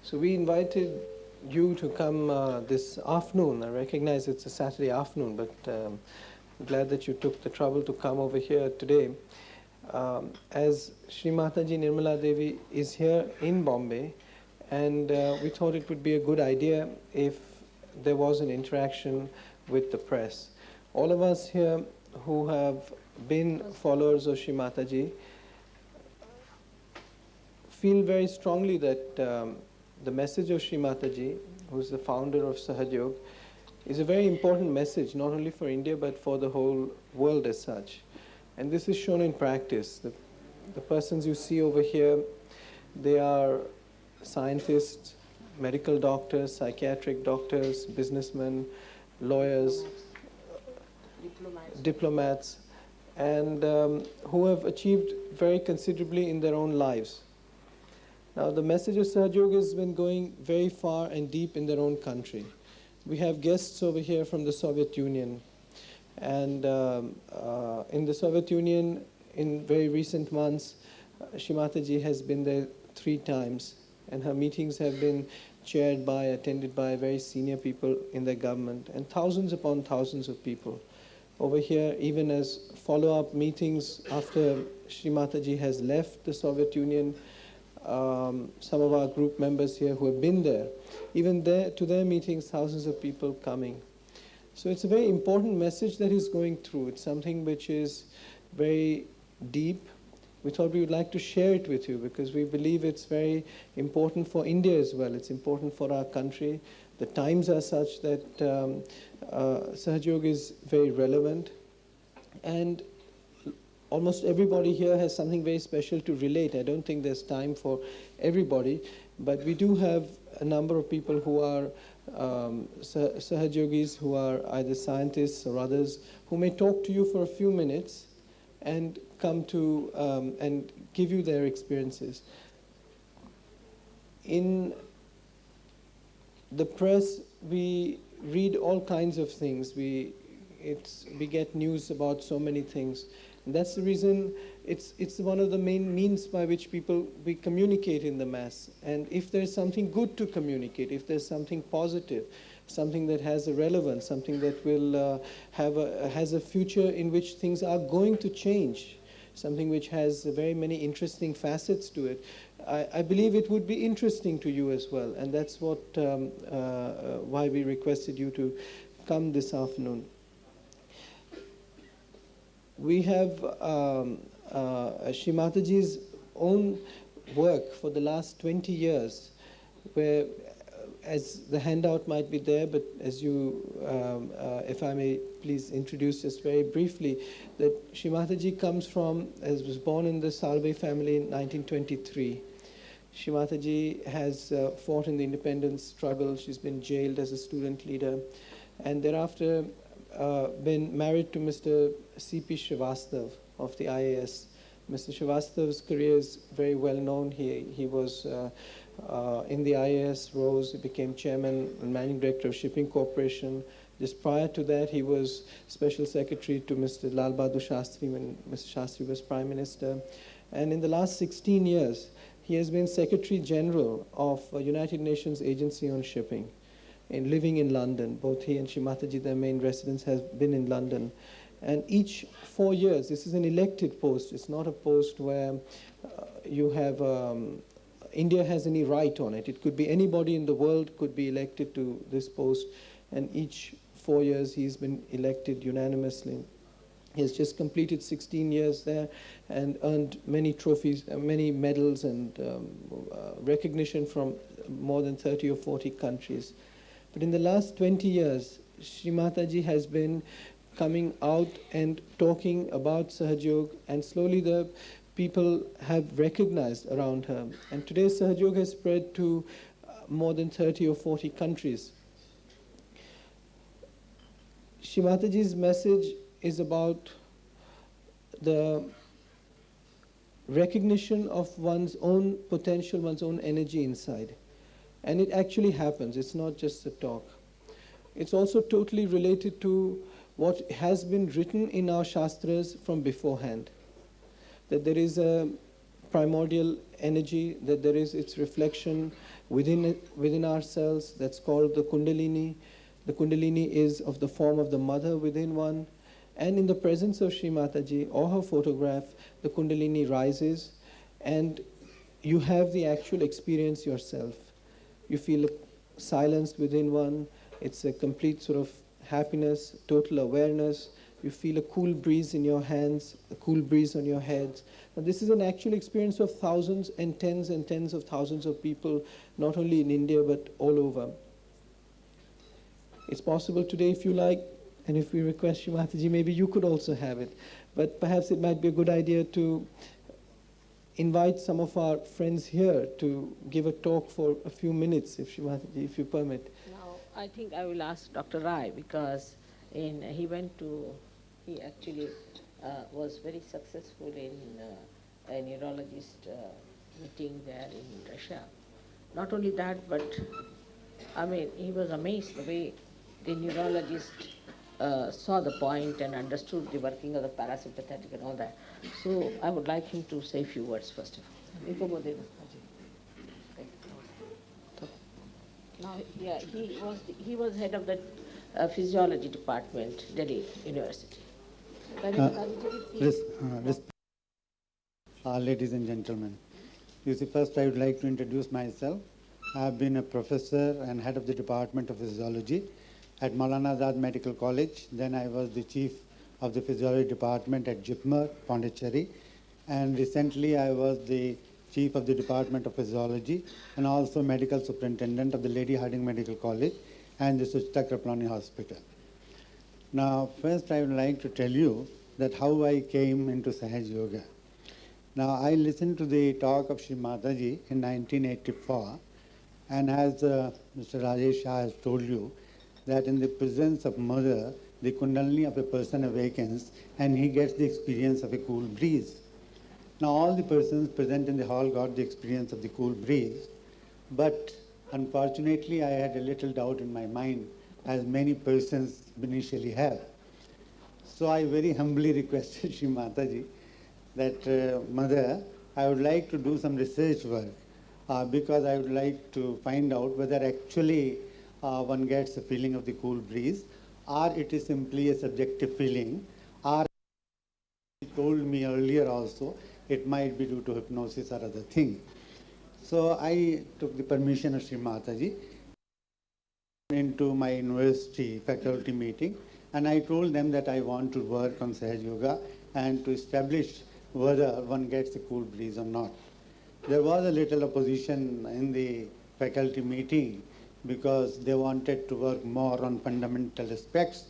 So we invited you to come this afternoon. I recognize it's a Saturday afternoon, but I'm glad that you took the trouble to come over here today. As Sri Mataji Nirmala Devi is here in Bombay, and we thought it would be a good idea if there was an interaction with the press. All of us here who have been followers of Sri Mataji feel very strongly that the message of Sri Mataji, who is the founder of Sahajayoga, is a very important message, not only for India but for the whole world as such. And this is shown in practice. The persons you see over here, they are scientists, medical doctors, psychiatric doctors, businessmen, lawyers, diplomats, and who have achieved very considerably in their own lives. Now, the message of Sahajayoga has been going very far and deep in their own country. We have guests over here from the Soviet Union. And in the Soviet Union, in very recent months, Sri Mataji has been there 3 times. And her meetings have been attended by very senior people in the government, and thousands upon thousands of people. Over here, even as follow-up meetings after Sri Mataji has left the Soviet Union, some of our group members here who have been there, even there to their meetings, thousands of people coming. So it's a very important message that is going through. It's something which is very deep. We thought we would like to share it with you because we believe it's very important for India as well. It's important for our country. The times are such that Sahajayoga is very relevant, and almost everybody here has something very special to relate. I don't think there's time for everybody, but we do have a number of people who are Sahajogis, who are either scientists or others, who may talk to you for a few minutes and come to and give you their experiences. In the press, we read all kinds of things. We get news about so many things. And that's the reason it's one of the main means by which we communicate in the mass. And if there's something good to communicate, if there's something positive, something that has a relevance, something that will has a future in which things are going to change, something which has very many interesting facets to it, I believe it would be interesting to you as well. And that's what why we requested you to come this afternoon. We have Sri Mataji's own work for the last 20 years, where, as the handout might be there, but as you, if I may please introduce just very briefly, that Sri Mataji was born in the Salve family in 1923. Sri Mataji has fought in the independence struggle. She's been jailed as a student leader, and thereafter been married to Mr. C.P. Srivastav of the IAS. Mr. Srivastav's career is very well known. He was in the IAS, rose, he became chairman and managing director of Shipping Corporation. Just prior to that, he was special secretary to Mr. Lal Bahadur Shastri when Mr. Shastri was prime minister. And in the last 16 years, he has been secretary general of United Nations Agency on Shipping, living in London. Both he and Sri Mataji, their main residence, has been in London. And each 4 years, this is an elected post. It's not a post where you have, India has any right on it. It could be anybody in the world could be elected to this post. And each 4 years, he's been elected unanimously. He has just completed 16 years there and earned many trophies, many medals and recognition from more than 30 or 40 countries. But in the last 20 years, Sri Mataji has been coming out and talking about Sahajayoga, and slowly the people have recognized around her. And today Sahajayoga has spread to more than 30 or 40 countries. Sri Mataji's message is about the recognition of one's own potential, one's own energy inside. And it actually happens. It's not just a talk. It's also totally related to what has been written in our Shastras from beforehand. That there is a primordial energy, that there is its reflection within ourselves, that's called the Kundalini. The Kundalini is of the form of the mother within one. And in the presence of Sri Mataji or her photograph, the Kundalini rises and you have the actual experience yourself. You feel silence within one. It's a complete sort of happiness, total awareness. You feel a cool breeze in your hands, a cool breeze on your heads. Now, this is an actual experience of thousands and tens of thousands of people, not only in India, but all over. It's possible today, if you like, and if we request Shri Mataji, maybe you could also have it. But perhaps it might be a good idea to invite some of our friends here to give a talk for a few minutes, if Shri Mataji, if you permit. Now, I think I will ask Dr. Rai, because he actually was very successful in a neurologist meeting there in Russia. Not only that, but I mean, he was amazed the way the neurologist saw the point and understood the working of the parasympathetic and all that. So I would like him to say a few words first of all. Now, yeah, he was head of the physiology department, Delhi University. Ladies and gentlemen, you see, first I would like to introduce myself. I have been a professor and head of the Department of Physiology at Maulana Azad Medical College. Then I was the chief of the Physiology Department at Jipmer, Pondicherry. And recently I was the chief of the Department of Physiology and also medical superintendent of the Lady Harding Medical College and the Suchita Kripalani Hospital. Now, first I would like to tell you that how I came into Sahajayoga. Now, I listened to the talk of Sri Mataji in 1984, and as Mr. Rajesh Shah has told you, that in the presence of mother, the Kundalini of a person awakens and he gets the experience of a cool breeze. Now, all the persons present in the hall got the experience of the cool breeze, but unfortunately, I had a little doubt in my mind, as many persons initially have. So I very humbly requested Sri Mataji that, Mother, I would like to do some research work because I would like to find out whether actually one gets a feeling of the cool breeze, or it is simply a subjective feeling, or he told me earlier also, it might be due to hypnosis or other thing. So I took the permission of Sri Mataji into my university faculty meeting, and I told them that I want to work on Sahajayoga and to establish whether one gets a cool breeze or not. There was a little opposition in the faculty meeting because they wanted to work more on fundamental aspects,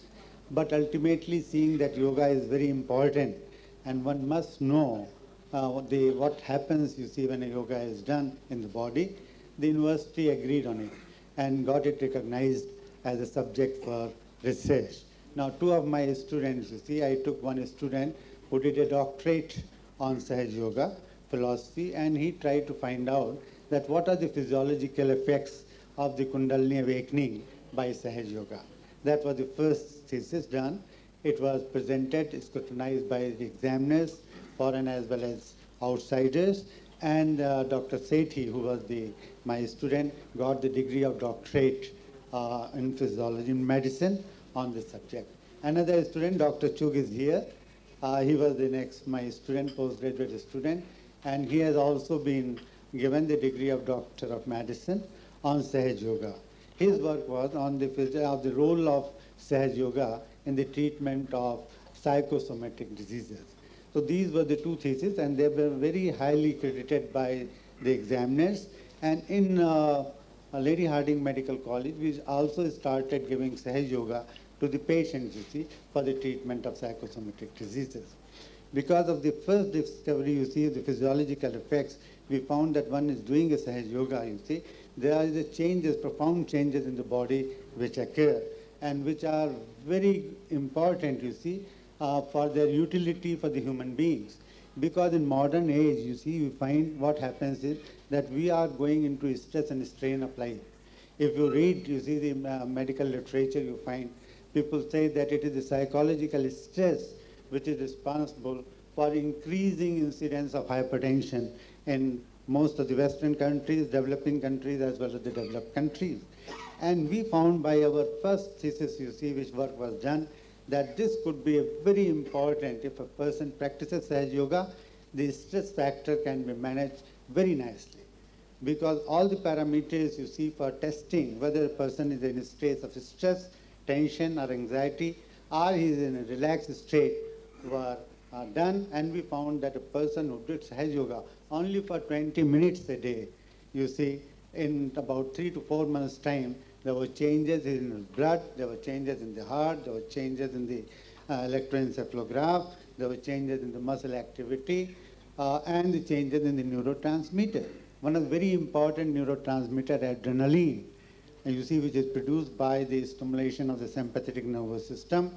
but ultimately seeing that yoga is very important and one must know what happens, you see, when a yoga is done in the body, the university agreed on it and got it recognized as a subject for research. Now, two of my students, you see, I took one student who did a doctorate on Sahajayoga philosophy, and he tried to find out that what are the physiological effects of the Kundalini awakening by Sahajayoga. That was the first thesis done. It was presented, scrutinized by the examiners, foreign as well as outsiders, and Dr. Sethi, who was my student, got the degree of doctorate in physiology, in medicine, on this subject. Another student, Dr. Chug, is here. He was my student, postgraduate student, and he has also been given the degree of Doctor of Medicine on Sahajayoga. His work was on the role of Sahajayoga in the treatment of psychosomatic diseases. So these were the two theses, and they were very highly credited by the examiners. And in Lady Harding Medical College, we also started giving Sahajayoga to the patients, you see, for the treatment of psychosomatic diseases. Because of the first discovery, you see, of the physiological effects, we found that one is doing a Sahajayoga, you see, there are the changes, profound changes in the body which occur and which are very important, you see, for their utility for the human beings. Because in modern age, you see, we find what happens is that we are going into stress and strain of life. If you read, you see, the medical literature, you find people say that it is the psychological stress which is responsible for increasing incidence of hypertension in most of the Western countries, developing countries, as well as the developed countries. And we found by our first thesis, you see, which work was done, that this could be a very important, if a person practices Sahaja Yoga, the stress factor can be managed very nicely. Because all the parameters you see for testing whether a person is in a state of stress, tension or anxiety, or he is in a relaxed state were done, and we found that a person who did Sahaja Yoga only for 20 minutes a day, you see, in about 3 to 4 months' time, there were changes in the blood, there were changes in the heart, there were changes in the electroencephalograph, there were changes in the muscle activity, and the changes in the neurotransmitter. One of the very important neurotransmitter, adrenaline, you see, which is produced by the stimulation of the sympathetic nervous system.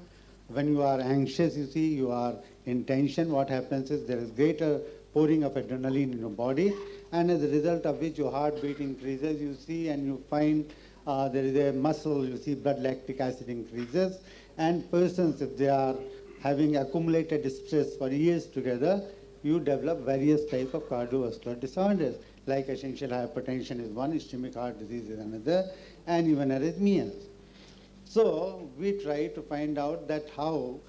When you are anxious, you see, you are in tension, what happens is there is greater pouring of adrenaline in your body, and as a result of which your heartbeat increases, you see, and you find there is a muscle, you see, blood lactic acid increases, and persons, if they are having accumulated stress for years together, you develop various types of cardiovascular disorders, like essential hypertension is one, ischemic heart disease is another, and even arrhythmias. So we try to find out that how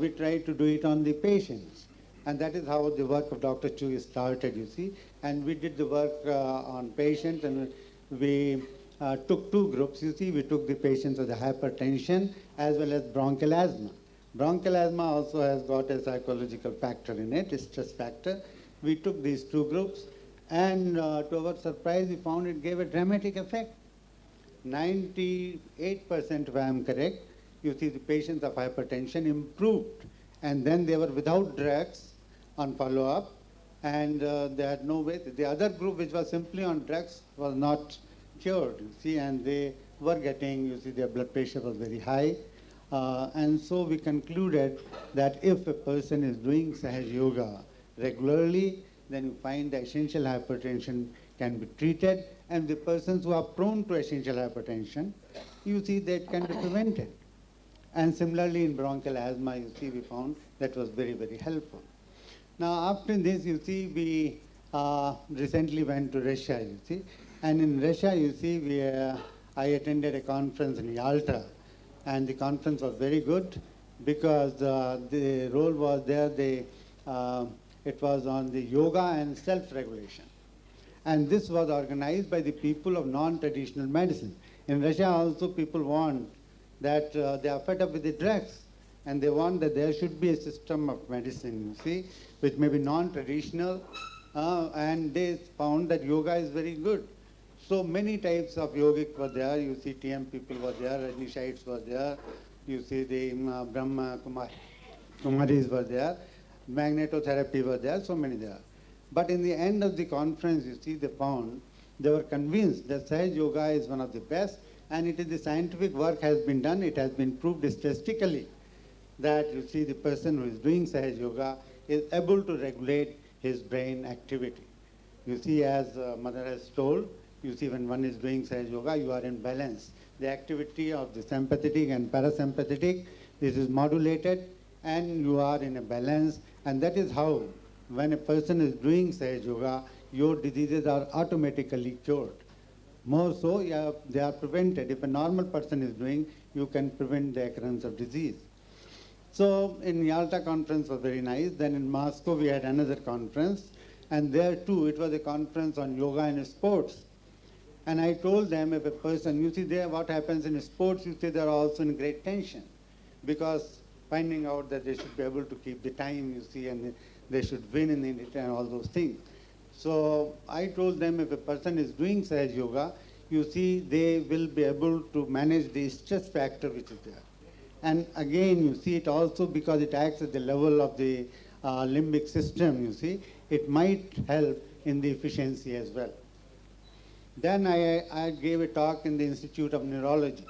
we try to do it on the patients. And that is how the work of Dr. Chu started, you see. And we did the work on patients, and we took two groups, you see. We took the patients with the hypertension as well as bronchial asthma. Bronchial asthma also has got a psychological factor in it, a stress factor. We took these two groups, and to our surprise, we found it gave a dramatic effect. 98%, if I am correct, you see the patients of hypertension improved, and then they were without drugs on follow-up, and they had no way. The other group, which was simply on drugs, was not cured, you see, and they were getting, you see, their blood pressure was very high. And so we concluded that if a person is doing Sahaja Yoga regularly, then you find the essential hypertension can be treated, and the persons who are prone to essential hypertension, you see, that can be prevented. And similarly in bronchial asthma, you see, we found that was very, very helpful. Now after this, you see, we recently went to Russia, you see, and in Russia, you see, I attended a conference in Yalta, and the conference was very good because the role was there, it was on the yoga and self-regulation. And this was organized by the people of non-traditional medicine. In Russia also people want that they are fed up with the drugs, and they want that there should be a system of medicine, you see, which may be non-traditional, and they found that yoga is very good. So many types of yogic were there, you see TM people were there, Rajnishites were there, you see the Brahma Kumaris were there, magnetotherapy were there, so many there. But in the end of the conference, you see, they were convinced that Sahaja Yoga is one of the best, and it is the scientific work has been done, it has been proved statistically that, you see, the person who is doing Sahaja Yoga is able to regulate his brain activity. You see, as Mother has told, you see, when one is doing Sahaja Yoga, you are in balance. The activity of the sympathetic and parasympathetic, this is modulated, and you are in a balance, and that is how, when a person is doing Sahaja Yoga, your diseases are automatically cured. More so, they are prevented. If a normal person is doing, you can prevent the occurrence of disease. So in Yalta conference was very nice. Then in Moscow we had another conference, and there too it was a conference on yoga and sports. And I told them, if a person, you see there what happens in sports, you see they are also in great tension, because finding out that they should be able to keep the time, you see, and they should win in it and all those things. So I told them, if a person is doing Sahaja Yoga, you see, they will be able to manage the stress factor which is there. And again, you see, it also, because it acts at the level of the limbic system, you see, it might help in the efficiency as well. Then I gave a talk in the Institute of Neurology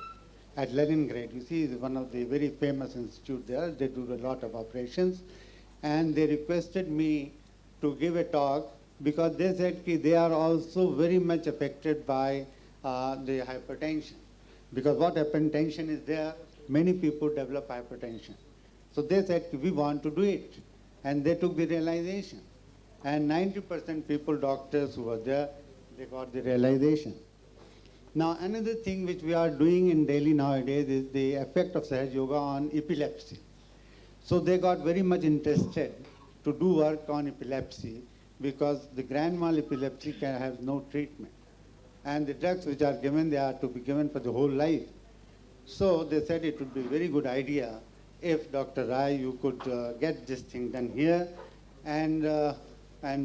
at Leningrad. You see, it's one of the very famous institutes there. They do a lot of operations. And they requested me to give a talk because they said they are also very much affected by the hypertension. Because what hypertension is there, many people develop hypertension. So they said, we want to do it. And they took the realization. And 90% people, doctors who were there, they got the realization. Now, another thing which we are doing in Delhi nowadays is the effect of Sahajayoga on epilepsy. So they got very much interested to do work on epilepsy because the grand mal epilepsy has no treatment. And the drugs which are given, they are to be given for the whole life. So they said it would be a very good idea if Dr. Rai, you could get this thing done here. And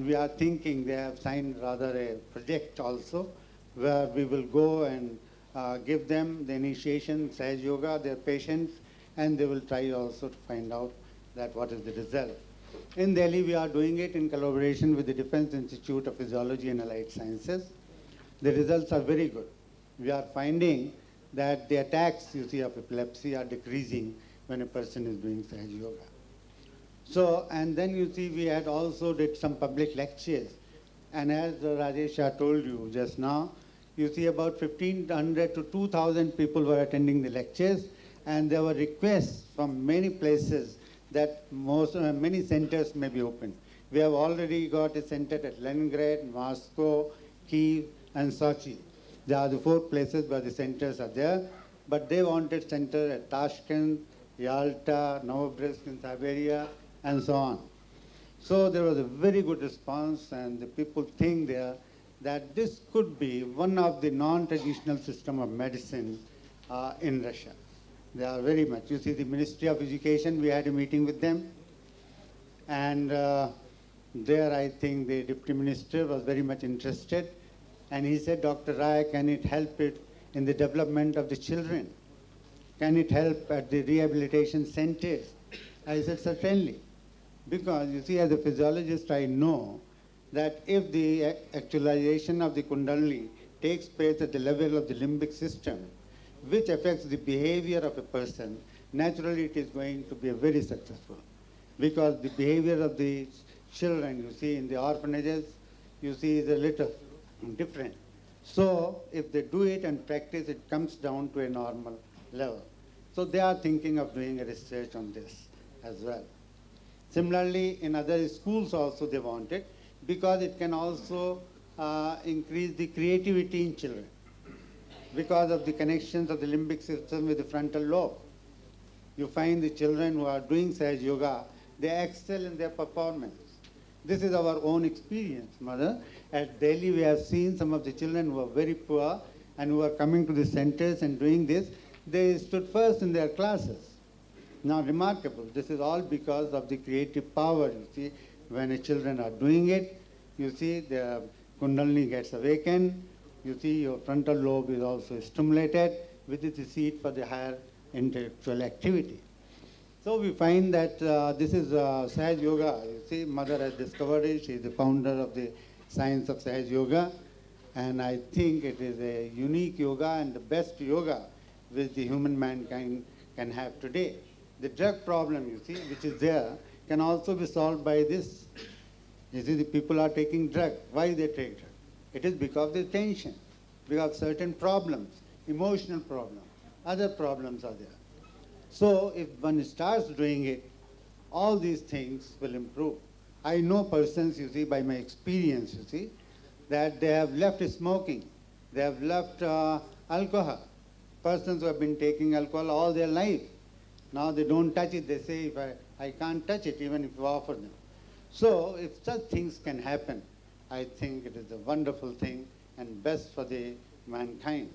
we are thinking they have signed rather a project also where we will go and give them the initiation, Sahajayoga, their patients, and they will try also to find out that what is the result. In Delhi, we are doing it in collaboration with the Defense Institute of Physiology and Allied Sciences. The results are very good. We are finding that the attacks, you see, of epilepsy are decreasing when a person is doing Sahajayoga. So, and then you see, we had also did some public lectures. And as Rajesh Shah told you just now, you see about 1,500 to 2,000 people were attending the lectures, and there were requests from many places that many centers may be opened. We have already got a center at Leningrad, Moscow, Kiev, and Sochi. There are the 4 places where the centers are there, but they wanted center at Tashkent, Yalta, Novosibirsk in Siberia, and so on. So there was a very good response, and the people think there that this could be one of the non-traditional system of medicine in Russia. They are very much. You see, the Ministry of Education, we had a meeting with them, and there I think the Deputy Minister was very much interested, and he said, Dr. Rai, can it help it in the development of the children? Can it help at the rehabilitation centers? I said, certainly. Because you see, as a physiologist, I know that if the actualization of the Kundalini takes place at the level of the limbic system, which affects the behavior of a person, naturally it is going to be very successful. Because the behavior of the children, you see, in the orphanages, you see, is a little different. So if they do it and practice, it comes down to a normal level. So they are thinking of doing a research on this as well. Similarly, in other schools also they want it, because it can also increase the creativity in children because of the connections of the limbic system with the frontal lobe. You find the children who are doing Sahajayoga, they excel in their performance. This is our own experience, Mother. At Delhi, we have seen some of the children who are very poor and who are coming to the centers and doing this. They stood first in their classes. Now, remarkable. This is all because of the creative power, you see. When the children are doing it, you see, their Kundalini gets awakened. You see, your frontal lobe is also stimulated, which is the seat for the higher intellectual activity. So we find that this is Sahajayoga. You see, Mother has discovered it. She is the founder of the science of Sahajayoga. And I think it is a unique yoga and the best yoga which the human mankind can have today. The drug problem, you see, which is there, can also be solved by this. You see, the people are taking drug. Why they take drug? It is because of the tension, because of certain problems, emotional problems, other problems are there. So if one starts doing it, all these things will improve. I know persons, you see, by my experience, you see, that they have left smoking, they have left alcohol. Persons who have been taking alcohol all their life. Now they don't touch it. They say, if I can't touch it, even if you offer them. So if such things can happen, I think it is a wonderful thing and best for the mankind.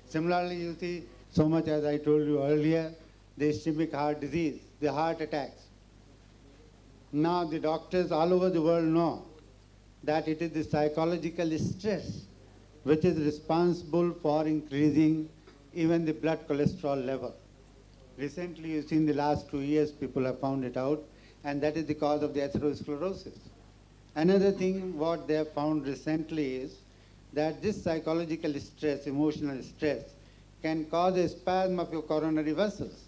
Similarly, you see, so much as I told you earlier, the ischemic heart disease, the heart attacks. Now the doctors all over the world know that it is the psychological stress which is responsible for increasing even the blood cholesterol level. Recently, you see, in the last 2 years, people have found it out, and that is the cause of the atherosclerosis. Another thing what they have found recently is that this psychological stress, emotional stress, can cause a spasm of your coronary vessels,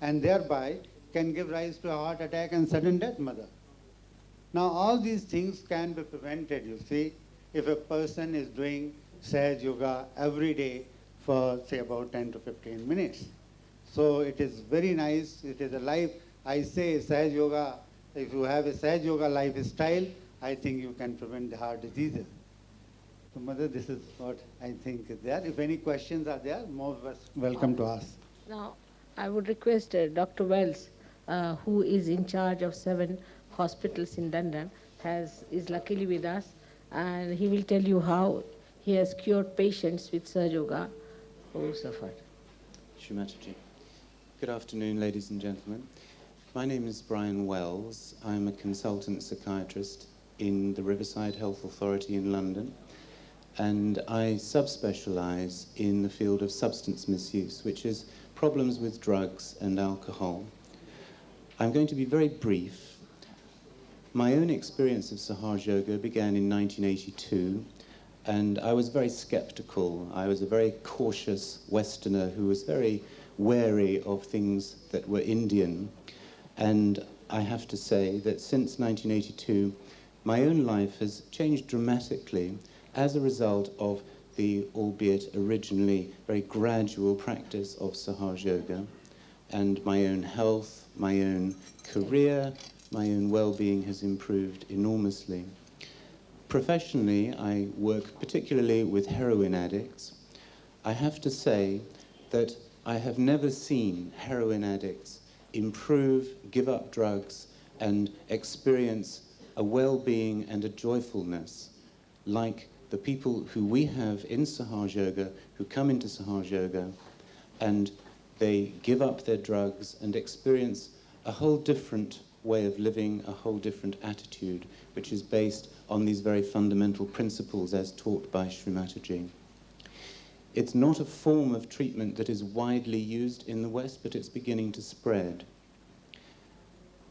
and thereby can give rise to a heart attack and sudden death, Mother. Now, all these things can be prevented, you see, if a person is doing Sahajayoga every day for, say, about 10 to 15 minutes. So it is very nice. It is a life. I say Sahajayoga, if you have a Sahajayoga lifestyle, I think you can prevent the heart diseases. So, Mother, this is what I think is there. If any questions are there, more welcome to ask. Now, I would request Dr. Wells, who is in charge of 7 hospitals in London, is luckily with us, and he will tell you how he has cured patients with Sahajayoga who suffered. Shumataji. Good afternoon, ladies and gentlemen. My name is Brian Wells. I'm a consultant psychiatrist in the Riverside Health Authority in London, and I subspecialize in the field of substance misuse, which is problems with drugs and alcohol. I'm going to be very brief. My own experience of Sahajayoga began in 1982, and I was very skeptical. I was a very cautious Westerner who was very wary of things that were Indian. And I have to say that since 1982, my own life has changed dramatically as a result of the, albeit originally very gradual practice of Sahajayoga, and my own health, my own career, my own well-being has improved enormously. Professionally, I work particularly with heroin addicts. I have to say that I have never seen heroin addicts improve, give up drugs, and experience a well-being and a joyfulness like the people who we have in Sahajayoga, who come into Sahajayoga, and they give up their drugs and experience a whole different way of living, a whole different attitude, which is based on these very fundamental principles as taught by Srimataji. It's not a form of treatment that is widely used in the West, but it's beginning to spread.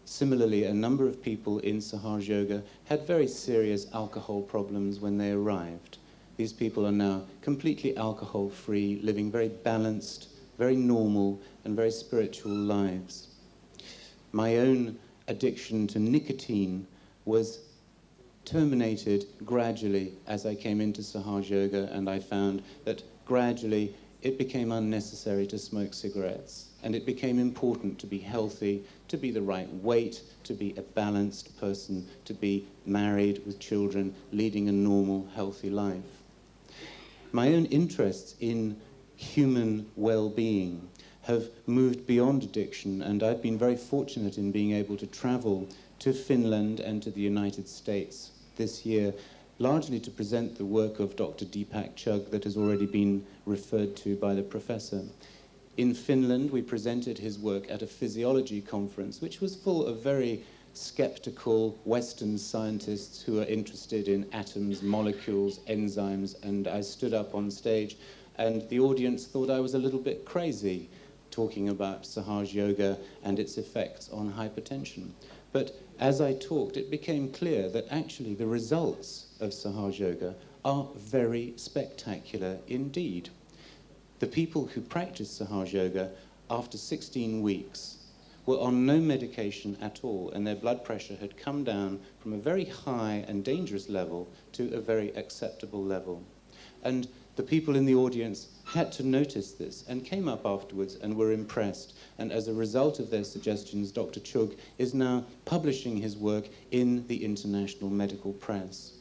Similarly, a number of people in Sahajayoga had very serious alcohol problems when they arrived. These people are now completely alcohol-free, living very balanced, very normal, and very spiritual lives. My own addiction to nicotine was terminated gradually as I came into Sahajayoga, and I found that gradually it became unnecessary to smoke cigarettes, and it became important to be healthy, to be the right weight, to be a balanced person, to be married with children, leading a normal, healthy life. My own interests in human well-being have moved beyond addiction, and I've been very fortunate in being able to travel to Finland and to the United States this year, largely to present the work of Dr. Deepak Chugh that has already been referred to by the professor. In Finland, we presented his work at a physiology conference, which was full of very skeptical Western scientists who are interested in atoms, molecules, enzymes, and I stood up on stage, and the audience thought I was a little bit crazy talking about Sahajayoga and its effects on hypertension. But as I talked, it became clear that actually the results of Sahajayoga are very spectacular indeed. The people who practiced Sahajayoga after 16 weeks were on no medication at all, and their blood pressure had come down from a very high and dangerous level to a very acceptable level. And the people in the audience had to notice this and came up afterwards and were impressed. And as a result of their suggestions, Dr. Chugh is now publishing his work in the international medical press.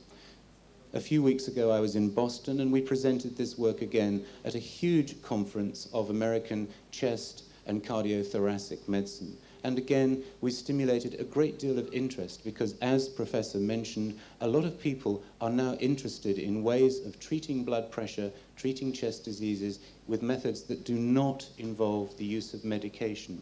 A few weeks ago, I was in Boston, and we presented this work again at a huge conference of American chest and cardiothoracic medicine. And again, we stimulated a great deal of interest because, as Professor mentioned, a lot of people are now interested in ways of treating blood pressure, treating chest diseases with methods that do not involve the use of medication.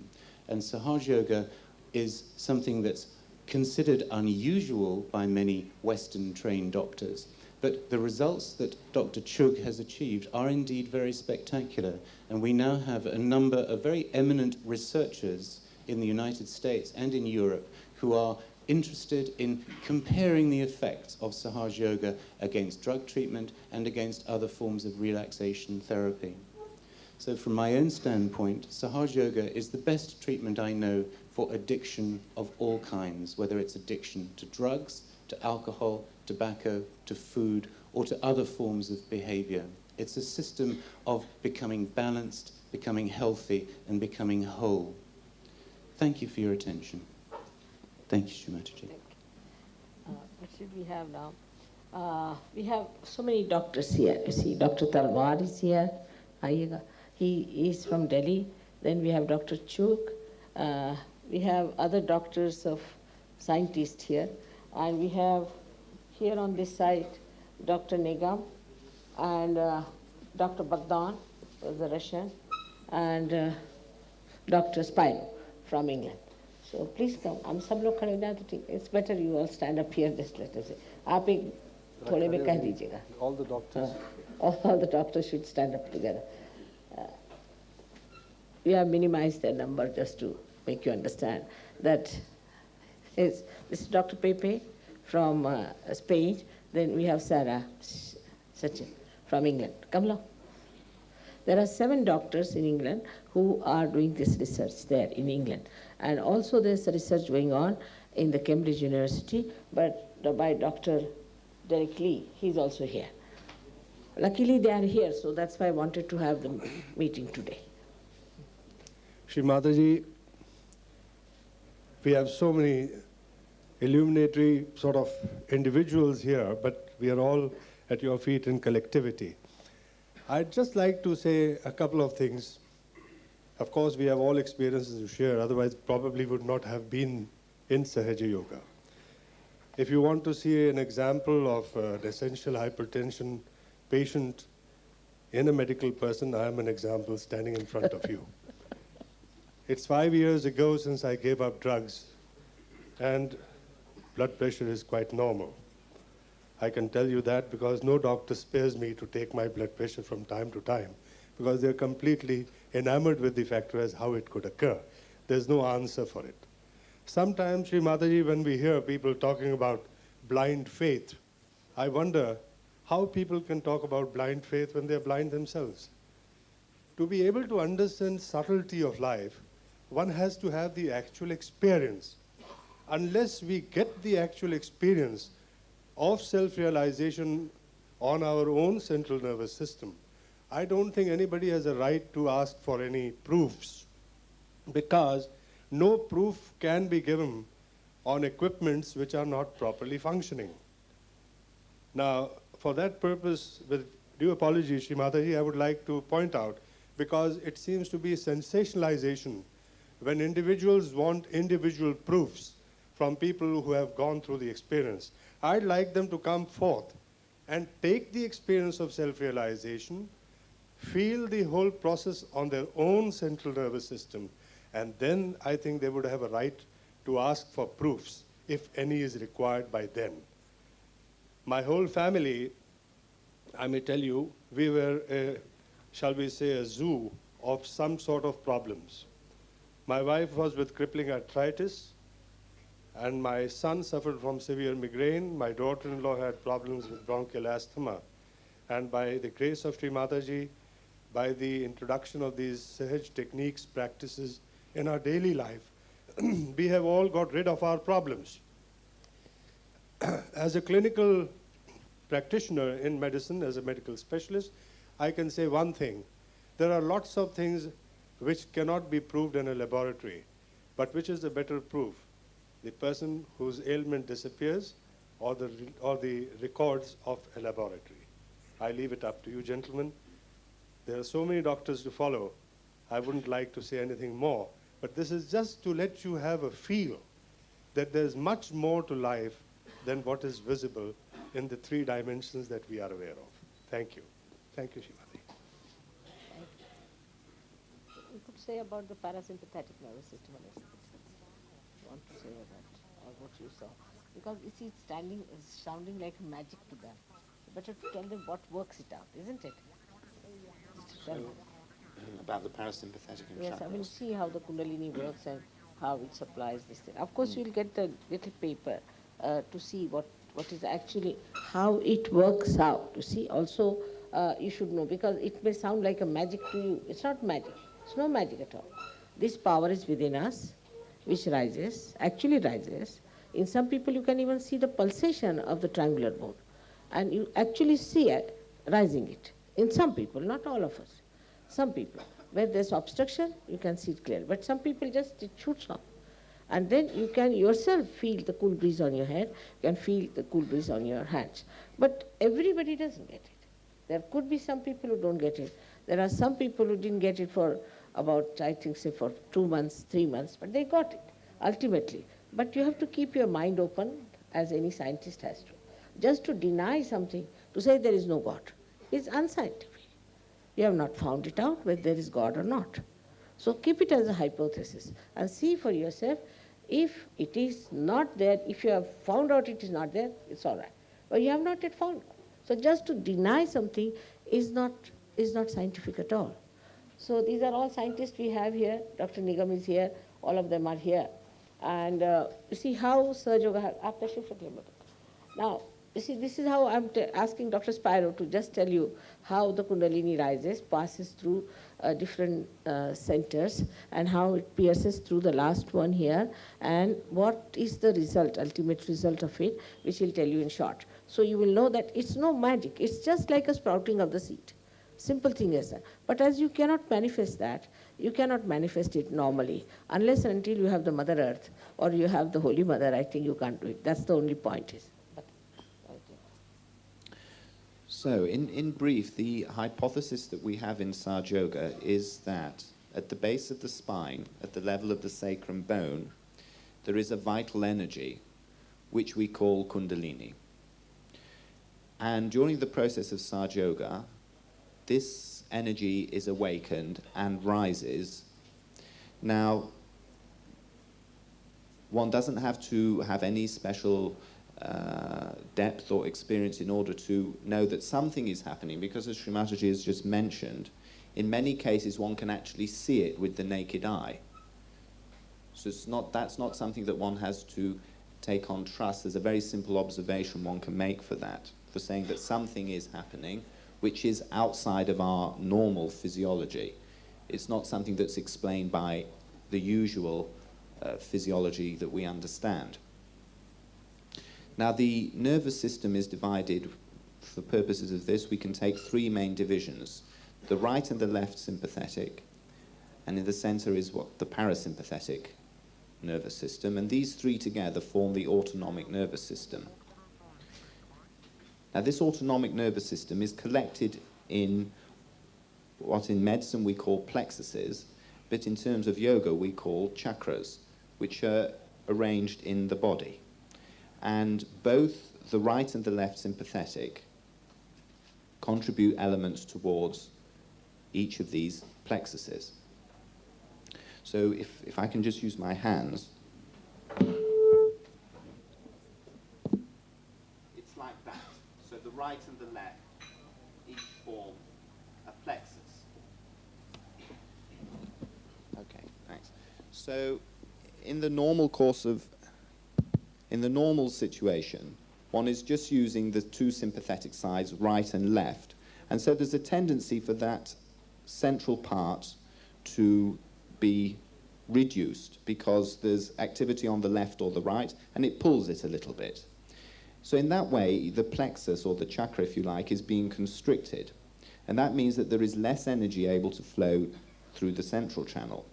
And Sahajayoga is something that's considered unusual by many Western-trained doctors. But the results that Dr. Chugh has achieved are indeed very spectacular. And we now have a number of very eminent researchers in the United States and in Europe who are interested in comparing the effects of Sahajayoga against drug treatment and against other forms of relaxation therapy. So from my own standpoint, Sahajayoga is the best treatment I know for addiction of all kinds, whether it's addiction to drugs, to alcohol, tobacco, to food, or to other forms of behavior. It's a system of becoming balanced, becoming healthy, and becoming whole. Thank you for your attention. Thank you, Srimataji. What should we have now? We have so many doctors here. You see, Dr. Talwar is here. He is from Delhi. Then we have Dr. Chuk. We have other doctors of scientists here. And we have here on this side Dr. Nigam and Dr. Bagdan, the Russian, and Dr. Spiro from England. So please come. हम सब लोग खड़े हो जाए तो ठीक. It's better you all stand up here. Just let us say. आप एक थोड़े में कह दीजिएगा. All the doctors. All the doctors should stand up together. We have minimized their number just to make you understand that this is Dr. Pepe from Spain. Then we have Sarah Sachin from England. Come along. There are 7 doctors in England who are doing this research there in England. And also there's a research going on in the Cambridge University, but by Dr. Derek Lee. He's also here. Luckily they are here, so that's why I wanted to have the meeting today. Shri Mataji, we have so many illuminatory sort of individuals here, but we are all at your feet in collectivity. I'd just like to say a couple of things. Of course, we have all experiences to share, otherwise probably would not have been in Sahajayoga. If you want to see an example of an essential hypertension patient in a medical person, I am an example standing in front of you. It's 5 years ago since I gave up drugs, and blood pressure is quite normal. I can tell you that because no doctor spares me to take my blood pressure from time to time, because they're completely enamored with the factor as how it could occur. There's no answer for it. Sometimes, Sri Mataji, when we hear people talking about blind faith, I wonder how people can talk about blind faith when they're blind themselves. To be able to understand subtlety of life, one has to have the actual experience. Unless we get the actual experience of self-realization on our own central nervous system, I don't think anybody has a right to ask for any proofs, because no proof can be given on equipments which are not properly functioning. Now, for that purpose, with due apology, Shri Mataji, I would like to point out, because it seems to be sensationalization when individuals want individual proofs from people who have gone through the experience. I'd like them to come forth and take the experience of self-realization, feel the whole process on their own central nervous system, and then I think they would have a right to ask for proofs, if any is required by them. My whole family, I may tell you, we were, shall we say, a zoo of some sort of problems. My wife was with crippling arthritis, and my son suffered from severe migraine. My daughter-in-law had problems with bronchial asthma. And by the grace of Sri Mataji, by the introduction of these Sahaj techniques, practices in our daily life, we have all got rid of our problems. As a clinical practitioner in medicine, as a medical specialist, I can say one thing. There are lots of things which cannot be proved in a laboratory, but which is the better proof? The person whose ailment disappears, or the records of a laboratory. I leave it up to you, gentlemen. There are so many doctors to follow. I wouldn't like to say anything more, but this is just to let you have a feel that there's much more to life than what is visible in the 3 dimensions that we are aware of. Thank you. Thank you, Shrimati. You could say about the parasympathetic nervous system a little bit. Want to say that, or what you saw, because you see, it's sounding like magic to them. Better to tell them what works it out, isn't it? Just to tell them. About the parasympathetic and Yes, I will chakras. see how the Kundalini works and how it supplies this thing. Of course, you'll get the little paper to see what is actually, how it works out. You see, also you should know, because it may sound like a magic to you. It's not magic. It's no magic at all. This power is within us, which rises, actually rises. In some people, you can even see the pulsation of the triangular bone. And you actually see it, rising it. In some people, not all of us. Some people. Where there's obstruction, you can see it clearly. But some people just, it shoots off. And then you can yourself feel the cool breeze on your head, you can feel the cool breeze on your hands. But everybody doesn't get it. There could be some people who don't get it. There are some people who didn't get it for about, I think, say for 2 months, 3 months, but they got it ultimately. But you have to keep your mind open, as any scientist has to. Just to deny something, to say there is no God, is unscientific. You have not found it out whether there is God or not. So keep it as a hypothesis and see for yourself. If it is not there, if you have found out it is not there, it's all right. But you have not yet found out. So just to deny something is not scientific at all. So these are all scientists we have here. Dr. Nigam is here. All of them are here. And you see how Sahajayoga, after now, you see, this is how I'm asking Dr. Spiro to just tell you how the Kundalini rises, passes through different centers, and how it pierces through the last one here, and what is the result, ultimate result of it, which he'll tell you in short. So you will know that it's no magic. It's just like a sprouting of the seed. Simple thing is that. But as you cannot manifest that, you cannot manifest it normally, unless and until you have the Mother Earth or you have the Holy Mother. I think you can't do it. That's the only point is. So, in brief, the hypothesis that we have in Sahajayoga is that at the base of the spine, at the level of the sacrum bone, there is a vital energy which we call Kundalini. And during the process of Sahajayoga, this energy is awakened and rises. Now, one doesn't have to have any special depth or experience in order to know that something is happening, because as Sri Mataji has just mentioned, in many cases one can actually see it with the naked eye. So that's not something that one has to take on trust. There's a very simple observation one can make for that, for saying that something is happening which is outside of our normal physiology. It's not something that's explained by the usual physiology that we understand. Now, the nervous system is divided, for purposes of this, we can take 3 main divisions. The right and the left sympathetic, and in the center is the parasympathetic nervous system, and these 3 together form the autonomic nervous system. Now, this autonomic nervous system is collected in what in medicine we call plexuses, but in terms of yoga we call chakras, which are arranged in the body. And both the right and the left sympathetic contribute elements towards each of these plexuses. So if I can just use my hands, it's like that. So the right and the left each form a plexus. Okay, thanks. So in the normal situation, one is just using the 2 sympathetic sides, right and left. And so there's a tendency for that central part to be reduced because there's activity on the left or the right, and it pulls it a little bit. So in that way, the plexus, or the chakra, if you like, is being constricted. And that means that there is less energy able to flow through the central channel.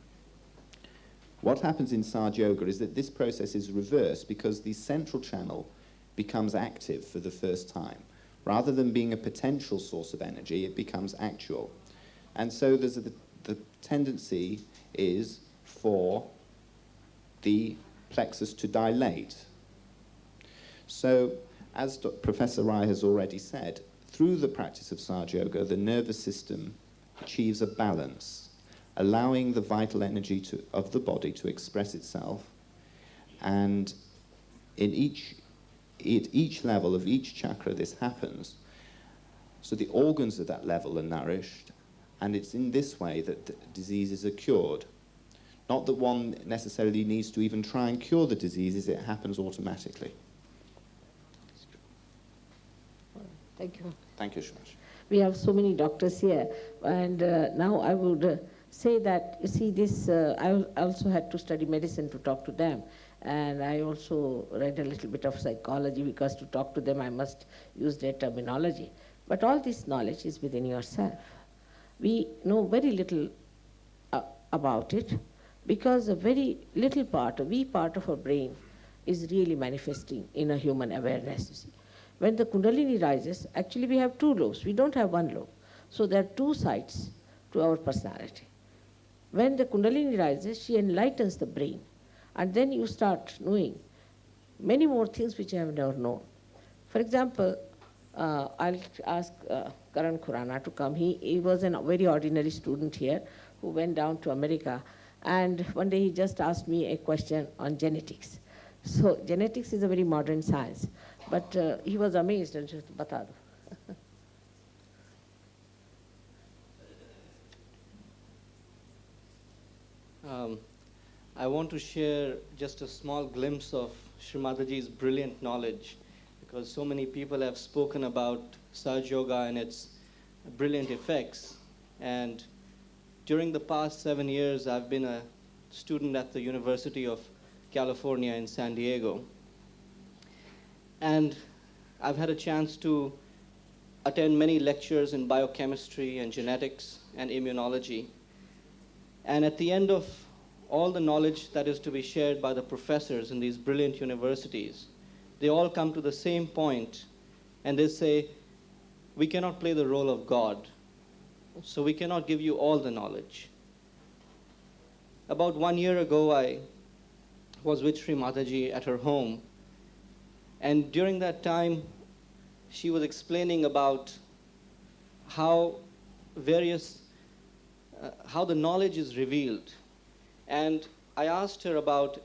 What happens in Sahajayoga is that this process is reversed because the central channel becomes active for the first time. Rather than being a potential source of energy, it becomes actual. And so the tendency is for the plexus to dilate. So, as Professor Rai has already said, through the practice of Sahajayoga, the nervous system achieves a balance, allowing the vital energy of the body to express itself, and at each level of each chakra this happens. So the organs at that level are nourished, and it's in this way that diseases are cured. Not that one necessarily needs to even try and cure the diseases, it happens automatically. Thank you. Thank you, Shmash. We have so many doctors here, and now I would say that, you see, this, I also had to study medicine to talk to them, and I also read a little bit of psychology, because to talk to them I must use their terminology. But all this knowledge is within yourself. We know very little about it. because a very little part, a wee part of our brain is really manifesting in a human awareness. You see. When the Kundalini rises, actually we have two lobes. We don't have one lobe. So there are two sides to our personality. When the Kundalini rises, she enlightens the brain. And then you start knowing many more things which I have never known. For example, I'll ask Karan Khurana to come. He was a very ordinary student here who went down to America. And one day he just asked me a question on genetics. So genetics is a very modern science. But he was amazed and just, bata do. I want to share just a small glimpse of Srimataji's brilliant knowledge, because so many people have spoken about Sahajayoga and its brilliant effects. And during the past 7 years, I've been a student at the University of California in San Diego. And I've had a chance to attend many lectures in biochemistry and genetics and immunology. And at the end of all the knowledge that is to be shared by the professors in these brilliant universities, they all come to the same point, and they say, we cannot play the role of God, so we cannot give you all the knowledge. About 1 year ago, I was with Sri Mataji at her home, and during that time, she was explaining about how how the knowledge is revealed. And I asked her about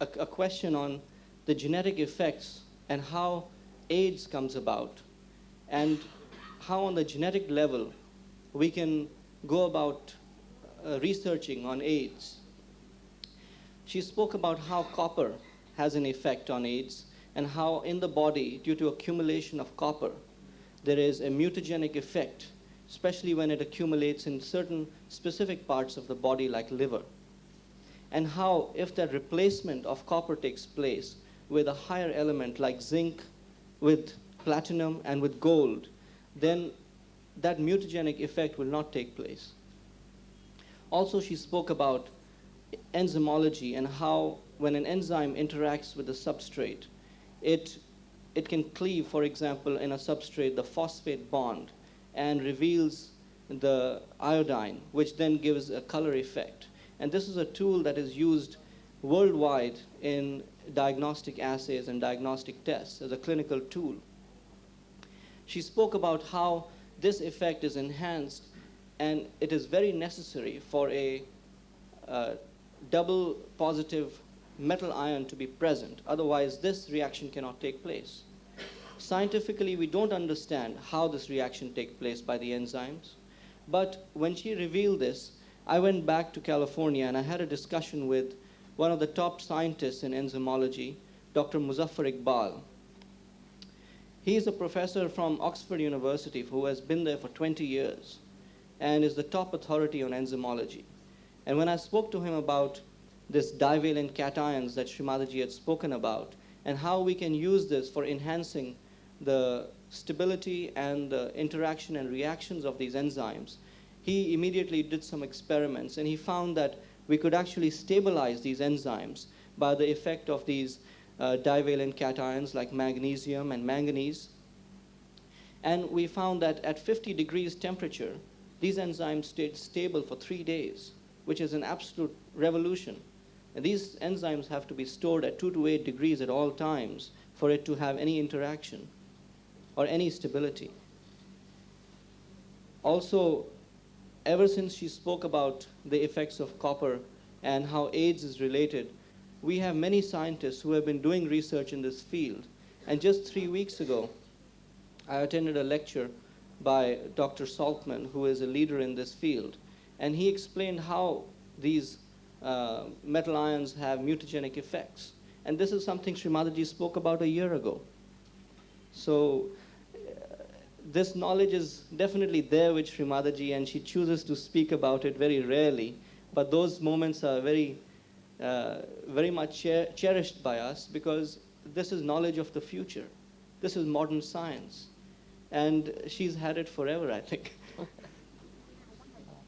a question on the genetic effects and how AIDS comes about, and how on the genetic level we can go about researching on AIDS. She spoke about how copper has an effect on AIDS, and how in the body, due to accumulation of copper, there is a mutagenic effect, especially when it accumulates in certain specific parts of the body like liver. And how if that replacement of copper takes place with a higher element like zinc, with platinum, and with gold, then that mutagenic effect will not take place. Also, she spoke about enzymology and how when an enzyme interacts with the substrate, it can cleave, for example, in a substrate, the phosphate bond, and reveals the iodine, which then gives a color effect. And this is a tool that is used worldwide in diagnostic assays and diagnostic tests as a clinical tool. She spoke about how this effect is enhanced, and it is very necessary for a double positive metal ion to be present. Otherwise, this reaction cannot take place. Scientifically, we don't understand how this reaction takes place by the enzymes. But when she revealed this, I went back to California and I had a discussion with one of the top scientists in enzymology, Dr. Muzaffar Iqbal. He is a professor from Oxford University who has been there for 20 years and is the top authority on enzymology. And when I spoke to him about this divalent cations that Srimataji had spoken about, and how we can use this for enhancing the stability and the interaction and reactions of these enzymes, he immediately did some experiments, and he found that we could actually stabilize these enzymes by the effect of these divalent cations like magnesium and manganese. And we found that at 50 degrees temperature, these enzymes stayed stable for 3 days, which is an absolute revolution. And these enzymes have to be stored at 2 to 8 degrees at all times for it to have any interaction or any stability. Also, ever since she spoke about the effects of copper and how AIDS is related, we have many scientists who have been doing research in this field. And just 3 weeks ago, I attended a lecture by Dr. Saltman, who is a leader in this field. And he explained how these metal ions have mutagenic effects. And this is something Srimataji spoke about a year ago. So this knowledge is definitely there with Srimataji, and she chooses to speak about it very rarely. But those moments are very much cherished by us, because this is knowledge of the future. This is modern science. And she's had it forever, I think.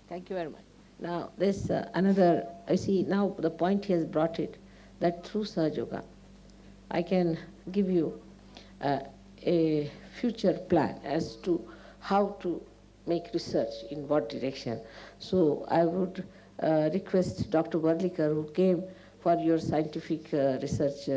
Thank you very much. Now, this another, I see now the point he has brought it, that through Sahajayoga, I can give you a future plan as to how to make research in what direction. So I would request Dr. Varlikar, who came for your scientific research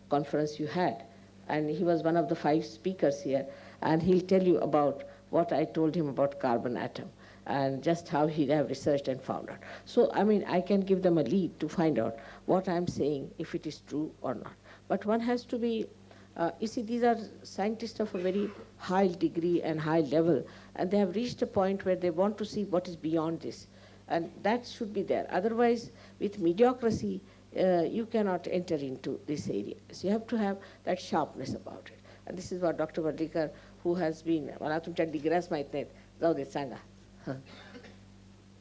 conference you had, and he was one of the 5 speakers here, and he'll tell you about what I told him about carbon atom and just how he'd have researched and found out. So, I mean, I can give them a lead to find out what I'm saying, if it is true or not. But one has to be, you see, these are scientists of a very high degree and high level, and they have reached a point where they want to see what is beyond this. And that should be there. Otherwise, with mediocrity, you cannot enter into this area. So you have to have that sharpness about it. And this is what Dr. Varlikar, who has been, मला तुमच्या डिग्र्याच माहित नाहीत, जाऊ देत सांगा.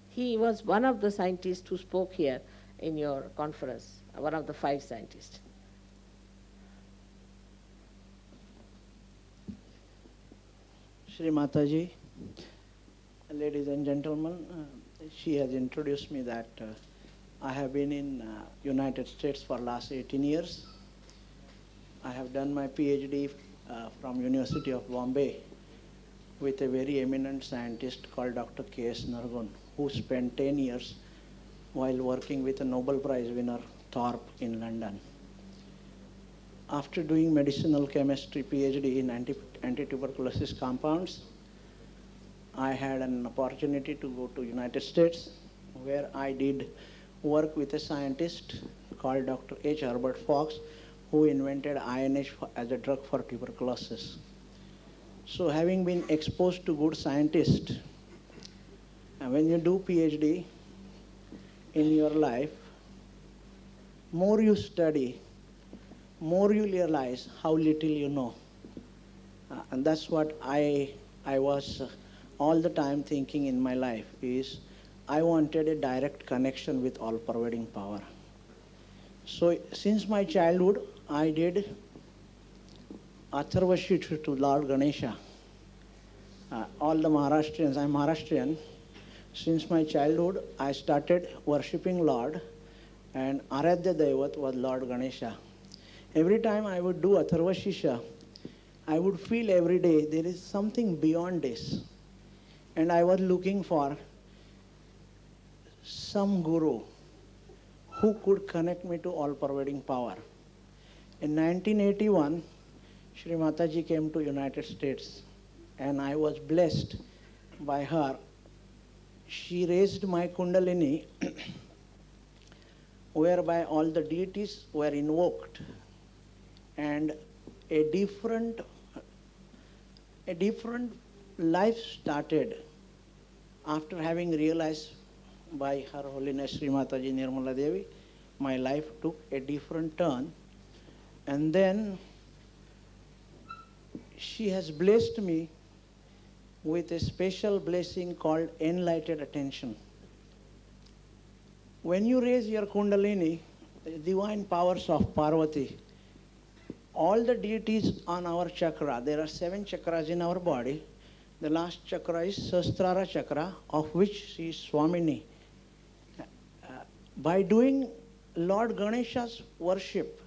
He was one of the scientists who spoke here in your conference, one of the 5 scientists. Shri Mataji, ladies and gentlemen, she has introduced me that I have been in United States for last 18 years. I have done my PhD from University of Bombay with a very eminent scientist called Dr. K.S. Nargun, who spent 10 years while working with a Nobel Prize winner, Thorpe, in London. After doing medicinal chemistry PhD in anti-tuberculosis compounds, I had an opportunity to go to United States, where I did work with a scientist called Dr. H. Herbert Fox, who invented INH as a drug for tuberculosis. So having been exposed to good scientists, and when you do PhD in your life, more you study, more you realize how little you know. And that's what I was all the time thinking in my life is I wanted a direct connection with all-pervading power. So since my childhood, I did Atharvashit to Lord Ganesha. All the Maharashtrians, I'm Maharashtrian. Since my childhood, I started worshipping Lord, and Aradhya Devat was Lord Ganesha. Every time I would do Atharvashisha, I would feel every day there is something beyond this. And I was looking for some guru who could connect me to all-pervading power. In 1981, Shri Mataji came to United States, and I was blessed by her. She raised my Kundalini, whereby all the deities were invoked, and a different life started after having realized by Her Holiness Sri Mataji Nirmala Devi. My life took a different turn, and then she has blessed me with a special blessing called enlightened attention. When you raise your Kundalini, the divine powers of Parvati, all the deities on our chakra, there are 7 chakras in our body. The last chakra is Sahasrara chakra, of which she is Swamini. By doing Lord Ganesha's worship,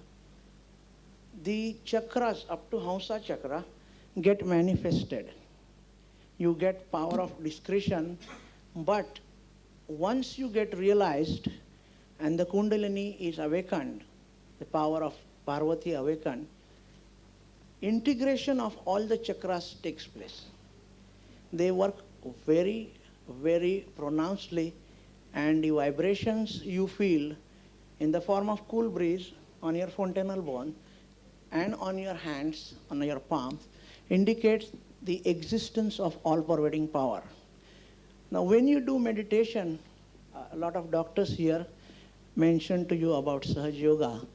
the chakras up to Hamsa chakra get manifested. You get power of discretion, but once you get realized and the Kundalini is awakened, the power of Parvati awakened, integration of all the chakras takes place. They work very, very pronouncedly, and the vibrations you feel in the form of cool breeze on your fontanel bone and on your hands, on your palms, indicates the existence of all-pervading power. Now, when you do meditation, a lot of doctors here mentioned to you about Sahajayoga.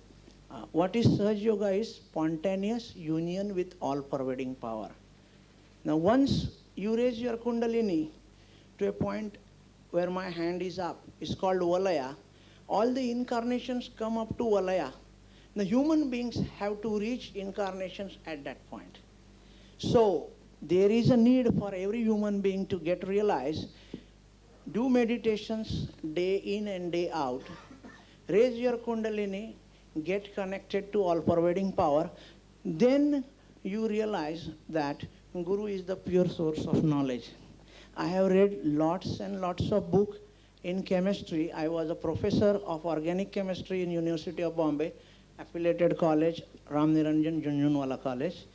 What is Sahajayoga is spontaneous union with all-pervading power. Now, once you raise your Kundalini to a point where my hand is up, it's called Valaya. All the incarnations come up to Valaya. The human beings have to reach incarnations at that point. So there is a need for every human being to get realized do meditations day in and day out, raise your kundalini, get connected to all pervading power, then you realize that Guru is the pure source of knowledge. I have read lots and lots of books in chemistry. I was a professor of organic chemistry in University of Bombay, affiliated college, Ram Niranjan Junjunwala College.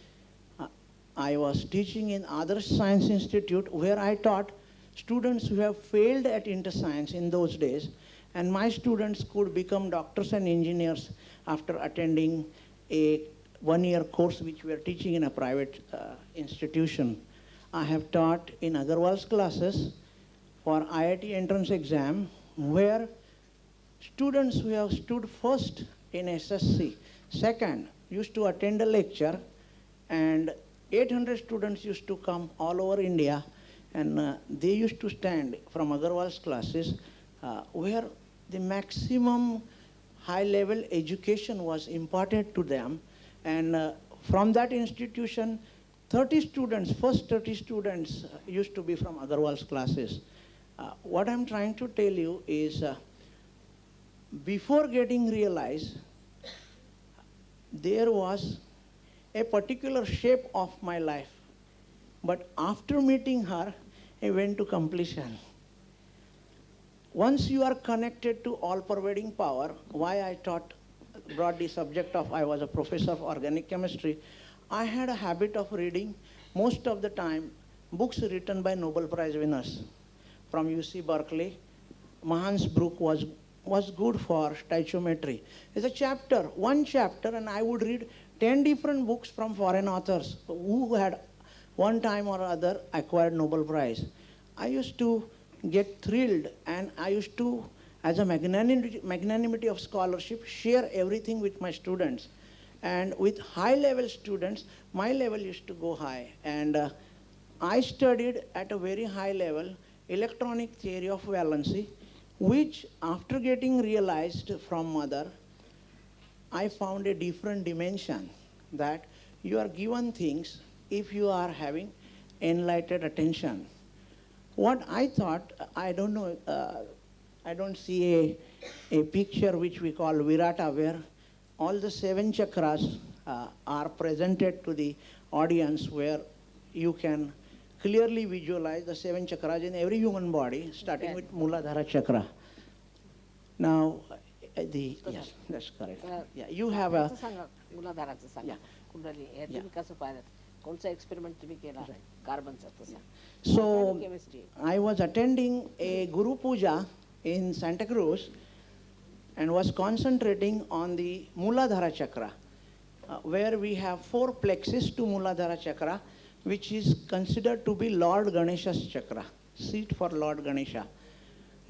I was teaching in Adarsh Science Institute, where I taught students who have failed at interscience in those days, and my students could become doctors and engineers after attending a one-year course which we are teaching in a private institution. I have taught in Agarwal's classes for IIT entrance exam, where students who have stood first in SSC, second, used to attend a lecture, and 800 students used to come all over India, and they used to stand from Agarwal's classes, where the maximum high-level education was imparted to them. And from that institution, 30 students, first 30 students used to be from Agarwal's classes. What I'm trying to tell you is, before getting realized, there was a particular shape of my life. But after meeting her, I went to completion. Once you are connected to all-pervading power, why I brought the subject of, I was a professor of organic chemistry, I had a habit of reading, most of the time, books written by Nobel Prize winners. From UC Berkeley, Mahansbrook was good for stoichiometry. It's a chapter, one chapter, and I would read 10 different books from foreign authors who had one time or other acquired Nobel Prize. I used to get thrilled, and I used to, as a magnanimity of scholarship, share everything with my students. And with high-level students, my level used to go high. And I studied at a very high level electronic theory of valency, which after getting realized from mother, I found a different dimension, that you are given things if you are having enlightened attention. What I thought, I don't know, I don't see a picture which we call Virata, where all the 7 chakras are presented to the audience, where you can clearly visualize the 7 chakras in every human body, starting with Muladhara chakra. Now, yes, that's correct. Yeah, you have a... मुलाधाराचं सांगा कुंडली हे तुम्ही कसं पाहिलं कोणचा experiment तुम्ही केला कार्बनचा तसा So, I was attending a Guru Puja in Santa Cruz and was concentrating on the Muladhara chakra, where we have 4 plexus to Muladhara chakra, which is considered to be Lord Ganesha's chakra, seat for Lord Ganesha.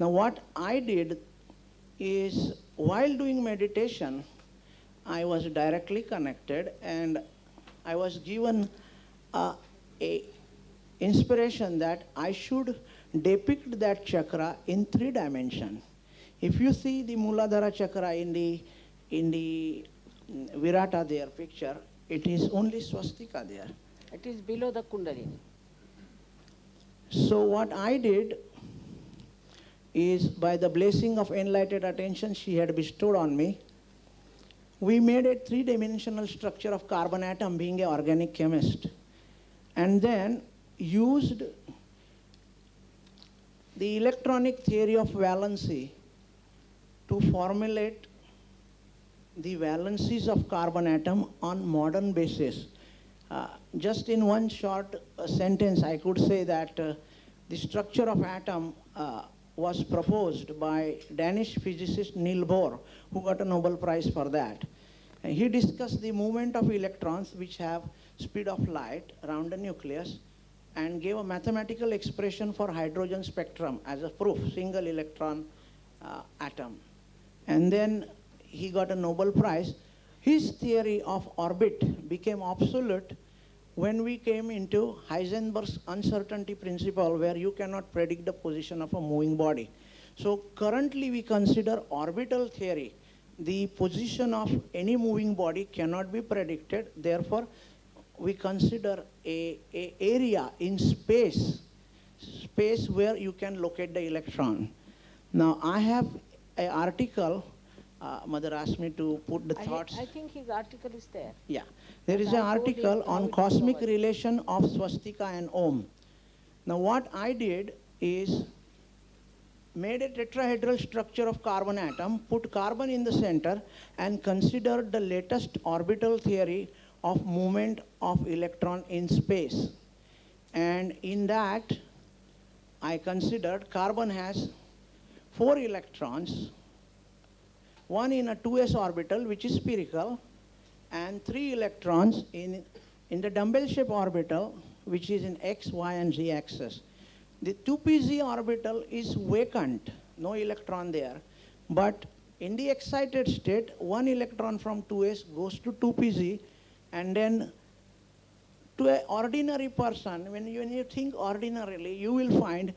Now, what I did is, while doing meditation, I was directly connected, and I was given a inspiration that I should depict that chakra in 3 dimensions. If you see the Muladhara chakra in the Virata there picture, it is only swastika there. It is below the kundalini. So what I did is, by the blessing of enlightened attention she had bestowed on me, we made a 3-dimensional structure of carbon atom, being an organic chemist, and then used the electronic theory of valency to formulate the valencies of carbon atom on modern basis. Just in one short sentence, I could say that the structure of atom was proposed by Danish physicist Niels Bohr, who got a Nobel Prize for that. And he discussed the movement of electrons, which have speed of light around the nucleus, and gave a mathematical expression for hydrogen spectrum as a proof, single electron atom. And then he got a Nobel Prize. His theory of orbit became obsolete when we came into Heisenberg's uncertainty principle, where you cannot predict the position of a moving body. So currently we consider orbital theory. The position of any moving body cannot be predicted. Therefore, we consider a area in space space where you can locate the electron. Now, I have an article, Mother asked me to put the thoughts. I think his article is there. Yeah, there is And an I told him article how on it cosmic discovered. relation of swastika and Om. Now, what I did is made a tetrahedral structure of carbon atom, put carbon in the center, and considered the latest orbital theory of movement of electron in space. And in that, I considered carbon has 4 electrons, one in a 2s orbital, which is spherical, and 3 electrons in the dumbbell-shaped orbital, which is in x, y, and z axis. The 2pz orbital is vacant, no electron there. But in the excited state, 1 electron from 2s goes to 2pz, and then to an ordinary person, when you think ordinarily, you will find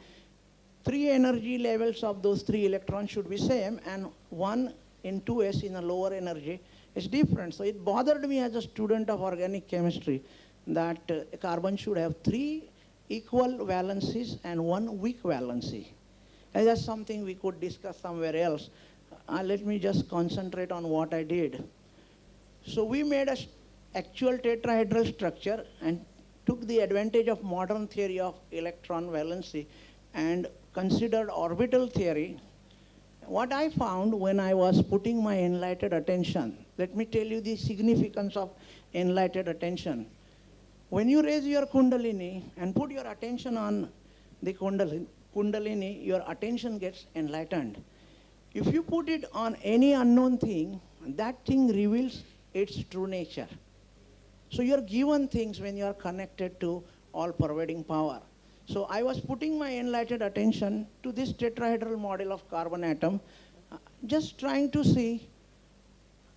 3 energy levels of those 3 electrons should be same, and 1 in 2s in a lower energy is different. So it bothered me as a student of organic chemistry that carbon should have 3 equal valencies and 1 weak valency. And that's something we could discuss somewhere else. Let me just concentrate on what I did. So we made an actual tetrahedral structure and took the advantage of modern theory of electron valency and considered orbital theory. What I found when I was putting my enlightened attention, let me tell you the significance of enlightened attention. When you raise your kundalini and put your attention on the kundalini, your attention gets enlightened. If you put it on any unknown thing, that thing reveals its true nature. So you're given things when you are connected to all-pervading power. So I was putting my enlightened attention to this tetrahedral model of carbon atom, just trying to see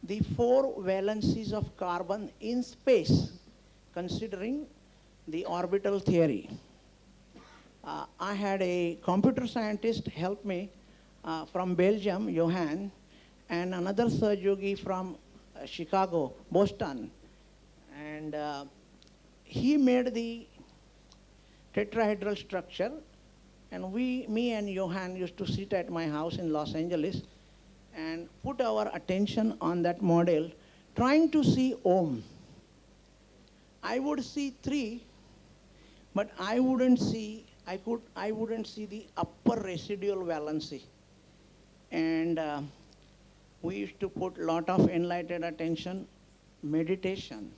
the 4 valencies of carbon in space, considering the orbital theory. I had a computer scientist help me from Belgium, Johan, and another Sahajayogi from Chicago, Boston. And he made the tetrahedral structure, and me and Johan used to sit at my house in Los Angeles and put our attention on that model, trying to see Om. I would see 3, but I wouldn't see the upper residual valency. And we used to put a lot of enlightened attention, meditation.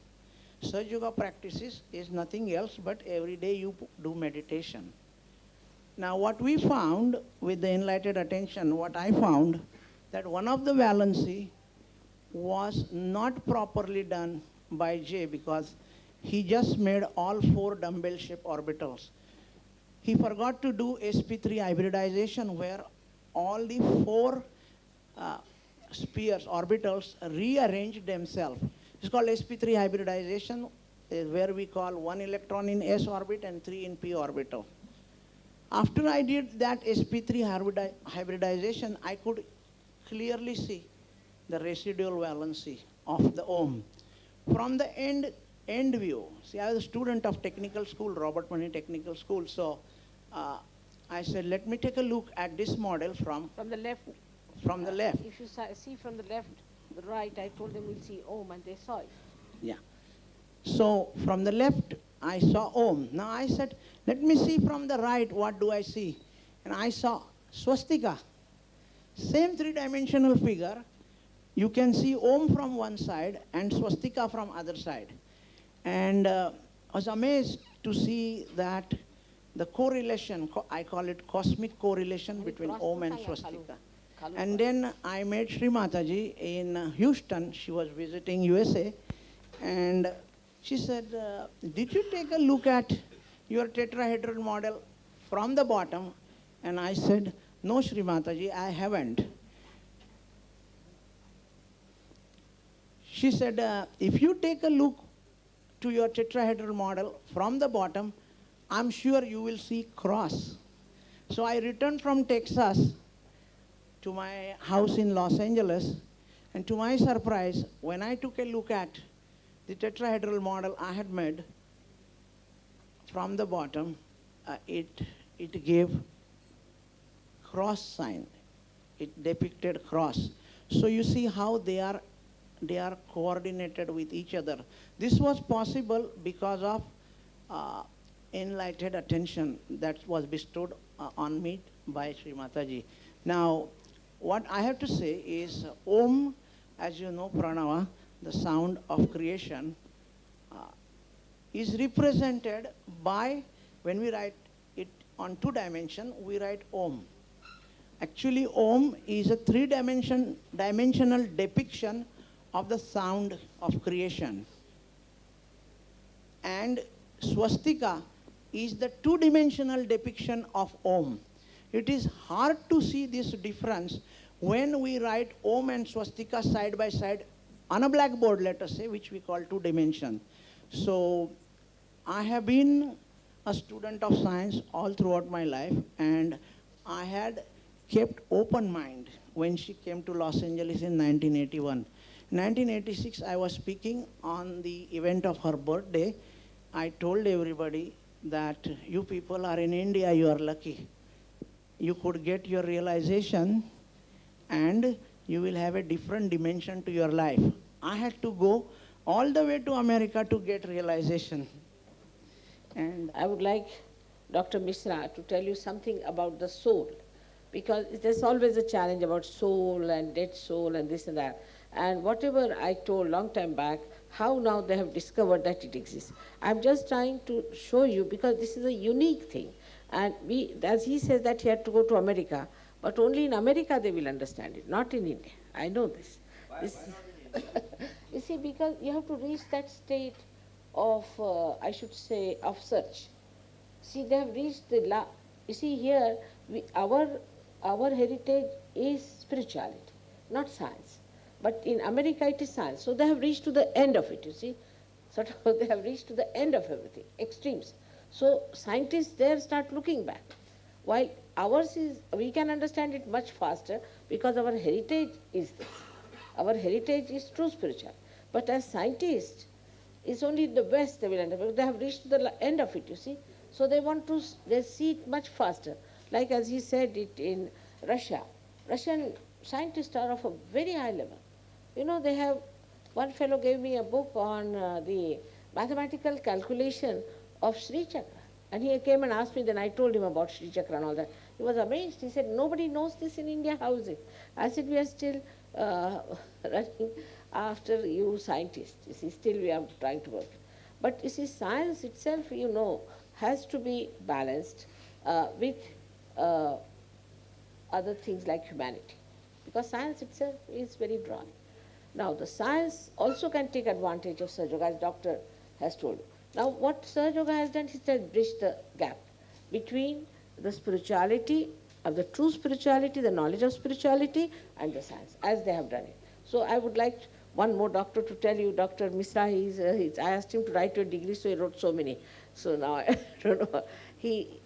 Sahajayoga practices is nothing else but every day you do meditation. Now what we found with the enlightened attention, what I found, that one of the valency was not properly done by J, because he just made all 4 dumbbell-shaped orbitals. He forgot to do sp3 hybridization, where all the 4 spheres, orbitals, rearrange themselves. It's called sp3 hybridization, where we call 1 electron in s orbit and 3 in p orbital. After I did that sp3 hybridization, I could clearly see the residual valency of the Om. From the end view, see, I was a student of technical school, Robert Money Technical School, so I said, let me take a look at this model from the left. From the left. If you see from the left, the right, I told them we'll see Om, and they saw it. Yeah. So from the left, I saw Om. Now I said, let me see from the right, what do I see? And I saw swastika. Same 3-dimensional figure. You can see Om from one side and swastika from other side. And I was amazed to see that the correlation, I call it cosmic correlation between Om and swastika. And then I met Sri Mataji in Houston. She was visiting USA. And she said, did you take a look at your tetrahedral model from the bottom? And I said, no, Sri Mataji, I haven't. She said, if you take a look to your tetrahedral model from the bottom, I'm sure you will see cross. So I returned from Texas to my house in Los Angeles, and to my surprise, when I took a look at the tetrahedral model I had made from the bottom, it it gave cross sign. It depicted cross. So you see how they are coordinated with each other. This was possible because of uh, enlightened attention that was bestowed on me by Sri Mataji. Now, what I have to say is Om, as you know, Pranava, the sound of creation, uh, is represented by, when we write it on 2 dimension, we write Om. Actually, Om is a dimensional depiction of the sound of creation. And swastika is the 2-dimensional depiction of Om. It is hard to see this difference when we write Om and swastika side by side on a blackboard, let us say, which we call 2 dimension. So I have been a student of science all throughout my life, and I had kept open mind when she came to Los Angeles in 1981. 1986, I was speaking on the event of her birthday. I told everybody that you people are in India, you are lucky. You could get your realization and you will have a different dimension to your life. I had to go all the way to America to get realization. And I would like Dr. Misra to tell you something about the soul, because there's always a challenge about soul and dead soul and this and that. And whatever I told long time back, how now they have discovered that it exists. I'm just trying to show you, because this is a unique thing. And we, as he says that he had to go to America, but only in America they will understand it, not in India. I know this. Why you see, because you have to reach that state of, I should say, of search. See, they have reached the you see here, our heritage is spirituality, not science. But in America it is science. So they have reached to the end of it, you see. Sort of they have reached to the end of everything, extremes. So scientists there start looking back. While ours is, we can understand it much faster because our heritage is this. Our heritage is true spiritual. But as scientists, it's only the West they will understand. They have reached to the end of it, you see. So they want to, they see it much faster. Like as he said it in Russia. Russian scientists are of a very high level. You know, they have, one fellow gave me a book on the mathematical calculation of Sri Chakra. And he came and asked me, then I told him about Sri Chakra and all that. He was amazed. He said, nobody knows this in India, how is it? I said, we are still running after you scientists. You see, still we are trying to work. But you see, science itself, you know, has to be balanced with other things like humanity. Because science itself is very dry. Now, the science also can take advantage of Sahajayoga, as doctor has told you. Now, what Sahajayoga has done is to bridge the gap between the spirituality, of the true spirituality, the knowledge of spirituality, and the science, as they have done it. So I would like one more doctor to tell you, Dr. Misra, I asked him to write your degree, so he wrote so many. So now I don't know. He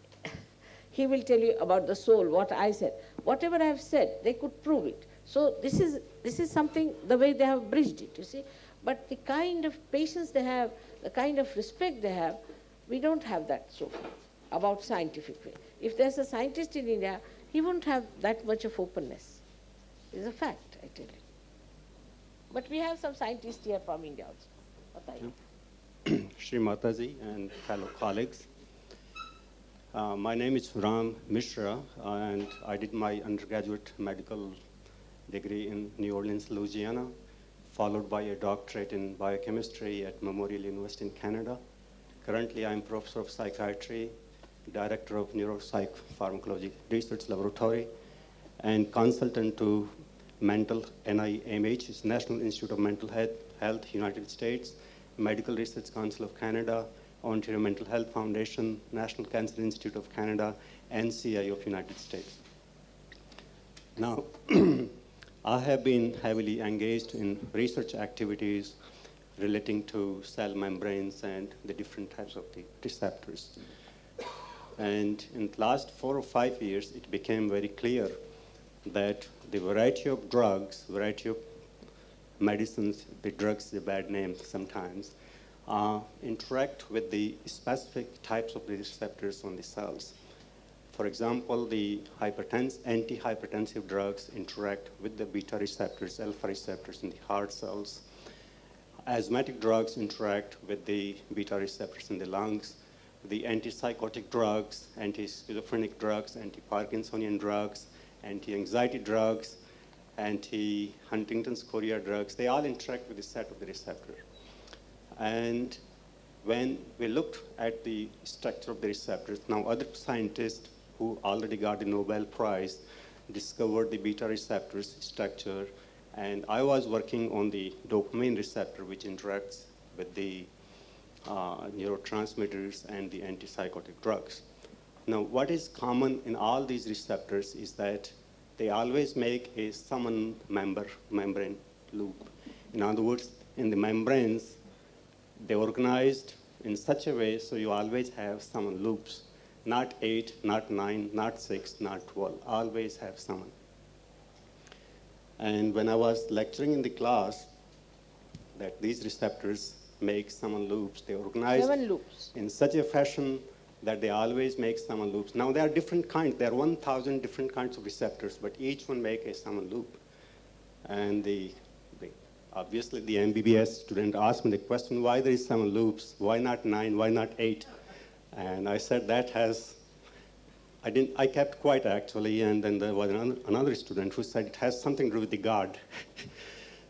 will tell you about the soul, what I said. Whatever I have said, they could prove it. So this is something, the way they have bridged it, you see. But the kind of patience they have, the kind of respect they have, we don't have that so far about scientific way. If there's a scientist in India, he won't have that much of openness. It's a fact, I tell you. But we have some scientists here from India also. Shri Mataji and fellow colleagues. My name is Ram Mishra, and I did my undergraduate medical degree in New Orleans, Louisiana, followed by a doctorate in biochemistry at Memorial University in Canada. Currently, I'm professor of psychiatry, director of neuropsych pharmacology research laboratory, and consultant to NIMH, is National Institute of Mental Health, United States, Medical Research Council of Canada, Ontario Mental Health Foundation, National Cancer Institute of Canada, NCI of United States. Now, I have been heavily engaged in research activities relating to cell membranes and the different types of the receptors. And in the last 4 or 5 years, it became very clear that the variety of drugs, variety of medicines, the drugs, the bad name sometimes, interact with the specific types of the receptors on the cells. For example, the antihypertensive drugs interact with the beta receptors, alpha receptors in the heart cells. Asthmatic drugs interact with the beta receptors in the lungs. The antipsychotic drugs, anti-schizophrenic drugs, anti-Parkinsonian drugs, anti-anxiety drugs, anti-Huntington's chorea drugs, they all interact with the set of the receptor. And when we looked at the structure of the receptors, now other scientists who already got the Nobel Prize discovered the beta receptors structure, and I was working on the dopamine receptor, which interacts with the neurotransmitters and the antipsychotic drugs. Now, what is common in all these receptors is that they always make a summon membrane loop. In other words, in the membranes, they're organized in such a way so you always have summon loops. Not 8, not 9, not 6, not 12. Always have summon. And when I was lecturing in the class, that these receptors make summon loops. They organize 7 loops in such a fashion that they always make summon loops. Now, there are different kinds. There are 1,000 different kinds of receptors, but each one make a summon loop. And obviously, the MBBS student asked me the question, why there is summon loops? Why not 9? Why not 8? And I said that I kept quiet actually, and then there was another student who said it has something to do with the God.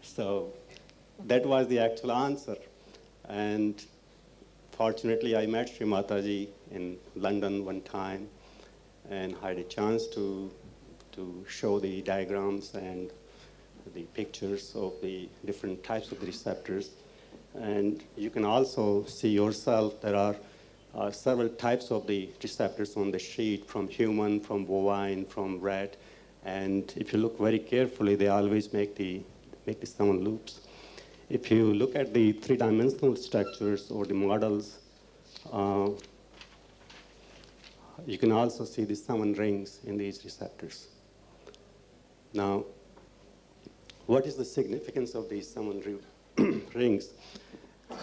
So that was the actual answer. And fortunately, I met Sri Mataji in London one time and had a chance to show the diagrams and the pictures of the different types of the receptors. And you can also see yourself, there are several types of the receptors on the sheet, from human, from bovine, from rat. And if you look very carefully, they always make the summon loops. If you look at the three-dimensional structures or the models, you can also see the summon rings in these receptors. Now, what is the significance of these summon rings?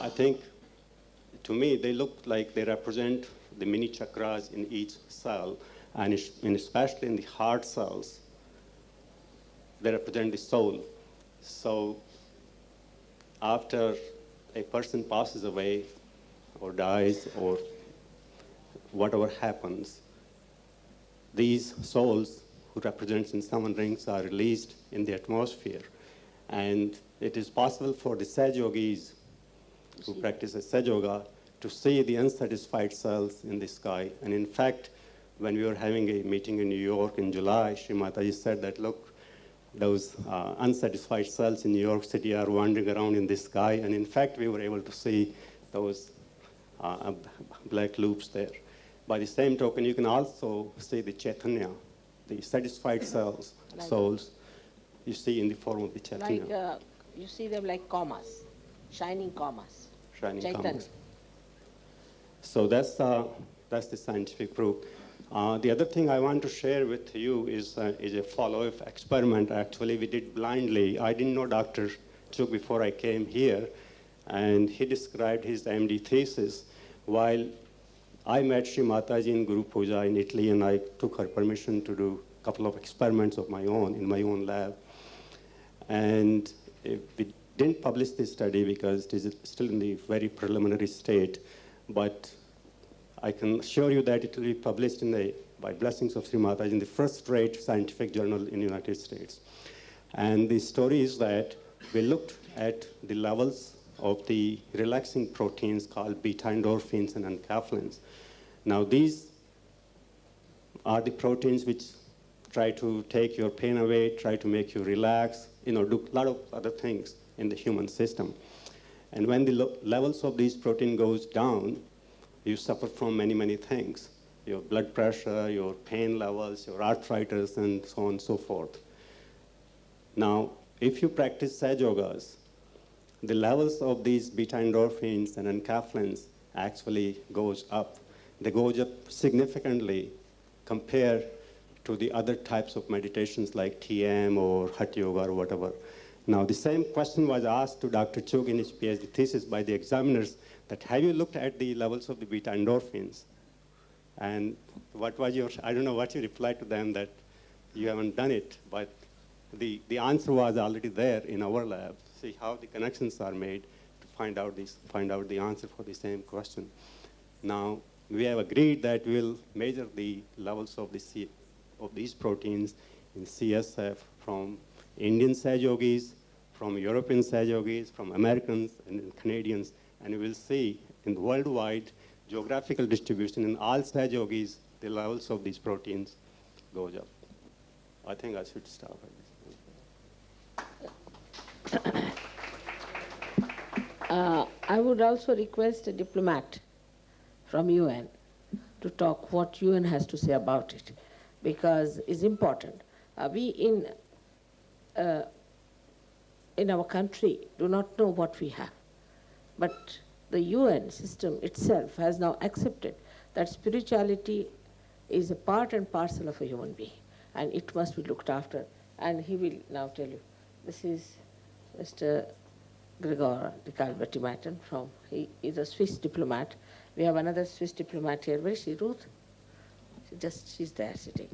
I think, to me, they look like they represent the mini chakras in each cell, and especially in the heart cells, they represent the soul. So after a person passes away or dies or whatever happens, these souls who represents in summon rings are released in the atmosphere. And it is possible for the Sahajayogis who practice Sahajayoga to see the unsatisfied cells in the sky. And in fact, when we were having a meeting in New York in July, Sri Mataji said that, look, those unsatisfied cells in New York City are wandering around in the sky. And in fact, we were able to see those black loops there. By the same token, you can also see the Chaitanya, the satisfied cells, like souls, you see in the form of the Chaitanya. like you see them like commas, shining commas. Shining Chaitanya. commas. So that's the scientific proof. The other thing I want to share with you is a follow-up experiment. Actually, we did blindly. I didn't know Dr. Chuk before I came here, and he described his MD thesis while I met Sri Mataji in Guru Puja in Italy, and I took her permission to do a couple of experiments of my own in my own lab. And we didn't publish this study because it is still in the very preliminary state, but I can assure you that it will be published by blessings of Sri Mataji in the first-rate scientific journal in the United States. And the story is that we looked at the levels of the relaxing proteins called beta endorphins and enkephalins. Now, these are the proteins which try to take your pain away, try to make you relax, do a lot of other things in the human system. And when the levels of these protein goes down, you suffer from many, many things. Your blood pressure, your pain levels, your arthritis, and so on and so forth. Now, if you practice Sahajayogas, the levels of these beta endorphins and enkephalins actually goes up. They go up significantly compared to the other types of meditations like TM or Hatha Yoga or whatever. Now, the same question was asked to Dr. Chuk in his PhD thesis by the examiners, that have you looked at the levels of the beta endorphins? And what was your, I don't know what you replied to them, that you haven't done it, but the answer was already there in our lab. See how the connections are made to find out the answer for the same question. Now, we have agreed that we'll measure the levels of these proteins in CSF from Indian Sahajogis, from European Sahajogis, from Americans and Canadians, and we will see in the worldwide geographical distribution in all Sahajogis, the levels of these proteins goes up. I think I should stop at this. I would also request a diplomat from UN to talk what UN has to say about it, because it's important. We in our country do not know what we have, but the UN system itself has now accepted that spirituality is a part and parcel of a human being, and it must be looked after. And he will now tell you. This is Mr. Gregor de Calvert-Maten he is a Swiss diplomat. We have another Swiss diplomat here. Where is she, Ruth? She's there sitting.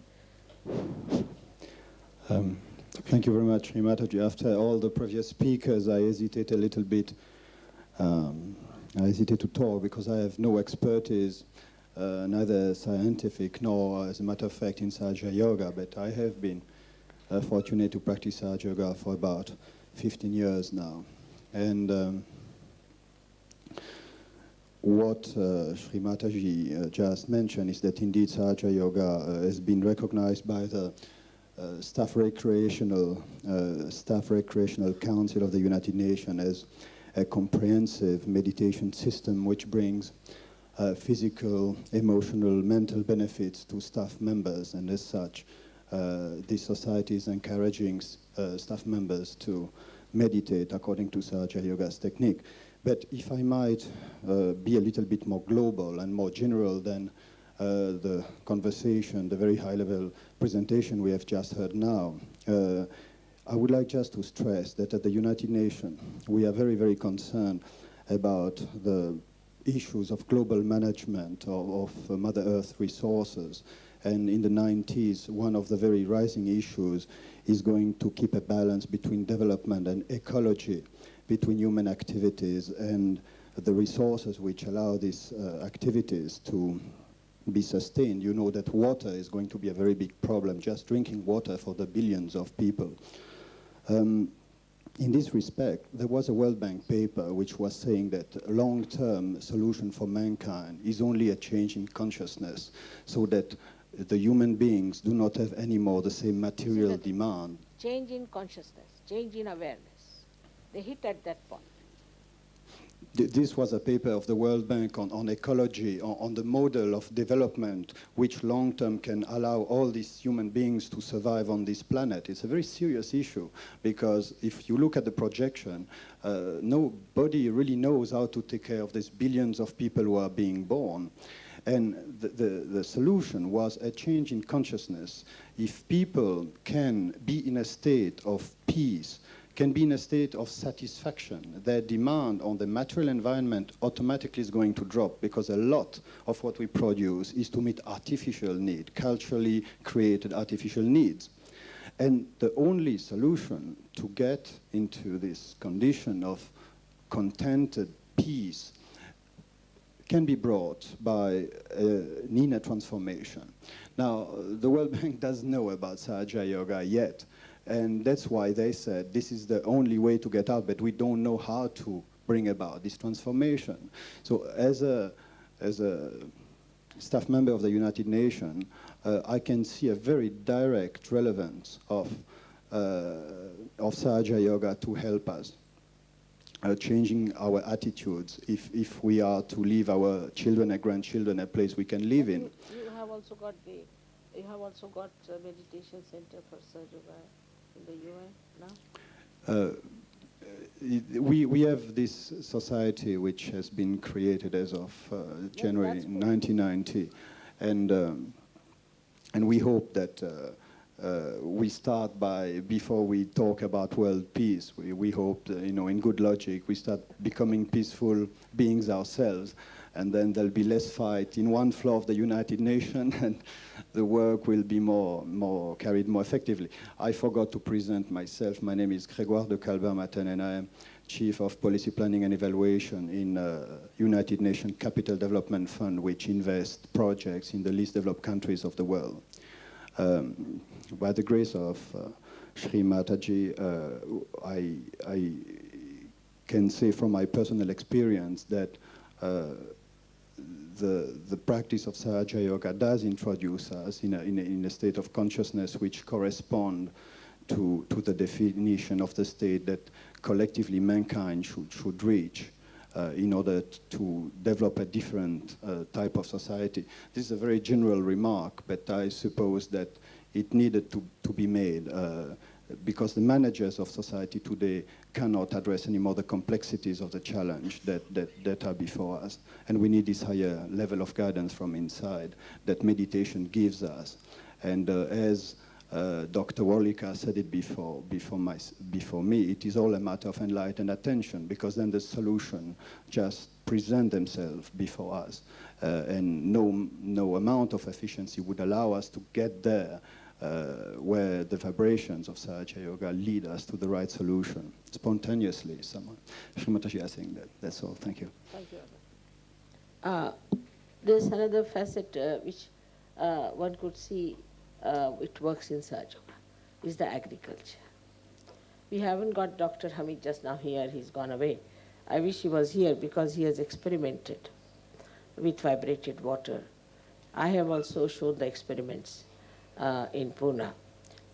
Thank you very much, Mataji. After all the previous speakers, I hesitate a little bit. I hesitate to talk because I have no expertise, neither scientific nor, as a matter of fact, in Sahajayoga, but I have been fortunate to practice Sahajayoga for about 15 years now. And what Sri Mataji just mentioned is that indeed Sahajayoga has been recognized by the Staff Recreational Council of the United Nations as a comprehensive meditation system which brings physical, emotional, mental benefits to staff members, and as such, this society is encouraging staff members to meditate according to Sahajayoga's technique. But if I might be a little bit more global and more general than the conversation, the very high-level presentation we have just heard now, I would like just to stress that at the United Nations, we are very, very concerned about the issues of global management of Mother Earth resources. And in the 90s, one of the very rising issues is going to keep a balance between development and ecology, between human activities and the resources which allow these activities to be sustained. You know that water is going to be a very big problem, just drinking water for the billions of people. In this respect, there was a World Bank paper which was saying that a long-term solution for mankind is only a change in consciousness, so that the human beings do not have anymore the same material demand. Change in consciousness, change in awareness. They hit at that point. This was a paper of the World Bank on ecology, on the model of development which long-term can allow all these human beings to survive on this planet. It's a very serious issue because if you look at the projection, nobody really knows how to take care of these billions of people who are being born. And the solution was a change in consciousness. If people can be in a state of peace, can be in a state of satisfaction, their demand on the material environment automatically is going to drop, because a lot of what we produce is to meet artificial need, culturally created artificial needs. And the only solution to get into this condition of contented peace can be brought by an inner transformation. Now, the World Bank doesn't know about Sahajayoga yet, and that's why they said this is the only way to get out, but we don't know how to bring about this transformation. So as a staff member of the United Nations, I can see a very direct relevance of Sahajayoga to help us changing our attitudes if we are to leave our children and grandchildren a place we can live in. You have also got meditation center for Sahajayoga in the UN now? We have this society which has been created as of January 1990, and we hope that we start by, before we talk about world peace, we hope that, in good logic, we start becoming peaceful beings ourselves, and then there'll be less fight in one floor of the United Nations, and the work will be more carried more effectively. I forgot to present myself. My name is Grégoire de Calbert-Maten, and I am Chief of Policy Planning and Evaluation in United Nations Capital Development Fund, which invests projects in the least developed countries of the world. By the grace of Sri Mataji, I can say from my personal experience that the practice of Sahajayoga does introduce us in a state of consciousness which correspond to the definition of the state that collectively mankind should reach in order to develop a different type of society. This is a very general remark, but I suppose that it needed to be made because the managers of society today cannot address anymore the complexities of the challenge that are before us. And we need this higher level of guidance from inside that meditation gives us. And as Dr. Warlika said it before me, it is all a matter of enlightened attention, because then the solution just present themselves before us. And no amount of efficiency would allow us to get there where the vibrations of Sahajayoga lead us to the right solution, spontaneously. Srimataji, I think that's all. Thank you. Thank you. There's another facet which one could see it works in Sahajayoga, is the agriculture. We haven't got Dr. Hamid just now here, he's gone away. I wish he was here because he has experimented with vibrated water. I have also shown the experiments in Pune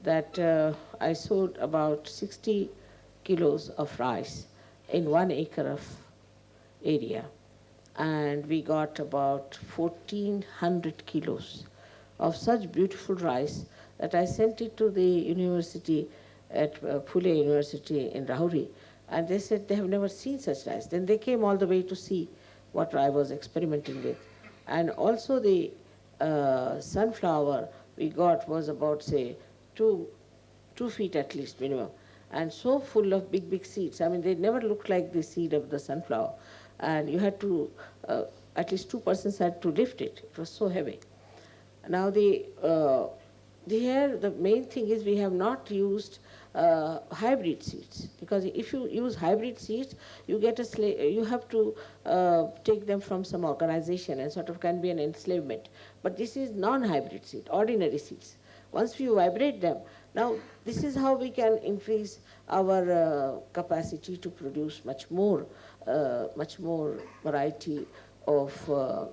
that I sowed about 60 kilos of rice in 1 acre of area, and we got about 1,400 kilos of such beautiful rice that I sent it to the university at Pune University in Rahuri, and they said they have never seen such rice. Then they came all the way to see what I was experimenting with. And also the sunflower we got was about, say, 2 feet at least minimum, and so full of big seeds. I mean, they never looked like the seed of the sunflower, and you had to, at least 2 persons had to lift it. It was so heavy. Now the main thing is we have not used hybrid seeds, because if you use hybrid seeds, you get you have to take them from some organization and sort of can be an enslavement. But this is non-hybrid seed, ordinary seeds. Once you vibrate them, now this is how we can increase our capacity to produce much more variety of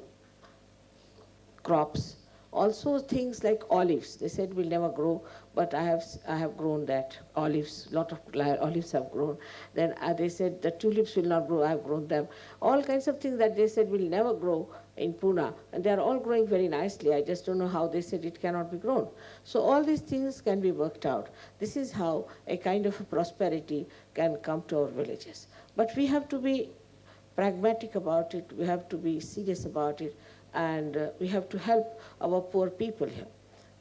crops. Also things like olives, they said will never grow, but I have grown that. Olives, lot of olives have grown. Then they said the tulips will not grow, I have grown them. All kinds of things that they said will never grow in Pune, and they are all growing very nicely. I just don't know how they said it cannot be grown. So all these things can be worked out. This is how a kind of a prosperity can come to our villages. But we have to be pragmatic about it, we have to be serious about it, and we have to help our poor people here.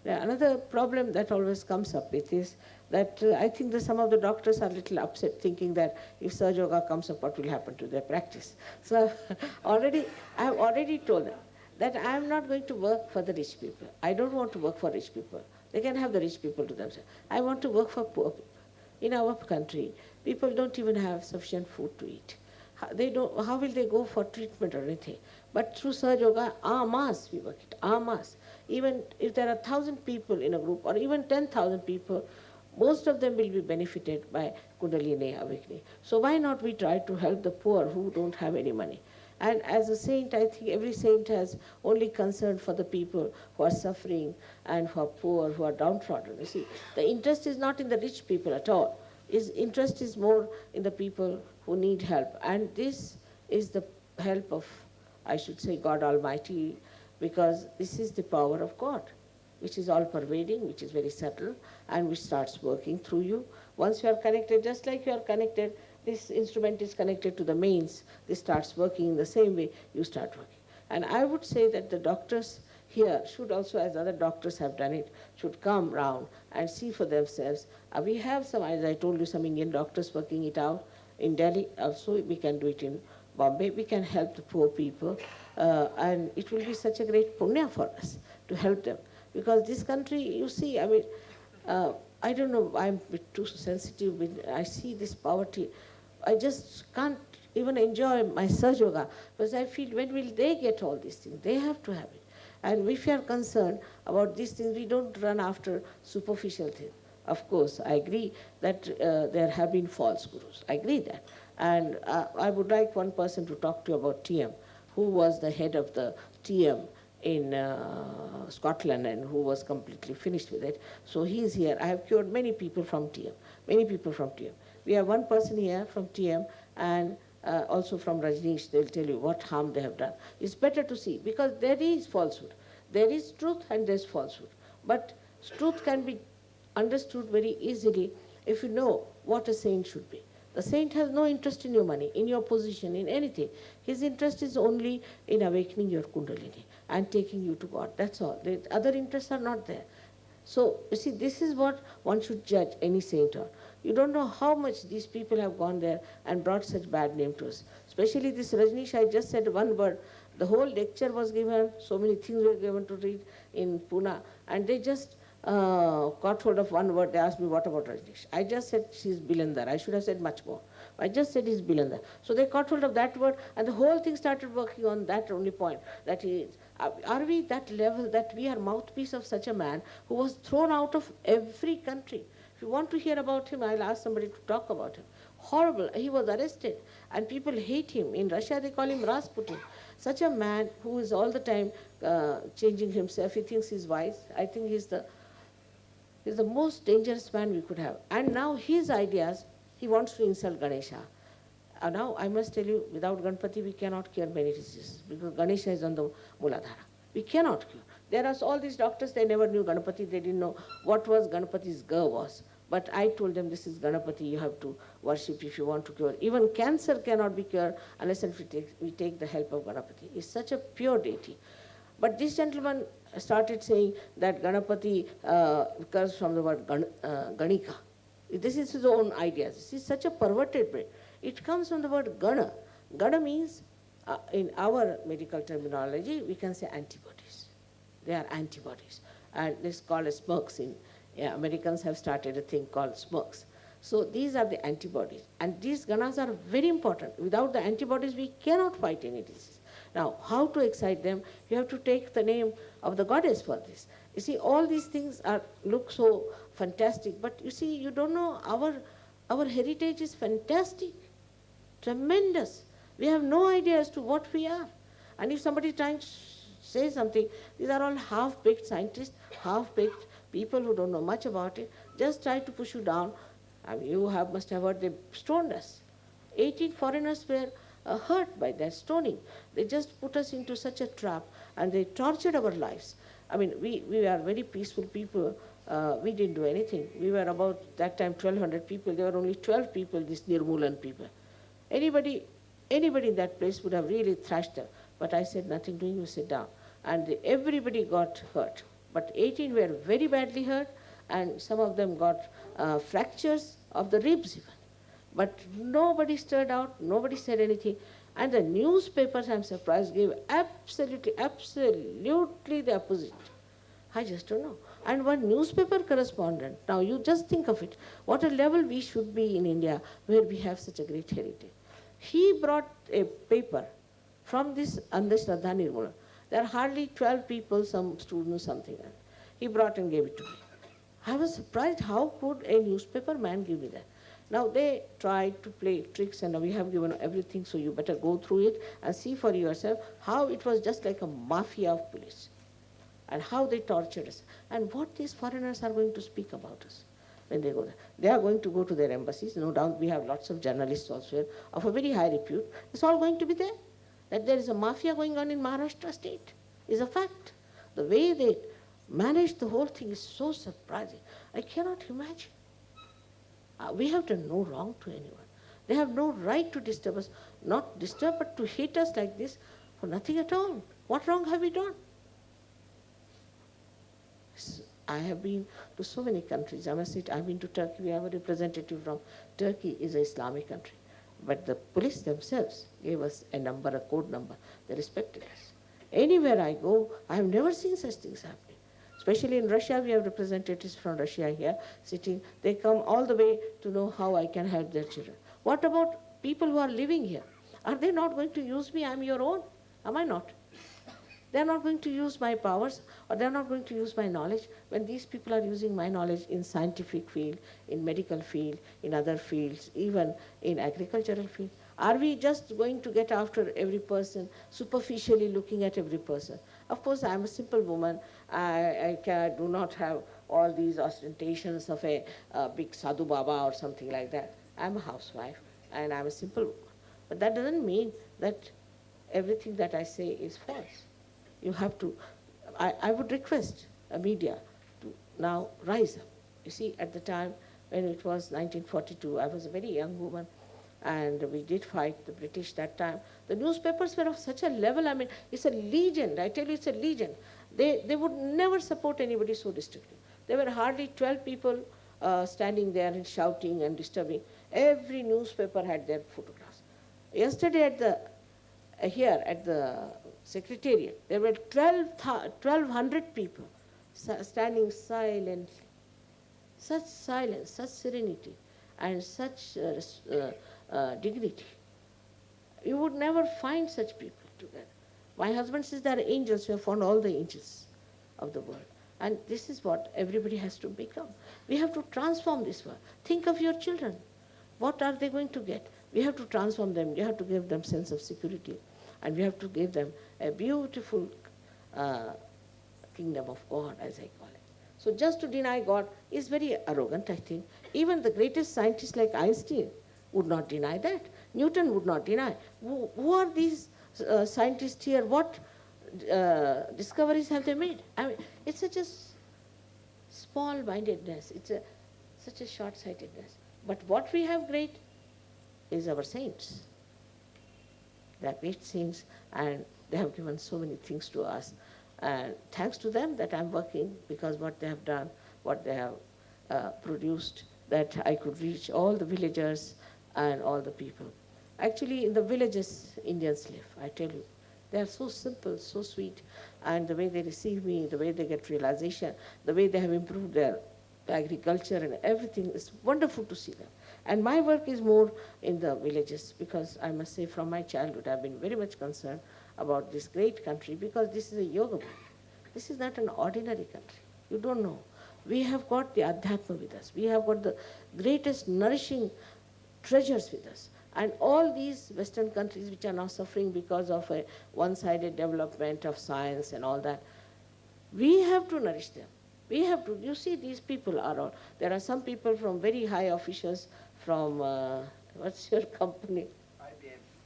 Now, another problem that always comes up with is that I think that some of the doctors are a little upset, thinking that if Sahajayoga comes up, what will happen to their practice? So I have already told them that I am not going to work for the rich people. I don't want to work for rich people. They can have the rich people to themselves. I want to work for poor people. In our country, people don't even have sufficient food to eat. How will they go for treatment or anything? But through Sahajayoga, en masse we work it, en masse. Even if there are 1,000 people in a group, or even 10,000 people, most of them will be benefited by Kundalini awakening. So why not we try to help the poor who don't have any money? And as a saint, I think every saint has only concern for the people who are suffering and who are poor, who are downtrodden. You see, the interest is not in the rich people at all. His interest is more in the people who need help. And this is the help of, I should say, God Almighty, because this is the power of God, which is all-pervading, which is very subtle, and which starts working through you. Once you are connected, just like you are connected, this instrument is connected to the mains. This starts working in the same way you start working. And I would say that the doctors here should also, as other doctors have done it, should come round and see for themselves. We have some, as I told you, some Indian doctors working it out in Delhi. Also, we can do it in Bombay. We can help the poor people. And it will be such a great punya for us to help them. Because this country, you see, I mean, I don't know, I'm a bit too sensitive. I see this poverty. I just can't even enjoy my Sahajayoga because I feel when will they get all these things? They have to have it. And if we are concerned about these things, we don't run after superficial things. Of course, I agree that there have been false gurus. I agree that. And I would like one person to talk to you about TM, who was the head of the TM in Scotland and who was completely finished with it. So he is here. I have cured many people from TM, many people from TM. We have one person here from TM and also from Rajneesh. They'll tell you what harm they have done. It's better to see because there is falsehood. There is truth and there's falsehood. But truth can be understood very easily if you know what a saint should be. The saint has no interest in your money, in your position, in anything. His interest is only in awakening your kundalini and taking you to God. That's all. The other interests are not there. So, you see, this is what one should judge any saint on. You don't know how much these people have gone there and brought such bad name to us. Especially this Rajneesh, I just said one word. The whole lecture was given, so many things were given to read in Pune, and they just caught hold of one word. They asked me, what about Rajneesh? I just said she's Bilandar. I should have said much more. I just said he's Bilandar. So they caught hold of that word, and the whole thing started working on that only point, that he is. Are we that level that we are mouthpiece of such a man who was thrown out of every country? If you want to hear about him, I'll ask somebody to talk about him. Horrible. He was arrested, and people hate him. In Russia, they call him Rasputin. Such a man who is all the time changing himself. He thinks he's wise. I think he's the most dangerous man we could have. And now his ideas, he wants to insult Ganesha. Now I must tell you, without Ganpati we cannot cure many diseases because Ganesha is on the Muladhara. We cannot cure. There are all these doctors, they never knew Ganpati, they didn't know what was Ganpati's Ga was. But I told them, this is Ganpati, you have to worship if you want to cure. Even cancer cannot be cured unless we take the help of Ganpati. He's such a pure deity. But this gentleman started saying that Ganapati comes from the word Ganika. This is his own ideas. This is such a perverted brain. It comes from the word Gana. Gana means, in our medical terminology, we can say antibodies. They are antibodies. And this is called as smirks. Americans have started a thing called smirks. So these are the antibodies. And these Ganas are very important. Without the antibodies, we cannot fight any disease. Now, how to excite them? You have to take the name of the goddess for this. You see, all these things look so fantastic, but you see, you don't know our heritage is fantastic, tremendous. We have no idea as to what we are. And if somebody is trying to say something, these are all half-baked scientists, half-baked people who don't know much about it, just try to push you down. I mean, you must have heard they stoned us. 18 foreigners were hurt by that stoning. They just put us into such a trap and they tortured our lives. I mean, we are very peaceful people. We didn't do anything. We were about that time 1,200 people. There were only 12 people, these Nirmulan people. Anybody in that place would have really thrashed them. But I said, nothing doing, you sit down. And everybody got hurt. But 18 were very badly hurt, and some of them got fractures of the ribs even. But nobody stirred out, nobody said anything. And the newspapers, I'm surprised, gave absolutely the opposite. I just don't know. And one newspaper correspondent, now you just think of it, what a level we should be in India where we have such a great heritage. He brought a paper from this Andhashraddha Nirmula. There are hardly 12 people, some students, something like that. He brought and gave it to me. I was surprised how could a newspaper man give me that. Now they tried to play tricks and we have given everything, so you better go through it and see for yourself how it was just like a mafia of police and how they tortured us and what these foreigners are going to speak about us when they go there. They are going to go to their embassies. No doubt we have lots of journalists also here of a very high repute. It's all going to be there. That there is a mafia going on in Maharashtra state is a fact. The way they manage the whole thing is so surprising. I cannot imagine. We have done no wrong to anyone. They have no right to disturb us. Not disturb, but to hate us like this for nothing at all. What wrong have we done? I have been to so many countries. I must say, I've been to Turkey. We have a representative from Turkey, is an Islamic country. But the police themselves gave us a number, a code number. They respected us. Anywhere I go, I have never seen such things happening. Especially in Russia, we have representatives from Russia here sitting. They come all the way to know how I can help their children. What about people who are living here? Are they not going to use me? I'm your own. Am I not? They're not going to use my powers, or they're not going to use my knowledge when these people are using my knowledge in scientific field, in medical field, in other fields, even in agricultural field. Are we just going to get after every person, superficially looking at every person? Of course, I'm a simple woman. I do not have all these ostentations of a big sadhu baba or something like that. I'm a housewife, and I'm a simple woman. But that doesn't mean that everything that I say is false. You have to, I would request a media to now rise up. You see, at the time when it was 1942, I was a very young woman, and we did fight the British that time. The newspapers were of such a level, I mean, it's a legion, I tell you, it's a legion. They would never support anybody so destructive. There were hardly 12 people standing there and shouting and disturbing. Every newspaper had their photographs. Yesterday at the here at the Secretariat, there were 1,200 people standing silently. Such silence, such serenity, and such dignity. You would never find such people together. My husband says there are angels. We have found all the angels of the world. And this is what everybody has to become. We have to transform this world. Think of your children. What are they going to get? We have to transform them. We have to give them sense of security. And we have to give them a beautiful kingdom of God, as I call it. So just to deny God is very arrogant, I think. Even the greatest scientists like Einstein would not deny that. Newton would not deny. Who are these scientists here? What discoveries have they made? I mean, it's such a small-mindedness. It's such a short-sightedness. But what we have great is our saints. They are great saints, and they have given so many things to us. And thanks to them that I'm working, because what they have done, what they have produced, that I could reach all the villagers and all the people. Actually, in the villages, Indians live, I tell you. They are so simple, so sweet, and the way they receive me, the way they get realization, the way they have improved their agriculture and everything, is wonderful to see them. And my work is more in the villages, because I must say from my childhood I've been very much concerned about this great country, because this is a yoga book. This is not an ordinary country. You don't know. We have got the Adhyatma with us. We have got the greatest nourishing treasures with us. And all these Western countries which are now suffering because of a one-sided development of science and all that, we have to nourish them. We have to. You see, these people are all. There are some people from very high officials from, what's your company?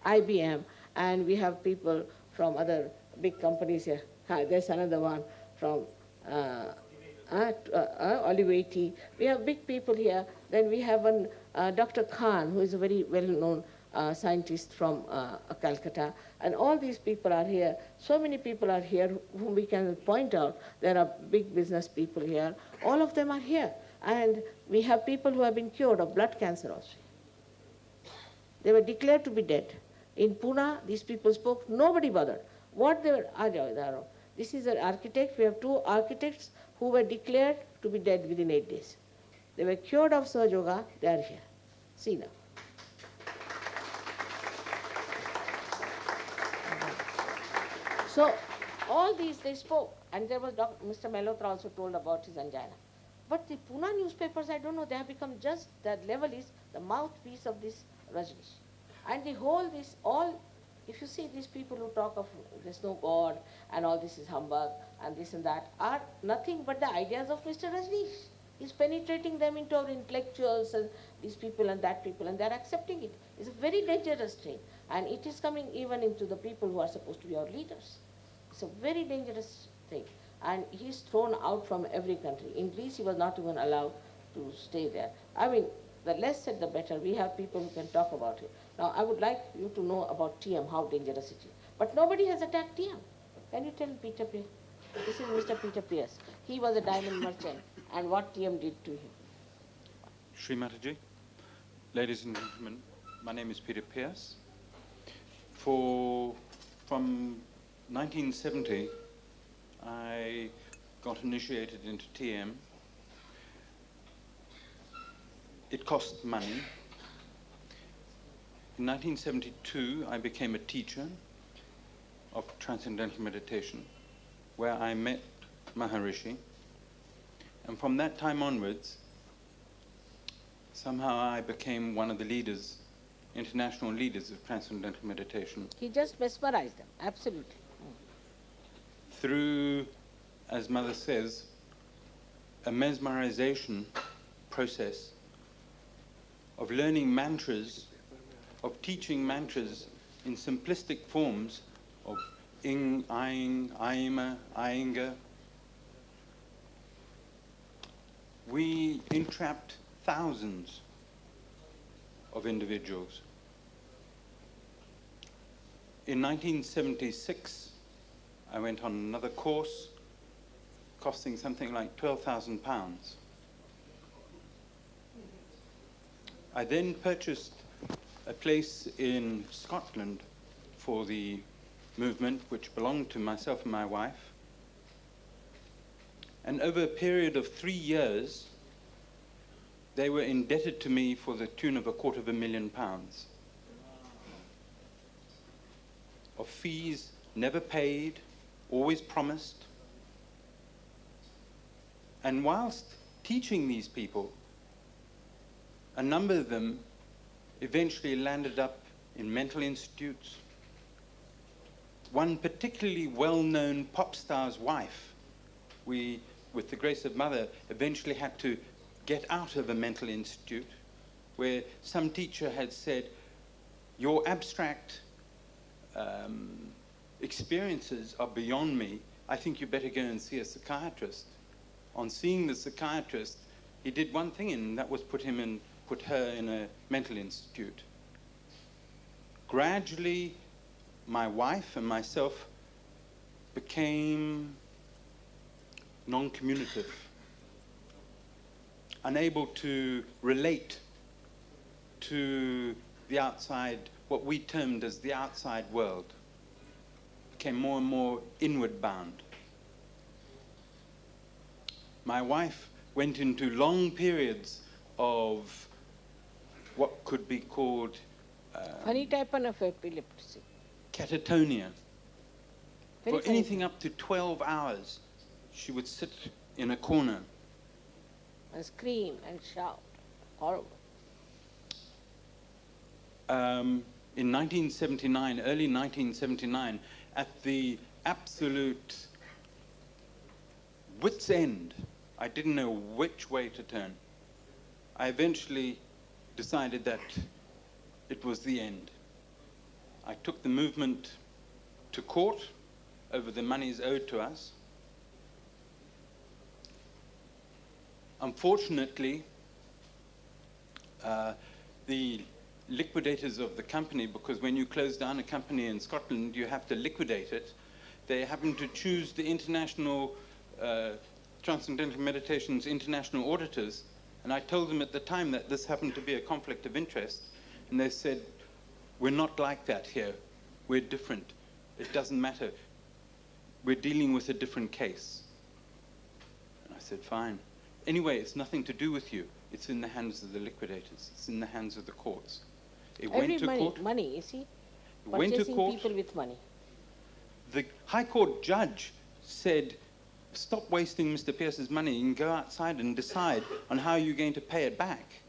IBM. And we have people from other big companies here. There's another one from Olivetti. We have big people here. Then we have one, Dr. Khan, who is a very well-known scientist from Calcutta. And all these people are here. So many people are here whom we can point out. There are big business people here. All of them are here. And we have people who have been cured of blood cancer also. They were declared to be dead. In Pune, these people spoke, nobody bothered. What they were, this is an architect. We have 2 architects who were declared to be dead within 8 days. They were cured of Sahajayoga, they are here. See now. So all these they spoke, and there was Mr. Malhotra also told about his angina. But the Pune newspapers, I don't know, they have become just, that level is the mouthpiece of this Rajneesh. And the whole, this, all, if you see these people who talk of there's no God and all this is humbug and this and that, are nothing but the ideas of Mr. Rajneesh. He's penetrating them into our intellectuals and these people and that people, and they're accepting it. It's a very dangerous thing. And it is coming even into the people who are supposed to be our leaders. It's a very dangerous thing. And he's thrown out from every country. In Greece, he was not even allowed to stay there. I mean, the less said, the better. We have people who can talk about it. Now, I would like you to know about TM, how dangerous it is. But nobody has attacked TM. Can you tell Peter, please? This is Mr. Peter Pierce. He was a diamond merchant, and what TM did to him. Sri Mataji, ladies and gentlemen, my name is Peter Pierce. From 1970, I got initiated into TM. It cost money. In 1972, I became a teacher of Transcendental Meditation, where I met Maharishi. And from that time onwards, somehow I became one of the leaders, international leaders of Transcendental Meditation. He just mesmerized them, absolutely. Through, as Mother says, a mesmerization process of learning mantras, of teaching mantras in simplistic forms of ing, aing, aima, ainga. We entrapped thousands of individuals. In 1976, I went on another course costing something like £12,000. I then purchased a place in Scotland for the movement, which belonged to myself and my wife. And over a period of 3 years, they were indebted to me for the tune of £250,000 of fees never paid, always promised. And whilst teaching these people, a number of them eventually landed up in mental institutes. One particularly well-known pop star's wife, we, with the grace of Mother, eventually had to get out of a mental institute where some teacher had said, your abstract experiences are beyond me. I think you better go and see a psychiatrist. On seeing the psychiatrist, he did one thing, and that was put her in a mental institute. Gradually, my wife and myself became non-communicative, unable to relate to the outside, what we termed as the outside world. Became more and more inward bound. My wife went into long periods of what could be called Funny type of epilepsy. catatonia. Very For funny. anything up to 12 hours, she would sit in a corner. And scream and shout. Horrible. In 1979, early 1979, at the absolute wit's end, I didn't know which way to turn. I eventually decided that it was the end. I took the movement to court over the monies owed to us. Unfortunately, the liquidators of the company, because when you close down a company in Scotland, you have to liquidate it. They happened to choose the international Transcendental Meditation's international auditors, and I told them at the time that this happened to be a conflict of interest, and they said, we're not like that here. We're different. It doesn't matter. We're dealing with a different case. And I said, fine. Anyway, it's nothing to do with you. It's in the hands of the liquidators. It's in the hands of the courts. It went to court. Money, you see? Went to Purchasing court. people with money. The High Court judge said, stop wasting Mr. Pierce's money and go outside and decide on how you're going to pay it back.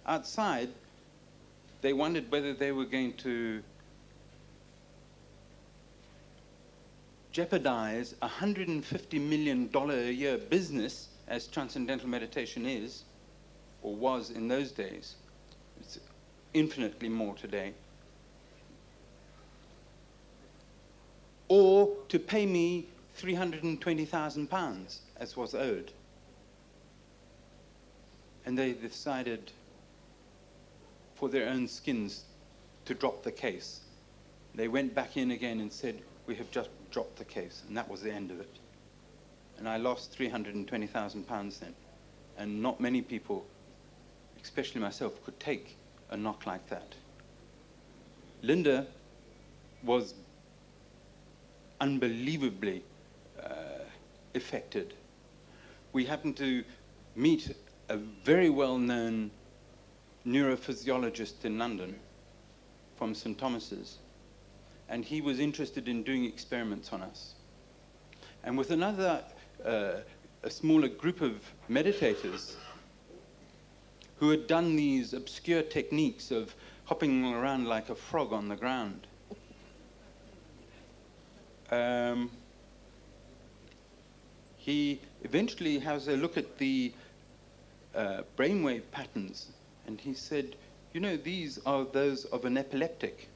Outside, they wondered whether they were going to jeopardize a $150 million a year business, as Transcendental Meditation is, or was in those days. It's infinitely more today. Or to pay me £320,000, as was owed. And they decided, for their own skins, to drop the case. They went back in again and said, we have just dropped the case, and that was the end of it. And I lost 320,000 pounds then. And not many people, especially myself, could take a knock like that. Linda was unbelievably affected. We happened to meet a very well-known neurophysiologist in London from St. Thomas's, and he was interested in doing experiments on us. And with another, a smaller group of meditators who had done these obscure techniques of hopping around like a frog on the ground, he eventually has a look at the brainwave patterns, and he said, you know, these are those of an epileptic.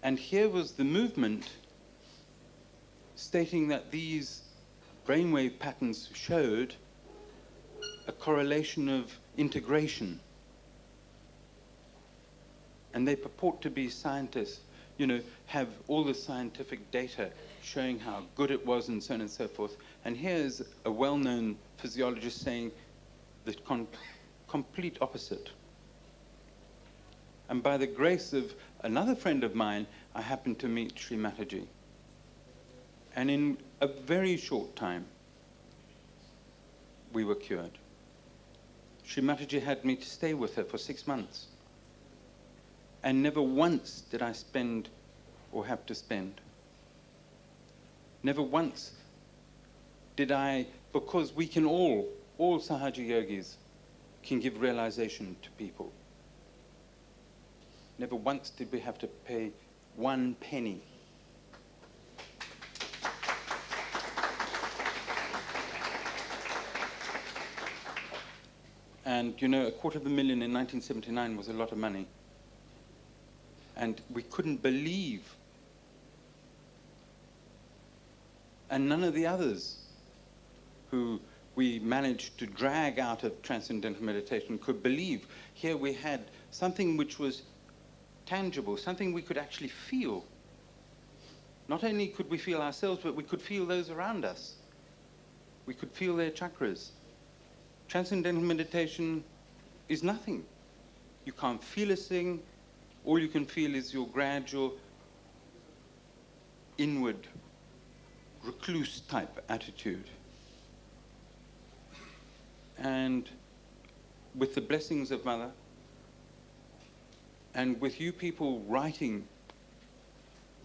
And here was the movement stating that these brainwave patterns showed a correlation of integration. And they purport to be scientists, you know, have all the scientific data showing how good it was and so on and so forth. And here's a well-known physiologist saying the complete opposite. And by the grace of another friend of mine, I happened to meet Sri Mataji. And in a very short time, we were cured. Sri Mataji had me to stay with her for 6 months. And never once did I spend or have to spend. Never once did I, because we can all Sahajayogis can give realization to people. Never once did we have to pay 1 penny. And you know, $250,000 in 1979 was a lot of money. And we couldn't believe. And none of the others who we managed to drag out of transcendental meditation could believe. Here we had something which was tangible, something we could actually feel. Not only could we feel ourselves, but we could feel those around us. We could feel their chakras. Transcendental meditation is nothing. You can't feel a thing. All you can feel is your gradual inward recluse type attitude. And with the blessings of Mother, and with you people writing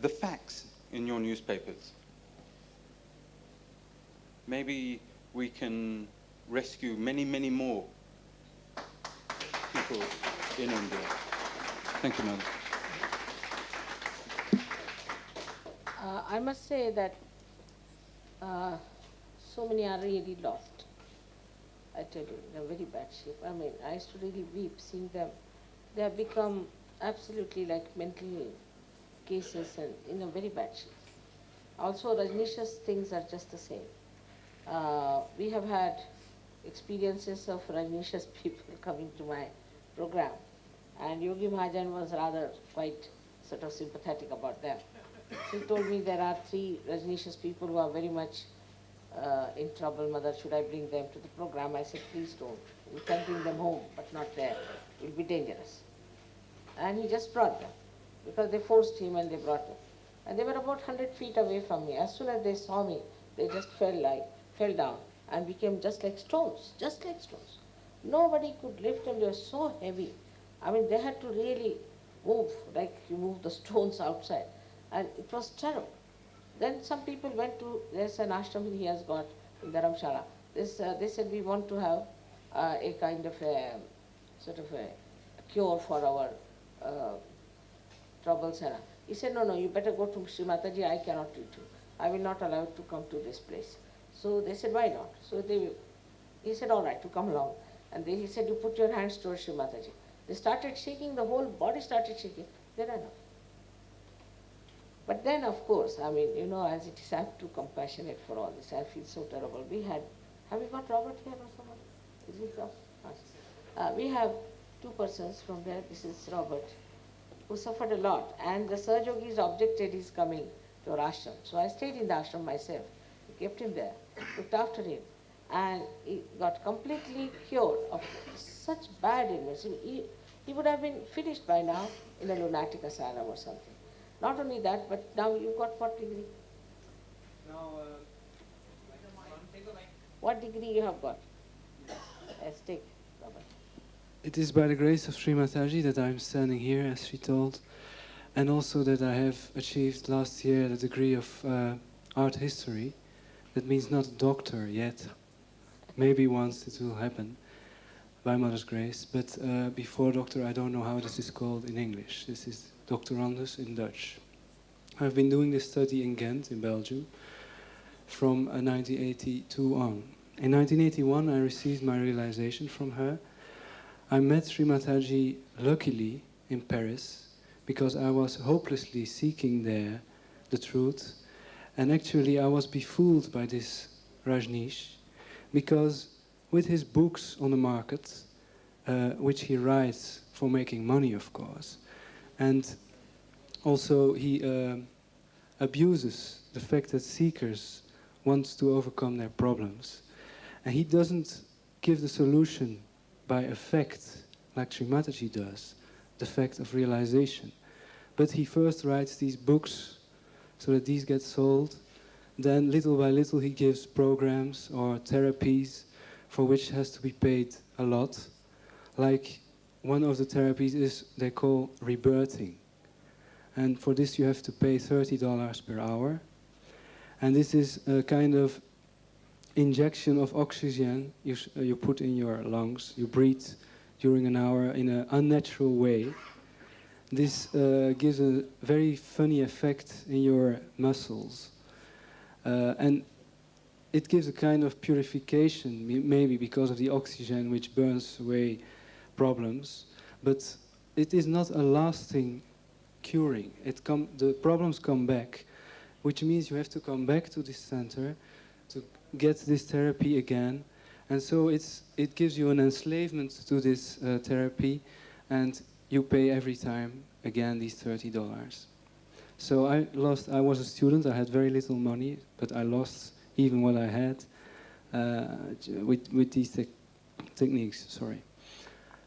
the facts in your newspapers, maybe we can rescue many, many more people in India. Thank you, Mother. I must say that so many are really lost. I tell you, in a very bad shape. I mean, I used to really weep seeing them. They have become absolutely like mental cases and in a very bad shape. Also, Rajneesh's things are just the same. We have had experiences of Rajneesh's people coming to my program, and Yogi Mahajan was rather quite sort of sympathetic about them. He told me there are 3 Rajneesh's people who are very much in trouble. Mother, should I bring them to the program? I said, please don't. You can bring them home, but not there. It will be dangerous. And he just brought them, because they forced him and they brought them. And they were about 100 feet away from me. As soon as they saw me, they just fell down and became just like stones, just like stones. Nobody could lift them, they were so heavy. I mean, they had to really move, like you move the stones outside. And it was terrible. Then some people went to, there's an ashram he has got in Dharamshala. They said, we want to have a kind of a, sort of a cure for our troubles. He said, no, you better go to Sri Mataji, I cannot treat you. I will not allow you to come to this place. So they said, why not? So he said, all right, to come along. And he said, you put your hands towards Sri Mataji. They started shaking, the whole body started shaking. They ran off. But then, of course, I mean, you know, as it is, I'm too compassionate for all this. I feel so terrible. Have we got Robert here or someone? Is he from? We have 2 persons from there. This is Robert, who suffered a lot. And the Sahajayogi's objected his coming to our ashram. So I stayed in the ashram myself, kept him there, looked after him, and he got completely cured of such bad illness. He would have been finished by now in a lunatic asylum or something. Not only that, but now you've got what degree? Now, What degree you have got? Yes, take, Robert. it is by the grace of Sri Mataji that I'm standing here, as she told, and also that I have achieved last year the degree of art history. That means not doctor yet. Maybe once it will happen, by Mother's grace. But before doctor, I don't know how this is called in English. This is doctorandus in Dutch. I've been doing this study in Ghent, in Belgium, from 1982 on. In 1981, I received my realization from her. I met Sri Mataji, luckily, in Paris, because I was hopelessly seeking there the truth. And actually, I was befooled by this Rajneesh, because with his books on the market, which he writes for making money, of course, and also he abuses the fact that seekers want to overcome their problems. And he doesn't give the solution by a fact, like Sri Mataji does, the fact of realization. But he first writes these books so that these get sold. Then little by little he gives programs or therapies for which has to be paid a lot. Like one of the therapies is they call rebirthing. And for this you have to pay $30 per hour. And this is a kind of injection of oxygen you put in your lungs. You breathe during an hour in an unnatural way. This gives a very funny effect in your muscles. And it gives a kind of purification, maybe because of the oxygen which burns away problems. But it is not a lasting curing. The problems come back, which means you have to come back to this center to get this therapy again. And so it gives you an enslavement to this therapy, and you pay every time again these $30. So I was a student, I had very little money, but I lost even what I had with these techniques, sorry.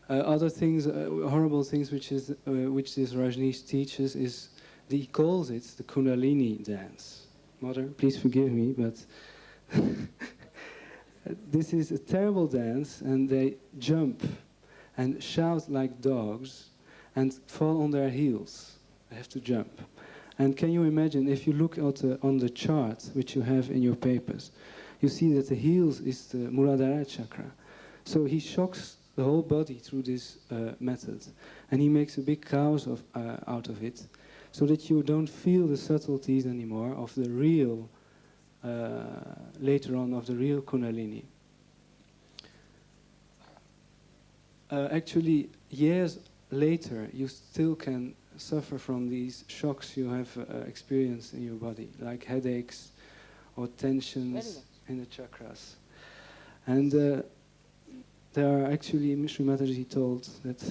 Other things, horrible things which this Rajneesh teaches is, he calls it the Kundalini dance. Mother, please forgive me, but this is a terrible dance, and they jump and shout like dogs and fall on their heels. They have to jump. And can you imagine, if you look on the chart which you have in your papers, you see that the heels is the Muladhara chakra. So he shocks the whole body through this method. And he makes a big chaos out of it, so that you don't feel the subtleties anymore of the real, later on, of the real Kundalini. Actually, years later, you still can suffer from these shocks you have experienced in your body, like headaches or tensions in the chakras. And there are actually, Sri Mataji told that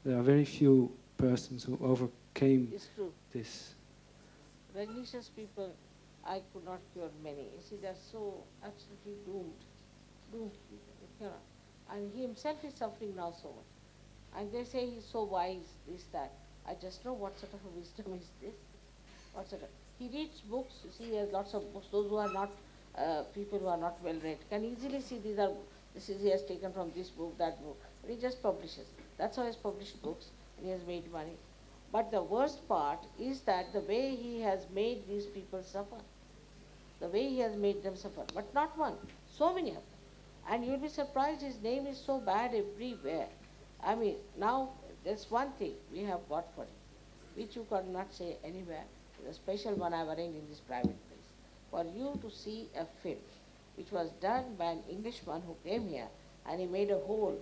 there are very few persons who overcame this. Religious people, I could not cure many. You see, they're so absolutely doomed people. You cannot. And he himself is suffering now so much. And they say he's so wise, this, that. I just know what sort of a wisdom is this. What sort of, he reads books, you see, he has lots of books. Those who are not, people who are not well read, can easily see he has taken from this book, that book. But he just publishes. That's how he has published books, and he has made money. But the worst part is that the way he has made these people suffer, the way he has made them suffer, but not one, so many of them. And you'll be surprised, his name is so bad everywhere. I mean, now there's one thing we have got for him, which you cannot say anywhere. There's a special one I've arranged in this private place, for you to see a film, which was done by an Englishman who came here, and he made a hole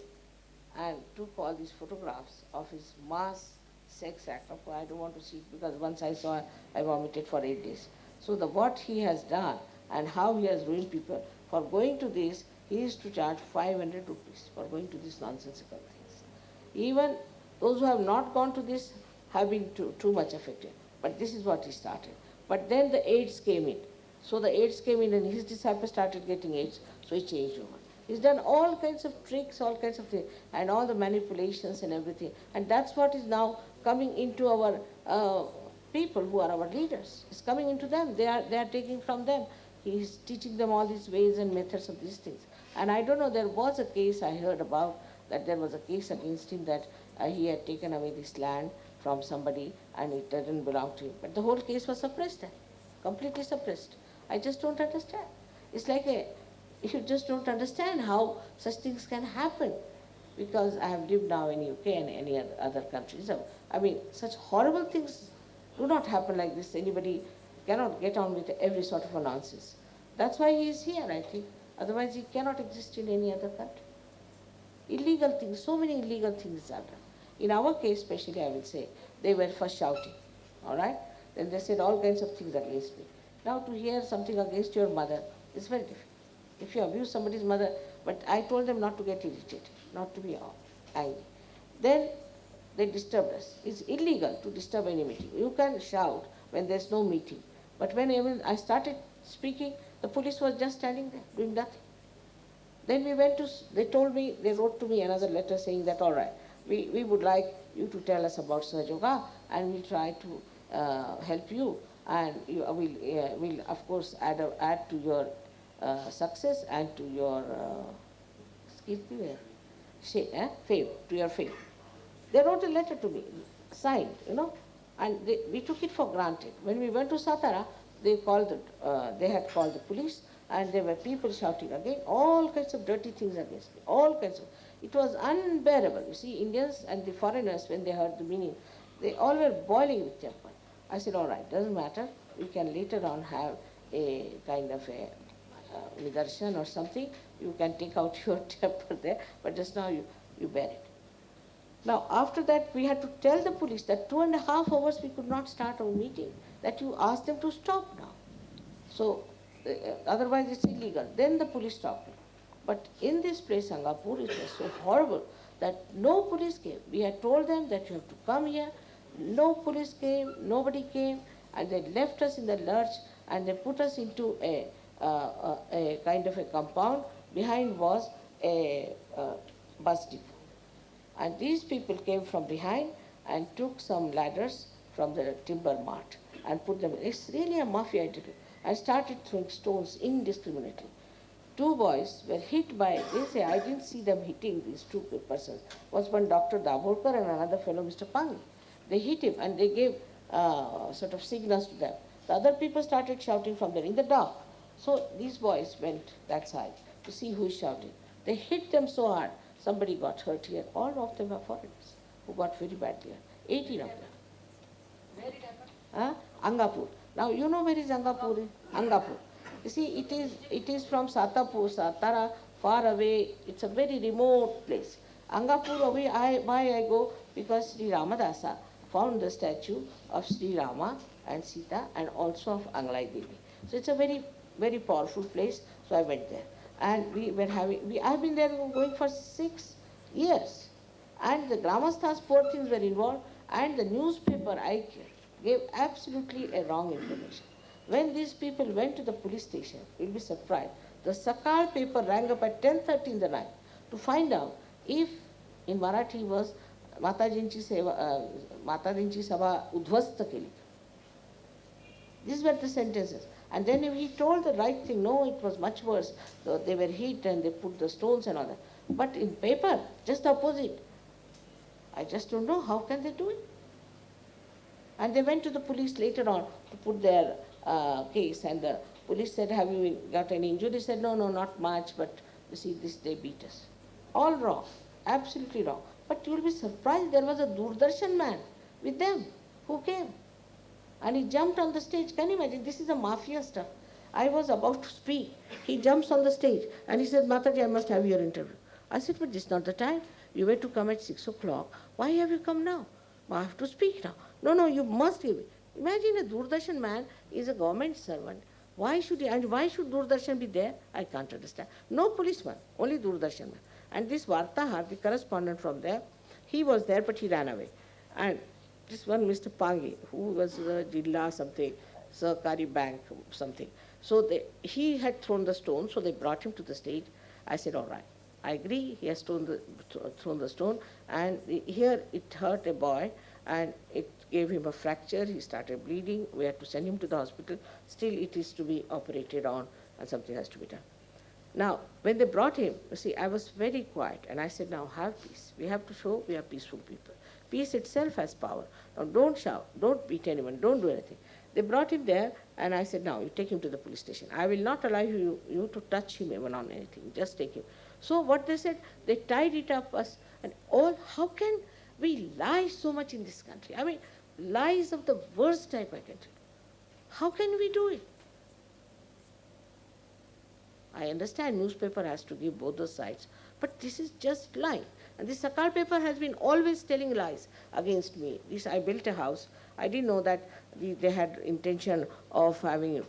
and took all these photographs of his mass sex act. Of course, I don't want to see it, because once I saw, I vomited for 8 days. So what he has done and how he has ruined people, for going to this, he is to charge 500 rupees for going to these nonsensical things. Even those who have not gone to this have been too much affected. But this is what he started. But then the AIDS came in. So the AIDS came in and his disciples started getting AIDS, so he changed over. He's done all kinds of tricks, all kinds of things, and all the manipulations and everything. And that's what is now coming into our people who are our leaders. It's coming into them. They are taking from them. He's teaching them all these ways and methods of these things. And I don't know, there was a case I heard about, that there was a case against him that he had taken away this land from somebody and it didn't belong to him. But the whole case was suppressed then, completely suppressed. I just don't understand. It's like you just don't understand how such things can happen. Because I have lived now in UK and any other countries. So, I mean, such horrible things do not happen like this. Anybody cannot get on with every sort of a nonsense. That's why he is here, I think. Otherwise, he cannot exist in any other country. Illegal things, so many illegal things are done. In our case, especially, I will say, they were first shouting, all right? Then they said all kinds of things against me. Now to hear something against your mother is very difficult. If you abuse somebody's mother, but I told them not to get irritated, not to be angry. Then they disturbed us. It's illegal to disturb any meeting. You can shout when there's no meeting. But when I started speaking, the police was just standing there, doing nothing. Then we went to, they told me, they wrote to me another letter saying that, all right, we would like you to tell us about Sahajayoga and we'll try to help you, and we'll of course add to your success and to your fame, to your fame. They wrote a letter to me, signed, and we took it for granted. When we went to Satara, they had called the police, and there were people shouting again, all kinds of dirty things against me, all kinds of. It was unbearable. You see, Indians and the foreigners, when they heard the meaning, they all were boiling with temper. I said, all right, doesn't matter. We can later on have a kind of a nidarshan or something. You can take out your temper there, but just now you bear it. Now, after that, we had to tell the police that 2.5 hours we could not start our meeting, that you ask them to stop now. So, otherwise it's illegal. Then the police stopped me. But in this place, Sangapore, it was so horrible that no police came. We had told them that you have to come here. No police came, nobody came, and they left us in the lurch, and they put us into a kind of a compound. Behind was a bus depot. And these people came from behind and took some ladders from the timber mart and put them. It's really a mafia attitude. I started throwing stones indiscriminately. 2 boys were hit by, they say, I didn't see them hitting these 2 persons. Was one Dr. Davolkar and another fellow, Mr. Pangi. They hit him and they gave sort of signals to them. The other people started shouting from there in the dark. So these boys went that side to see who is shouting. They hit them so hard, somebody got hurt here. All of them were foreigners who got very badly hurt. 18 of them. Where it happened? Angapur. Now you know where is Angapur? Angapur. You see, it is from Satara, far away. It's a very remote place. Angapur away, why I go? Because Sri Ramadasa found the statue of Sri Rama and Sita and also of Anglai Devi. So it's a very, very powerful place. So I went there. And I've been there going for 6 years. And the Gramasthas, poor things were involved, and the newspaper I gave absolutely a wrong information. When these people went to the police station, you'll be surprised. The Sakal paper rang up at 10:30 in the night to find out if in Marathi was Matajinchi Sabha Udvasta Keli. These were the sentences. And then he told the right thing. No, it was much worse. They were hit and they put the stones and all that. But in paper, just the opposite. I just don't know how can they do it. And they went to the police later on to put their case, and the police said, have you got any injury? They said, no, not much, but you see, they beat us. All wrong, absolutely wrong. But you'll be surprised, there was a Doordarshan man with them who came. And he jumped on the stage. Can you imagine? This is a mafia stuff. I was about to speak. He jumps on the stage and he said, Mataji, I must have your interview. I said, but this is not the time. You were to come at 6 o'clock. Why have you come now? I have to speak now. No, you must give it. Imagine a Doordarshan man is a government servant. Why should Doordarshan be there? I can't understand. No policeman, only Doordarshan man. And this Vartahar, the correspondent from there, he was there, but he ran away. And this one Mr. Pangi, who was Jilla something, Sahakari Bank, something. So he had thrown the stone, so they brought him to the stage. I said, all right, I agree, he has thrown the stone, and here it hurt a boy, and it gave him a fracture, he started bleeding, we had to send him to the hospital, still it is to be operated on, and something has to be done. Now, when they brought him, you see, I was very quiet, and I said, now have peace. We have to show we are peaceful people. Peace itself has power. Now don't shout, don't beat anyone, don't do anything. They brought him there, and I said, now you take him to the police station. I will not allow you to touch him even on anything, just take him. So what they said, they tied it up us, and all, how can we lie so much in this country? I mean, lies of the worst type, I can tell you. How can we do it? I understand newspaper has to give both the sides, but this is just lying. And the Sakal paper has been always telling lies against me. I built a house. I didn't know that they had intention of having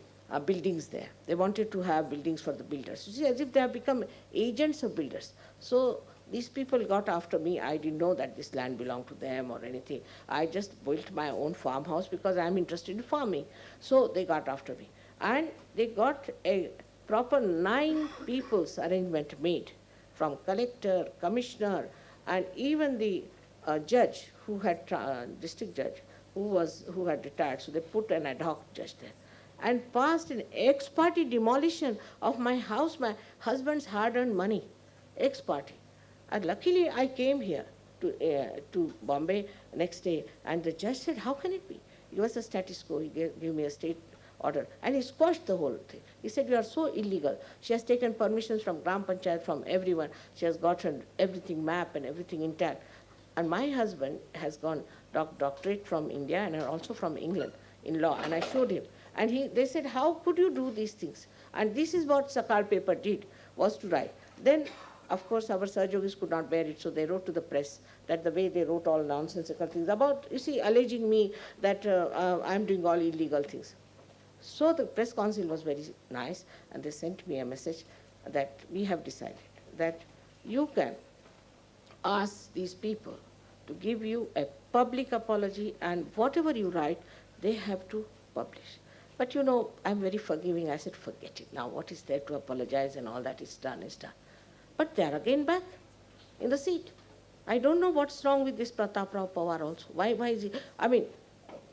buildings there. They wanted to have buildings for the builders. You see, as if they have become agents of builders. So these people got after me. I didn't know that this land belonged to them or anything. I just built my own farmhouse because I'm interested in farming. So they got after me. And they got a proper 9 people's arrangement made, from collector, commissioner, and even the judge who had, district judge, who had retired. So they put an ad hoc judge there, and passed an ex parte demolition of my house, my husband's hard-earned money, ex parte. And luckily I came here to Bombay next day, and the judge said, how can it be? It was a status quo. He gave me a state order, and he squashed the whole thing. He said, you are so illegal. She has taken permissions from Gram Panchayat, from everyone. She has gotten everything map and everything intact. And my husband has gone doctorate from India and also from England in law, and I showed him. And they said, how could you do these things? And this is what Sakal paper did, was to write. Then, of course, our Sahajogis could not bear it, so they wrote to the press that the way they wrote all nonsensical things about, you see, alleging me that I'm doing all illegal things. So the press council was very nice, and they sent me a message that we have decided that you can ask these people to give you a public apology, and whatever you write, they have to publish. But you know, I'm very forgiving. I said, forget it. Now what is there to apologize, and all that is done is done. But they are again back in the seat. I don't know what's wrong with this Pratap Rao Pawar also. Why is he? I mean,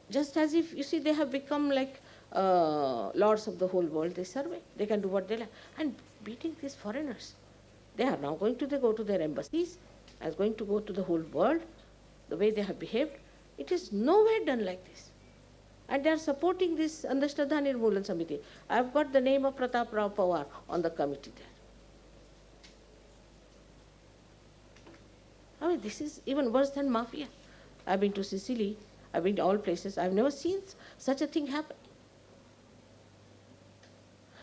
just as if, you see, they have become like lords of the whole world. They survey. They can do what they like. And beating these foreigners. They are now going to go to their embassies, and going to go to the whole world, the way they have behaved. It is nowhere done like this. And they are supporting this Andhashraddha Nirmoolan Samiti. I have got the name of Pratap Rao Pawar on the committee there. I mean, this is even worse than mafia. I've been to Sicily, I've been to all places. I've never seen such a thing happen.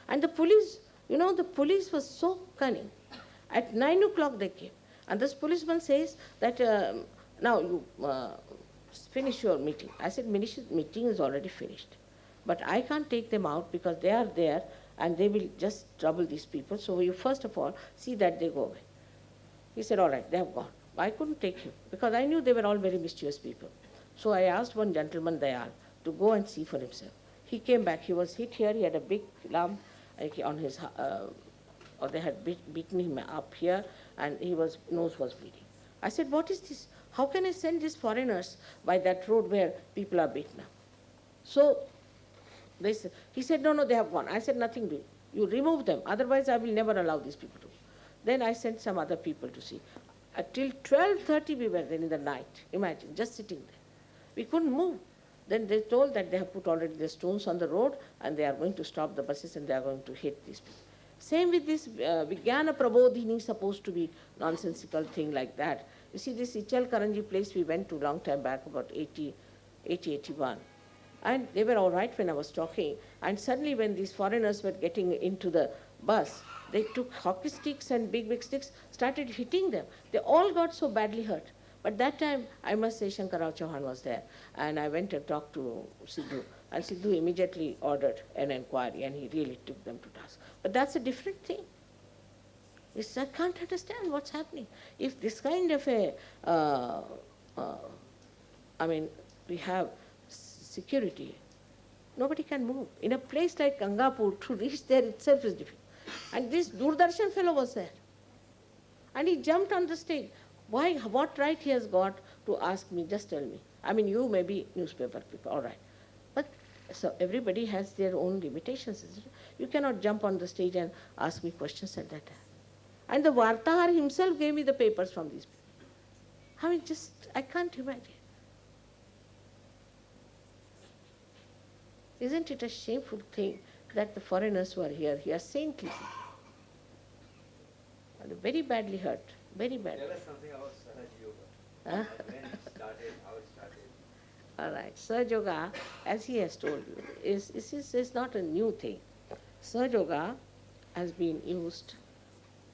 And the police, you know, the police was so cunning. At 9 o'clock they came. And this policeman says that, now you finish your meeting. I said, meeting is already finished. But I can't take them out because they are there and they will just trouble these people. So you first of all see that they go away. He said, all right, they have gone. I couldn't take him because I knew they were all very mischievous people. So I asked one gentleman, Dayal, to go and see for himself. He came back. He was hit here. He had a big lump on his, or they had beaten him up here, and his nose was bleeding. I said, what is this? How can I send these foreigners by that road where people are beaten up? So he said, no, they have gone. I said, nothing doing. You remove them. Otherwise, I will never allow these people to go. Then I sent some other people to see. Till 12:30 we were there in the night. Imagine, just sitting there. We couldn't move. Then they told that they have put already the stones on the road and they are going to stop the buses and they are going to hit these people. Same with this Vijnana Prabodhini, supposed to be nonsensical thing like that. You see, this Ichal Karanji place we went to long time back, about 81. And they were all right when I was talking. And suddenly when these foreigners were getting into the bus, they took hockey sticks and big sticks, started hitting them. They all got so badly hurt. But that time, I must say, Shankar Rao Chauhan was there. And I went and talked to Sidhu. And Sidhu immediately ordered an inquiry, and he really took them to task. But that's a different thing. I can't understand what's happening. If this kind of a, we have security, Nobody can move. In a place like Gangapur, to reach there itself is difficult. And this Doordarshan fellow was there. And he jumped on the stage. Why, what right he has got to ask me, just tell me. I mean, you may be newspaper people, all right. But so everybody has their own limitations. Isn't it? You cannot jump on the stage and ask me questions at that time. And the Vartahar himself gave me the papers from these people. I mean, just, I can't imagine. Isn't it a shameful thing that the foreigners who are here saintly people, are very badly hurt, very badly. Tell us something about Sahajayoga. Huh? When it started, how it started. All right. Sahajayoga, as he has told you, is not a new thing. Sahajayoga has been used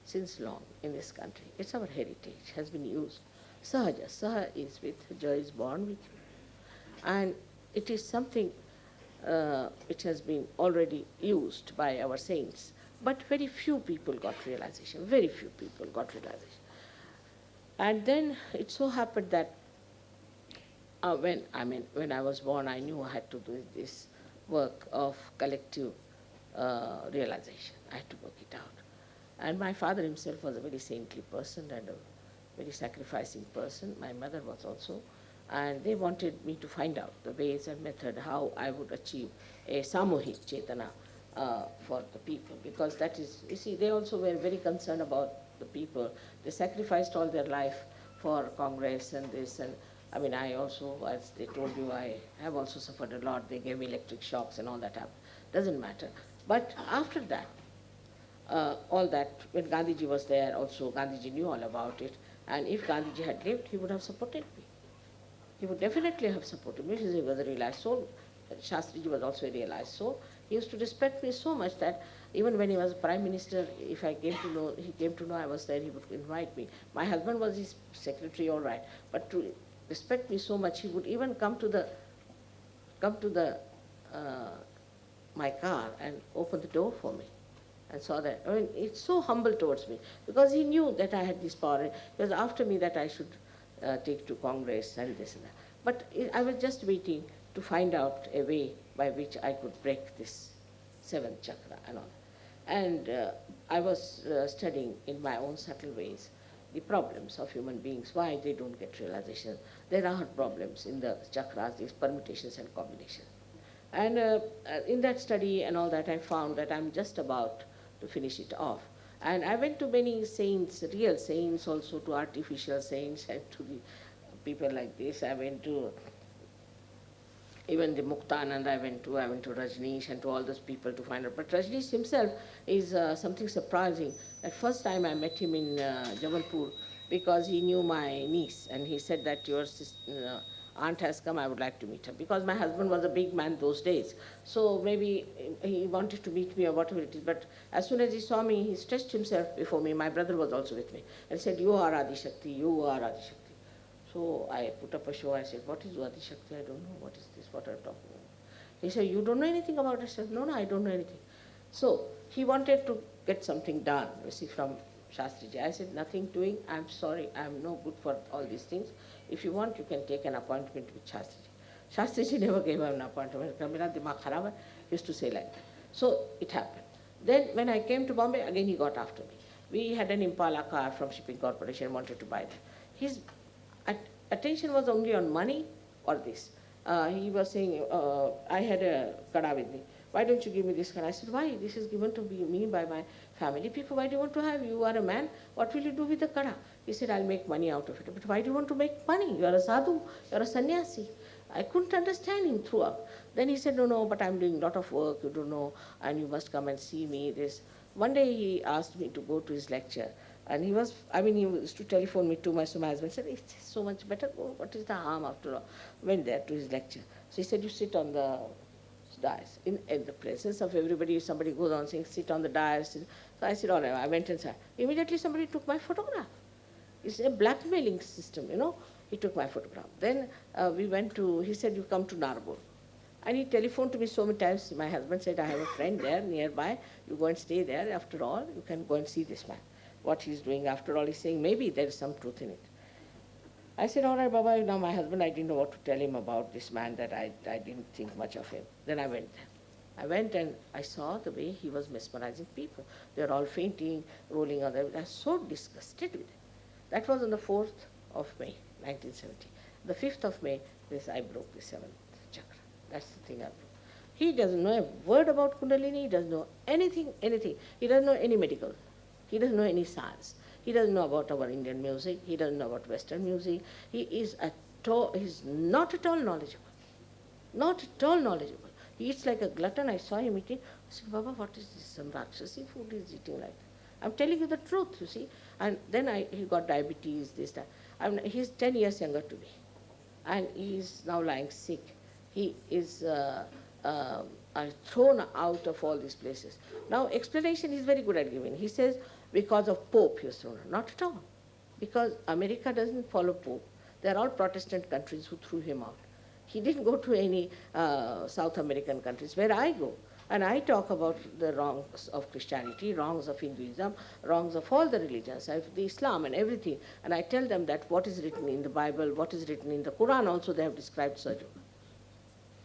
since long in this country. It's our heritage, has been used. Sahaja, Saha is with, Ja is born with you. And it is something which has been already used by our saints. But very few people got realization, very few people got realization. And then it so happened that when I was born, I knew I had to do this work of collective realization. I had to work it out. And my father himself was a very saintly person and a very sacrificing person. My mother was also. And they wanted me to find out the ways and method how I would achieve a samohik chetana for the people. Because that is, you see, they also were very concerned about the people. They sacrificed all their life for Congress and this. And I mean, I also, as they told you, I have also suffered a lot. They gave me electric shocks and all that happened. Doesn't matter. But after that, all that, when Gandhiji was there also, Gandhiji knew all about it. And if Gandhiji had lived, he would have supported me. He would definitely have supported me. He was a realized soul. Shastriji was also a realized soul. He used to respect me so much that even when he was Prime Minister, if I came to know, he came to know I was there, he would invite me. My husband was his secretary, all right. But to respect me so much, he would even come to my car and open the door for me. And saw that. I mean, it's so humble towards me because he knew that I had this power. It was after me that I should take to Congress and this and that. But I was just waiting to find out a way by which I could break this seventh chakra and all. And I was studying in my own subtle ways the problems of human beings, why they don't get realization. There are problems in the chakras, these permutations and combinations. And in that study and all that, I found that I'm just about to finish it off. And I went to many saints, real saints, also to artificial saints and to the people like this. I went to even the Muktanand, I went to Rajneesh and to all those people to find out. But Rajneesh himself is something surprising. At first time I met him in Jabalpur because he knew my niece and he said that your sister, aunt has come, I would like to meet her. Because my husband was a big man those days. So maybe he wanted to meet me or whatever it is. But as soon as he saw me, he stretched himself before me. My brother was also with me and said, you are Adi Shakti, you are Adi Shakti. So I put up a show. I said, what is Adi Shakti? I don't know. What is this? What are you talking about? He said, you don't know anything about it? I said, no, I don't know anything. So he wanted to get something done, you see, from Shastriji. I said, nothing doing. I'm sorry. I'm no good for all these things. If you want, you can take an appointment with Shastriji. Shastriji never gave him an appointment. He used to say like that. So it happened. Then when I came to Bombay, again he got after me. We had an Impala car from Shipping Corporation, wanted to buy that. His attention was only on money or this. He was saying, I had a kada with me. Why don't you give me this kada? I said, why? This is given to me by my family people. Why do you want to have? You are a man. What will you do with the kada? He said, I'll make money out of it. But why do you want to make money? You are a sadhu. You are a sannyasi. I couldn't understand him throughout. Then he said, no, but I'm doing a lot of work, you don't know, and you must come and see me. This. One day he asked me to go to his lecture. And he used to telephone me too much. So my husband said, it's so much better. Oh, what is the harm after all? Went there to his lecture. So he said, you sit on the dais. In the presence of everybody, somebody goes on saying, sit on the dais. So I said, all right. I went inside. Immediately somebody took my photograph. It's a blackmailing system, you know. He took my photograph. Then we went to, he said, you come to Narbol. And he telephoned to me so many times. My husband said, I have a friend there nearby. You go and stay there. After all, you can go and see this man. What he's doing. After all, he's saying, maybe there is some truth in it. I said, all right, Baba, now my husband, I didn't know what to tell him about this man, that I didn't think much of him. Then I went there. I went and I saw the way he was mesmerizing people. They were all fainting, rolling on their... I was so disgusted with it. That was on the 4th of May, 1970. The 5th of May, I broke the 7th chakra. That's the thing I broke. He doesn't know a word about Kundalini. He doesn't know anything. He doesn't know any medical. He doesn't know any science. He doesn't know about our Indian music. He doesn't know about Western music. He's not at all knowledgeable. Not at all knowledgeable. He eats like a glutton. I saw him eating. I said, Baba, what is this? Some Rakshasi food he's eating like that. I'm telling you the truth, you see. And then he got diabetes, this, that. He's 10 years younger to me. And he is now lying sick. He is thrown out of all these places. Now, explanation he's very good at giving. He says, because of Pope he was thrown out. Not at all. Because America doesn't follow Pope. They're all Protestant countries who threw him out. He didn't go to any South American countries where I go. And I talk about the wrongs of Christianity, wrongs of Hinduism, wrongs of all the religions, of the Islam and everything. And I tell them that what is written in the Bible, what is written in the Quran also, they have described Sahajayoga.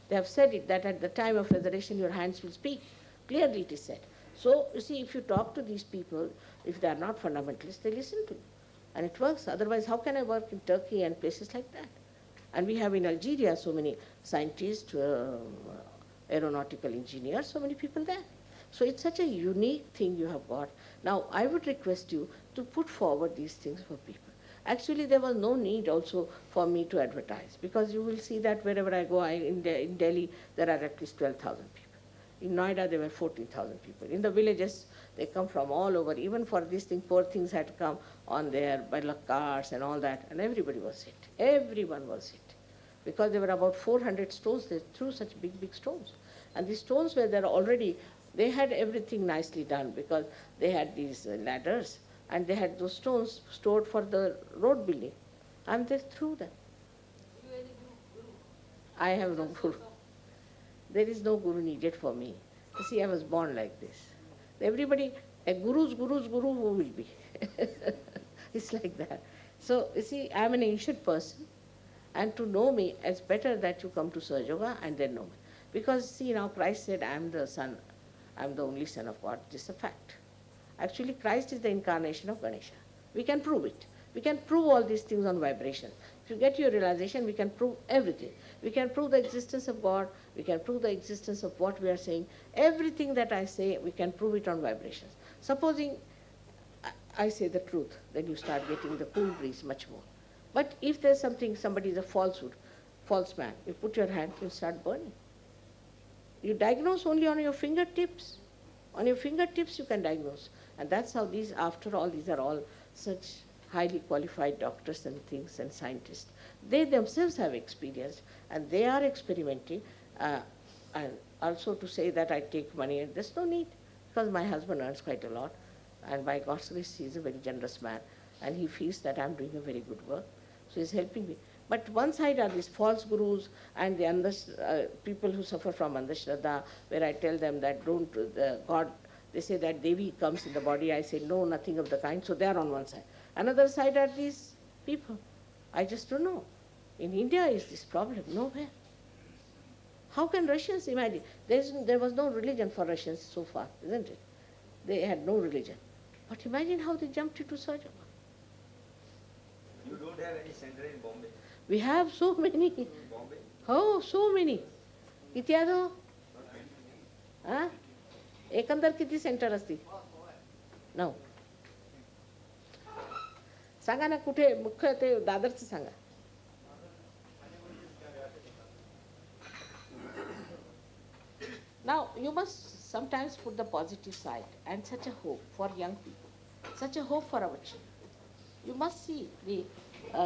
They have said it, that at the time of resurrection your hands will speak. Clearly it is said. So, you see, if you talk to these people, if they are not fundamentalists, they listen to you. And it works. Otherwise, how can I work in Turkey and places like that? And we have in Algeria so many scientists, aeronautical engineers, so many people there. So it's such a unique thing you have got. Now, I would request you to put forward these things for people. Actually, there was no need also for me to advertise, because you will see that wherever I go, in Delhi, there are at least 12,000 people. In Noida, there were 14,000 people. In the villages, they come from all over. Even for this thing, poor things had to come on their by luck cars and all that, and everybody was hit. Everyone was hit. Because there were about 400 stones, they threw such big, big stones. And these stones were there already, they had everything nicely done, because they had these ladders, and they had those stones stored for the road building. And they threw them. I have no guru. There is no guru needed for me. You see, I was born like this. Everybody, a guru's guru, who will be? It's like that. So, you see, I'm an ancient person, and to know me, it's better that you come to Sahajayoga and then know me. Because, see, now Christ said, I'm the son, I'm the only son of God. This is a fact. Actually, Christ is the incarnation of Ganesha. We can prove it. We can prove all these things on vibration. If you get your realization, we can prove everything. We can prove the existence of God. We can prove the existence of what we are saying. Everything that I say, we can prove it on vibrations. Supposing I say the truth, then you start getting the cool breeze much more. But if there's something, somebody is a false man, you put your hand, you start burning. You diagnose only on your fingertips. On your fingertips you can diagnose. And that's how these, after all, these are all such highly qualified doctors and things and scientists. They themselves have experienced, and they are experimenting. And also to say that I take money, and there's no need, because my husband earns quite a lot. And by God's grace, he's a very generous man. And he feels that I'm doing a very good work. So he's helping me. But one side are these false gurus and the people who suffer from Andhashraddha, where I tell them that don't, God, they say that Devi comes in the body. I say, no, nothing of the kind. So they are on one side. Another side are these people. I just don't know. In India is this problem? Nowhere. How can Russians imagine? There was no religion for Russians so far, isn't it? They had no religion. But imagine how they jumped into Sahajayoga. You don't have any center in Bombay? We have so many. Bombay? Oh, so many. किती आहेत हो? हा? एकंदर किती centre असतील? नऊ. सांगा ना कुठे मुख्य ते दादरचं सांगा. Now, you must sometimes put the positive side and such a hope for young people, such a hope for our children. You must see the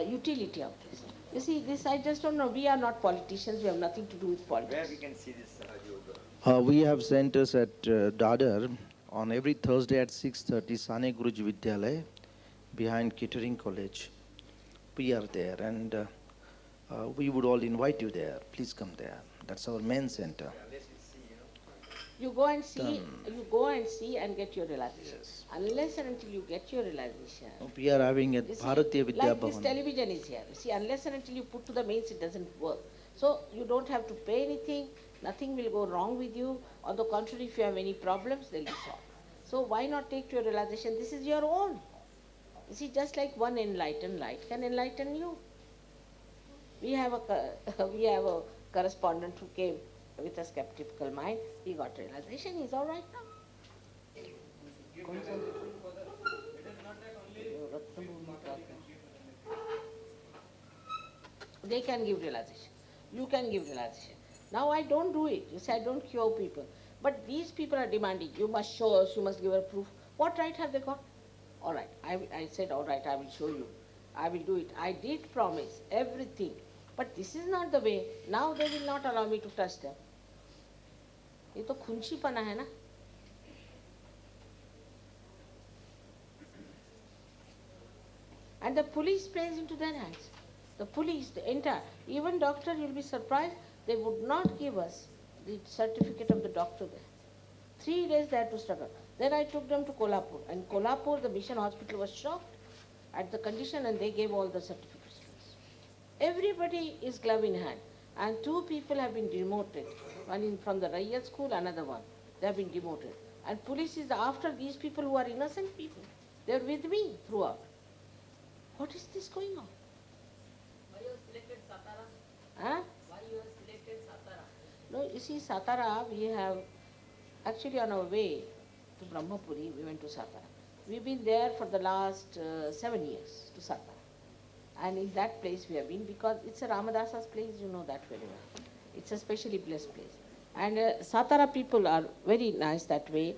utility of this. You see, this I just don't know. We are not politicians. We have nothing to do with politics. Where we can see this Sahajayoga? We have centers at Dadar on every Thursday at 6:30, Sane Guruji Vidyalaya, behind Kettering College. We are there, and we would all invite you there. Please come there. That's our main center. You go and see and get your realization. Yes. Unless and until you get your realization. We are having a Bharatiya Vidya Like this Bhavan. television is here. You see, unless and until you put to the mains, it doesn't work. So you don't have to pay anything. Nothing will go wrong with you. On the contrary, if you have any problems, they'll be solved. So why not take to your realization? This is your own. You see, just like one enlightened light can enlighten you. We have a correspondent who came with a skeptical mind. He got realization. He's all right now. They can give realization. You can give realization. Now I don't do it. You say I don't cure people. But these people are demanding, you must show us, you must give us proof. What right have they got? All right. I said, all right, I will show you. I will do it. I did promise everything. But this is not the way. Now they will not allow me to touch them. ये तो खुंशीपना है ना. And the police plays into their hands. The police, the entire, even doctor, you'll be surprised, they would not give us the certificate of the doctor there. 3 days they had to struggle. Then I took them to Kolhapur. And Kolhapur, the mission hospital was shocked at the condition and they gave all the certificates to us. Everybody is glove in hand. And 2 people have been demoted. One from the Rayat school, another one. They have been demoted. And police is after these people who are innocent people. They are with me throughout. What is this going on? Why you selected Satara? Huh? Why you selected Satara? No, you see, Satara, we have actually on our way to Brahmapuri, we went to Satara. We've been there for the last 7 years to Satara. And in that place we have been because it's a Ramadasa's place, you know that very well. It's a specially blessed place. And Satara people are very nice that way.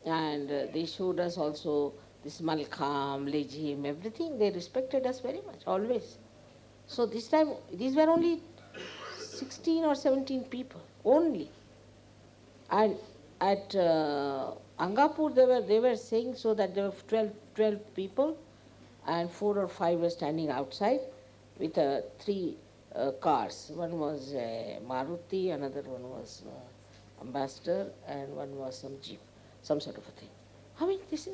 And they showed us also this Malkham, Lejim, everything. They respected us very much, always. So this time, these were only 16 or 17 people, only. And at Angapur, they were saying so that there were 12 people, and 4 or 5 were standing outside with 3 cars. One was Maruti, another one was Ambassador, and one was some Jeep, some sort of a thing. I mean, this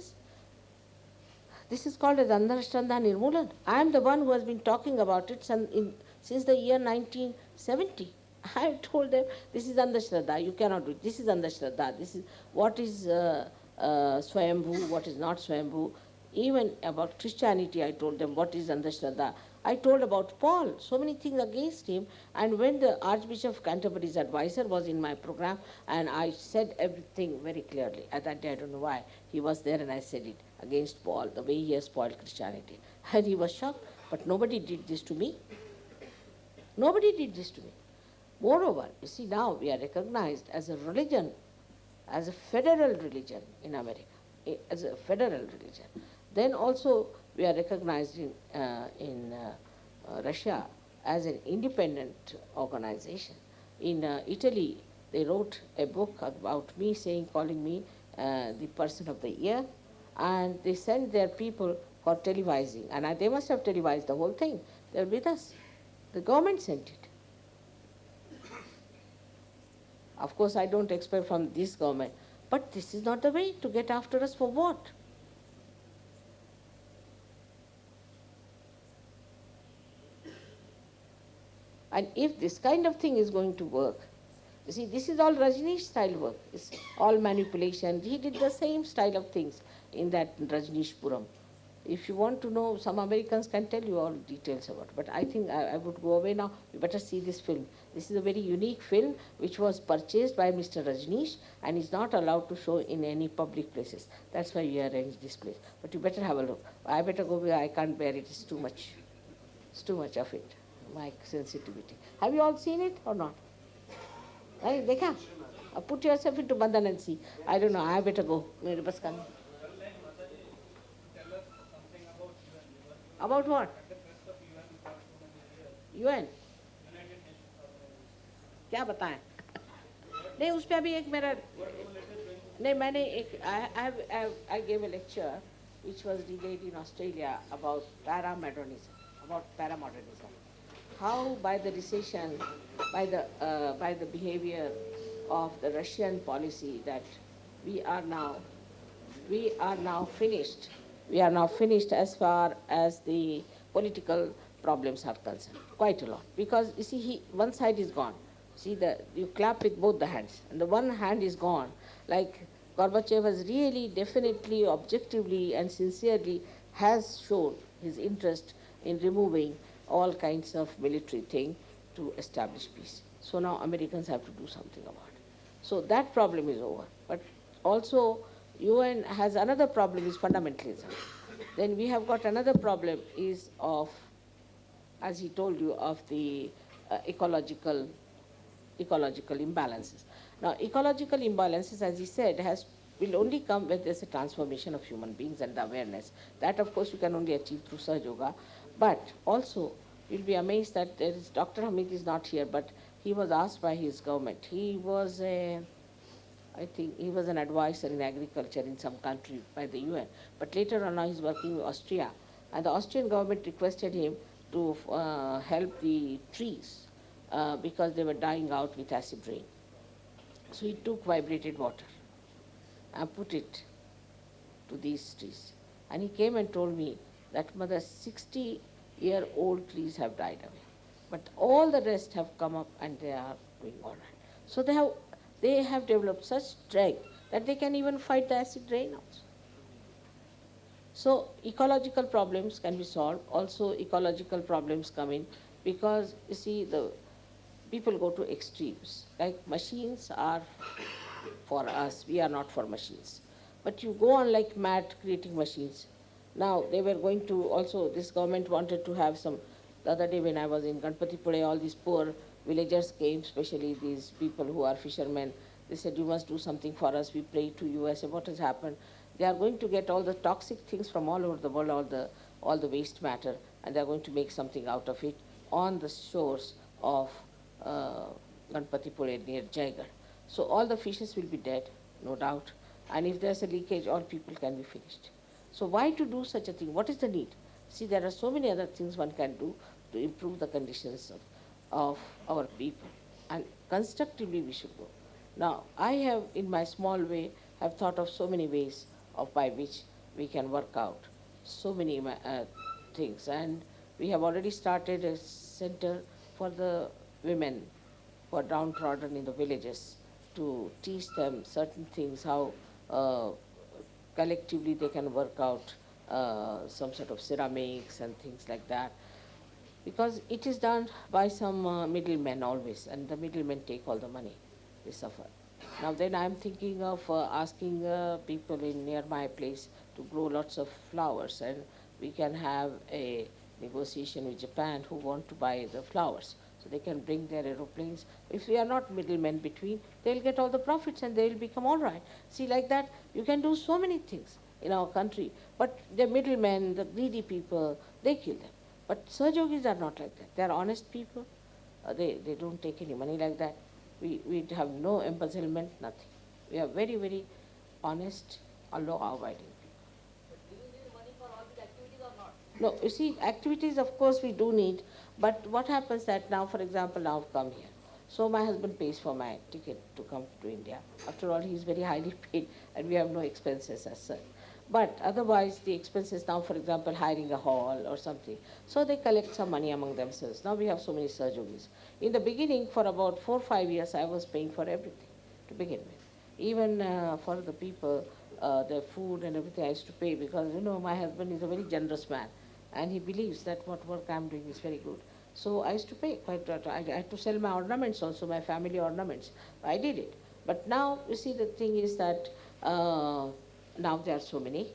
is called as Andhashraddha Nirmulan. I am the one who has been talking about it since the year 1970. I have told them, this is Andhashraddha, you cannot do it. This is Andhashraddha. This is what is Swayambhu, what is not Swayambhu. Even about Christianity, I told them what is Andhashraddha. I told about Paul, so many things against him. And when the Archbishop of Canterbury's advisor was in my program, and I said everything very clearly. At that day, I don't know why, he was there and I said it against Paul, the way he has spoiled Christianity. And he was shocked, but nobody did this to me. Nobody did this to me. Moreover, you see, now we are recognized as a religion, as a federal religion in America, as a federal religion. Then also we are recognized in Russia as an independent organization. In Italy, they wrote a book about me, calling me the person of the year, and they sent their people for televising. And they must have televised the whole thing. They're with us. The government sent it. Of course, I don't expect from this government, but this is not the way to get after us for what? And if this kind of thing is going to work, you see, this is all Rajneesh style work. It's all manipulation. He did the same style of things in that Rajneeshpuram. If you want to know, some Americans can tell you all details about it. But I think I would go away now. You better see this film. This is a very unique film which was purchased by Mr. Rajneesh and is not allowed to show in any public places. That's why we arranged this place. But you better have a look. I better go away. I can't bear it. It's too much. It's too much of it. My sensitivity. Have you all seen it or not? Right, Dekha? Put yourself into Bandhan and see. I don't know. I better go. Mere bas karne. About what? UN? क्या बताएं? नहीं उस पर अभी एक मेरा नहीं मैंने एक I gave a lecture which was delayed in Australia about paramodernism, how by the recession, by the behavior of the Russian policy that we are now we are now finished. We are now finished as far as the political problems are concerned, quite a lot. Because you see, one side is gone. See, you clap with both the hands, and the one hand is gone. Like Gorbachev has really, definitely, objectively, and sincerely has shown his interest in removing all kinds of military thing to establish peace. So now Americans have to do something about it. So that problem is over. But also, UN has another problem is fundamentalism. Then we have got another problem is of, as he told you, of the ecological imbalances. Now, ecological imbalances, as he said, will only come when there's a transformation of human beings and the awareness. That, of course, you can only achieve through Sahajayoga. But also, you'll be amazed that Dr. Hamid is not here, but he was asked by his government. I think he was an advisor in agriculture in some country by the UN. But later on, now he's working with Austria. And the Austrian government requested him to help the trees because they were dying out with acid rain. So he took vibrated water and put it to these trees. And he came and told me that, Mother, 60-year-old trees have died away. But all the rest have come up and they are doing all right. So they have developed such strength that they can even fight the acid rain also. So ecological problems can be solved. Also ecological problems come in because, you see, the people go to extremes. Like machines are for us, we are not for machines. But you go on like mad creating machines. Now they were going to also, this government wanted to have some, the other day when I was in Ganpatipure, all these poor villagers came, especially these people who are fishermen. They said, you must do something for us. We prayed to you. I said, what has happened? They are going to get all the toxic things from all over the world, all the waste matter, and they are going to make something out of it on the shores of Ganpatipure near Jaigarh. So all the fishes will be dead, no doubt. And if there's a leakage, all people can be finished. So why to do such a thing? What is the need? See, there are so many other things one can do to improve the conditions of our people. And constructively we should go. Now, I have, in my small way, have thought of so many ways by which we can work out so many things. And we have already started a center for the women who are downtrodden in the villages to teach them certain things, how collectively they can work out some sort of ceramics and things like that. Because it is done by some middlemen always, and the middlemen take all the money. They suffer. Now then I'm thinking of asking people in near my place to grow lots of flowers, and we can have a negotiation with Japan who want to buy the flowers. So they can bring their aeroplanes. If we are not middlemen between, they'll get all the profits and they'll become all right. See, like that, you can do so many things in our country. But the middlemen, the greedy people, they kill them. But Sahajogis are not like that. They are honest people. They don't take any money like that. We have no embezzlement, nothing. We are very, very honest, law-abiding people. Do you need money for all these activities or not? No, you see, activities, of course, we do need. But what happens that now, for example, now I've come here. So my husband pays for my ticket to come to India. After all, he's very highly paid and we have no expenses as such. But otherwise, the expenses now, for example, hiring a hall or something. So they collect some money among themselves. Now we have so many Sahajogis. In the beginning, for about 4 or 5 years, I was paying for everything to begin with. Even for the people, their food and everything I used to pay because, my husband is a very generous man. And he believes that what work I'm doing is very good. So I used to pay quite a lot. I had to sell my ornaments also, my family ornaments. I did it. But now, you see, the thing is that now there are so many,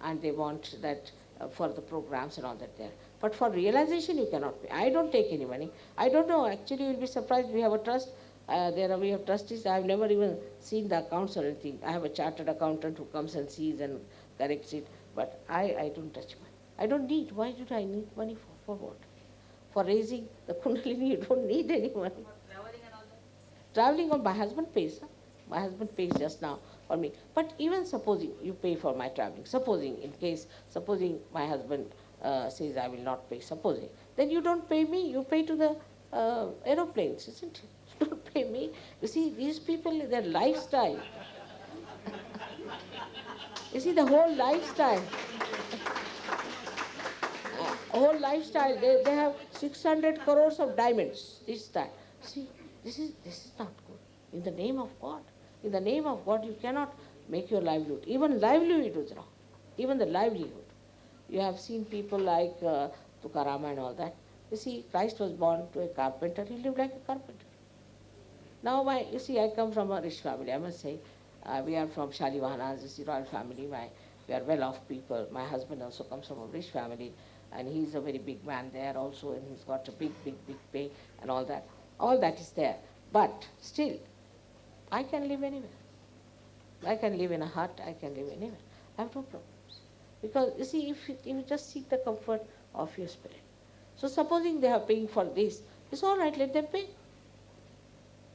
and they want that for the programs and all that there. But for realization, you cannot pay. I don't take any money. I don't know. Actually, you'll be surprised. We have a trust. We have trustees. I've never even seen the accounts or anything. I have a chartered accountant who comes and sees and corrects it. But I don't touch money. I don't need. Why do I need money for what? For raising the Kundalini, you don't need any money. For traveling and all that? Traveling, my husband pays. Huh? My husband pays just now for me. But even supposing you pay for my traveling, supposing my husband says I will not pay, supposing, then you don't pay me, you pay to the aeroplanes, isn't it? You don't pay me. You see, these people, their lifestyle. You see, the whole lifestyle. Whole lifestyle, they have 600 crores of diamonds, this, that. See, this is not good. In the name of God. In the name of God, you cannot make your livelihood. Even livelihood is wrong. Even the livelihood. You have seen people like Tukarama and all that. You see, Christ was born to a carpenter. He lived like a carpenter. Now, you see, I come from a rich family, I must say. We are from Shalivahanas, this is royal family. We are well-off people. My husband also comes from a rich family, and he's a very big man there also, and he's got a big pay and all that. All that is there. But still, I can live anywhere. I can live in a hut, I can live anywhere. I have no problems. Because, you see, if you just seek the comfort of your spirit. So supposing they are paying for this, it's all right, let them pay.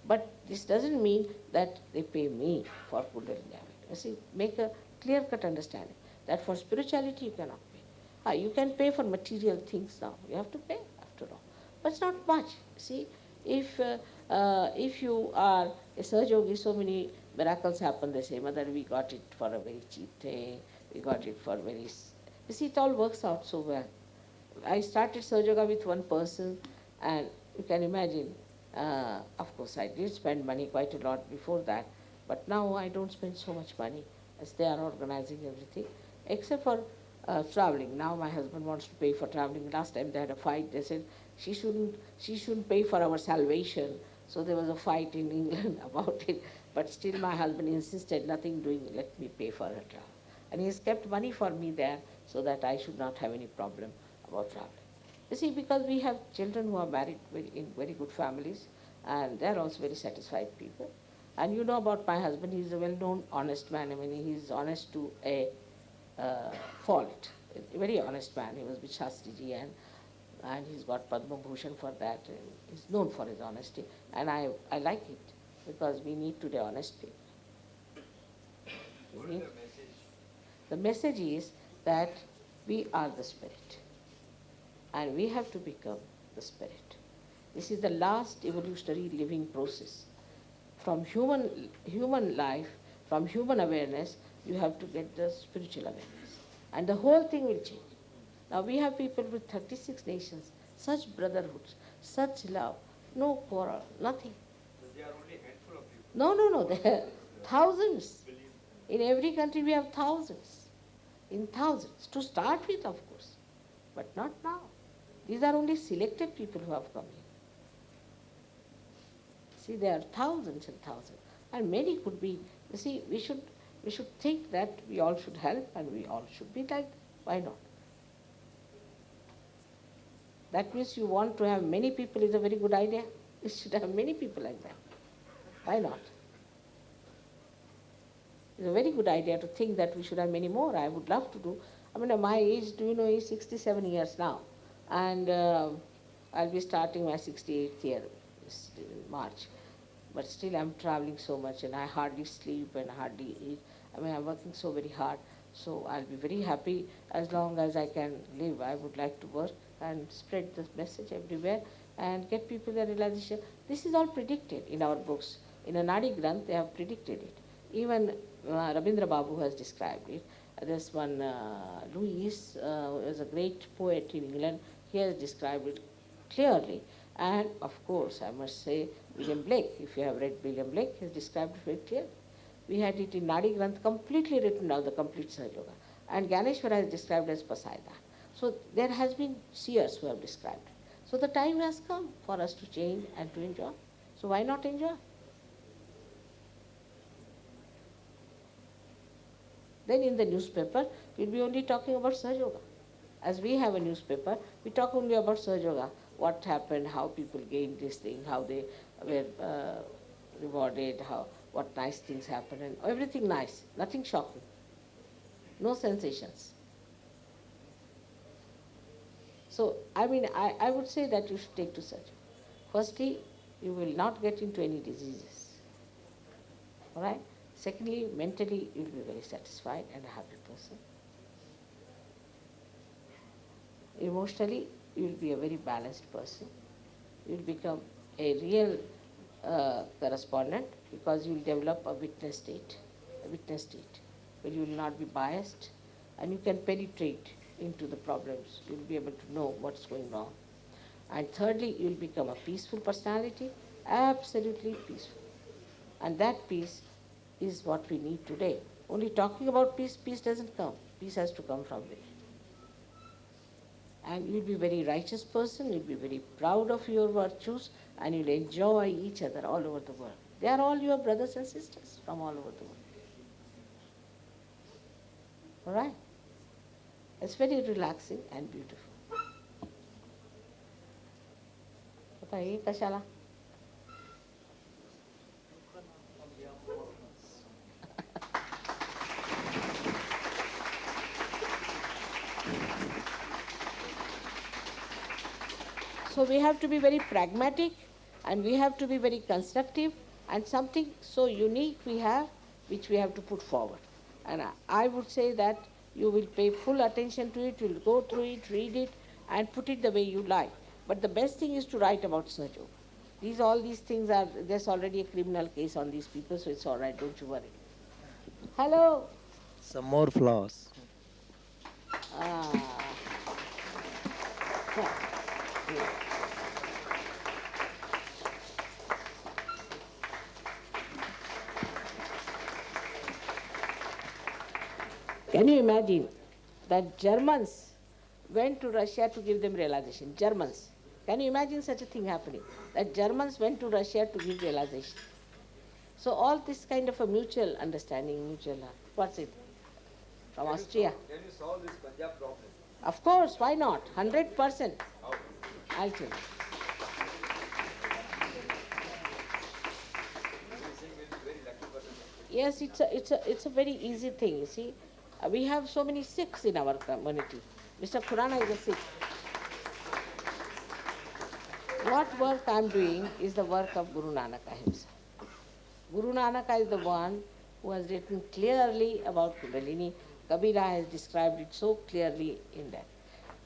But this doesn't mean that they pay me for Kundalini Yoga. You see, make a clear-cut understanding that for spirituality you cannot pay. You can pay for material things now. You have to pay after all. But it's not much. See, if you are a Sahajayogi, so many miracles happen. They say, Mother, we got it for a very cheap thing. We got it for very... You see, it all works out so well. I started Sahajayoga with one person, and you can imagine, of course, I did spend money quite a lot before that, but now I don't spend so much money as they are organizing everything, except for traveling. Now my husband wants to pay for traveling. Last time they had a fight. They said she shouldn't pay for our salvation. So there was a fight in England about it. But still my husband insisted, nothing doing, let me pay for her travel. And he has kept money for me there so that I should not have any problem about traveling. You see, because we have children who are married in very good families, and they are also very satisfied people. And you know about my husband, he's a well-known honest man. I mean, he's honest to a fault. A very honest man. He was with Shastriji, and he's got Padma Bhushan for that. And he's known for his honesty. And I like it, because we need today honest people. The message is that we are the spirit, and we have to become the spirit. This is the last evolutionary living process. From human life, from human awareness, you have to get the spiritual awareness. And the whole thing will change. Now we have people with 36 nations, such brotherhoods, such love, no quarrel, nothing. But there are only a handful of people. No, there are thousands. In every country we have thousands. In thousands. To start with, of course. But not now. These are only selected people who have come here. See, there are thousands and thousands. And many could be. You see, we should think that we all should help and we all should be like that. Why not? That means you want to have many people is a very good idea. You should have many people like that. Why not? It's a very good idea to think that we should have many more. I would love to do. I mean, my age, do you know, is 67 years now. And I'll be starting my 68th year in March. But still I'm traveling so much and I hardly sleep and hardly eat. I mean, I'm working so very hard. So I'll be very happy as long as I can live. I would like to work and spread this message everywhere and get people the realization. This is all predicted in our books. In a Nadi Granth, they have predicted it. Even Rabindra Babu has described it. This one, Louis, is a great poet in England. He has described it clearly. And of course, I must say, William Blake, if you have read William Blake, he has described it very clearly. We had it in Nadi Granth completely written down, the complete Sahajayoga. And Ganeshwara has described as Pasaida. So there has been seers who have described it. So the time has come for us to change and to enjoy. So why not enjoy? Then in the newspaper, we'll be only talking about Sahajayoga. As we have a newspaper, we talk only about Sahajayoga. What happened, how people gained this thing, how they were rewarded, what nice things happened, and everything nice, nothing shocking. No sensations. So, I mean, I would say that you should take to Sahajayoga. Firstly, you will not get into any diseases. All right? Secondly, mentally, you will be very satisfied and a happy person. Emotionally, you will be a very balanced person. You will become a real correspondent, because you will develop a witness state, where you will not be biased, and you can penetrate into the problems. You will be able to know what's going on. And thirdly, you will become a peaceful personality, absolutely peaceful. And that peace is what we need today. Only talking about peace, peace doesn't come. Peace has to come from within. And you'll be a very righteous person, you'll be very proud of your virtues, and you'll enjoy each other all over the world. They are all your brothers and sisters from all over the world. All right? It's very relaxing and beautiful. बताइए कशाला? So we have to be very pragmatic, and we have to be very constructive, and something so unique we have, which we have to put forward. And I would say that you will pay full attention to it, you'll go through it, read it, and put it the way you like. But the best thing is to write about Sahajayoga. All these things are, there's already a criminal case on these people, so it's all right, don't you worry. Hello. Some more flaws. Can you imagine that Germans went to Russia to give them realization? Germans. Can you imagine such a thing happening? That Germans went to Russia to give realization. So all this kind of a mutual understanding, what's it? From Austria. Can you solve this Punjab problem? Of course, why not? 100%. I'll tell you. Yes, it's a very easy thing, you see. We have so many Sikhs in our community. Mr. Khurana is a Sikh. What work I'm doing is the work of Guru Nanak himself. Guru Nanak is the one who has written clearly about Kundalini. Kabira has described it so clearly in that.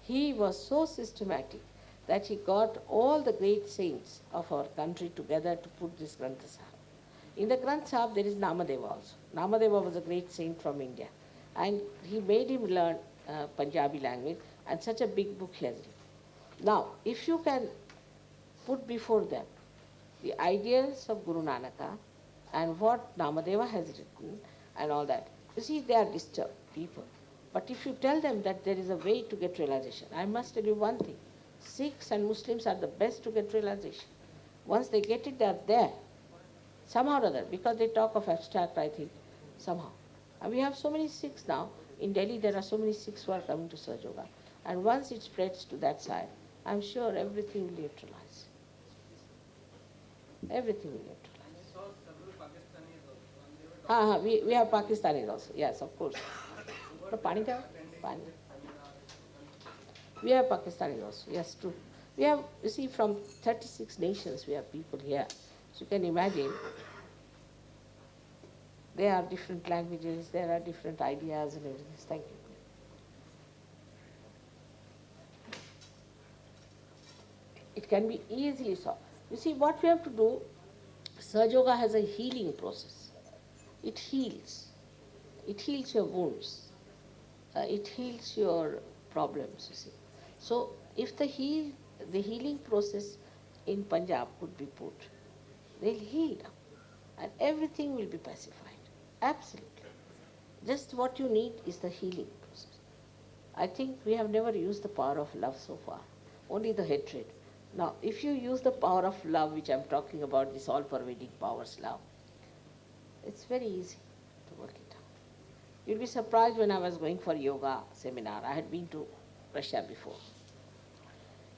He was so systematic that he got all the great saints of our country together to put this Granth Sahib. In the Granth Sahib there is Namadeva also. Namadeva was a great saint from India. And he made him learn Punjabi language, and such a big book he has written. Now, if you can put before them the ideals of Guru Nanaka and what Namadeva has written and all that, you see, they are disturbed people. But if you tell them that there is a way to get realization, I must tell you one thing. Sikhs and Muslims are the best to get realization. Once they get it, they are there. Somehow or other, because they talk of abstract, I think, somehow. And we have so many Sikhs now. In Delhi, there are so many Sikhs who are coming to Sahajayoga. And once it spreads to that side, I'm sure everything will neutralize. Everything will neutralize. We have Pakistanis also, yes, of course. We have Pakistanis also, yes, true. We have, you see, from 36 nations, we have people here. So you can imagine, there are different languages, there are different ideas and everything. Thank you. It can be easily solved. You see, what we have to do, Sahajayoga has a healing process. It heals. It heals your wounds. It heals your problems, you see. So if the healing process in Punjab could be put, they'll heal up and everything will be pacified. Absolutely. Just what you need is the healing process. I think we have never used the power of love so far, only the hatred. Now, if you use the power of love, which I'm talking about, this all-pervading powers, love, it's very easy to work it out. You'll be surprised when I was going for yoga seminar. I had been to Russia before.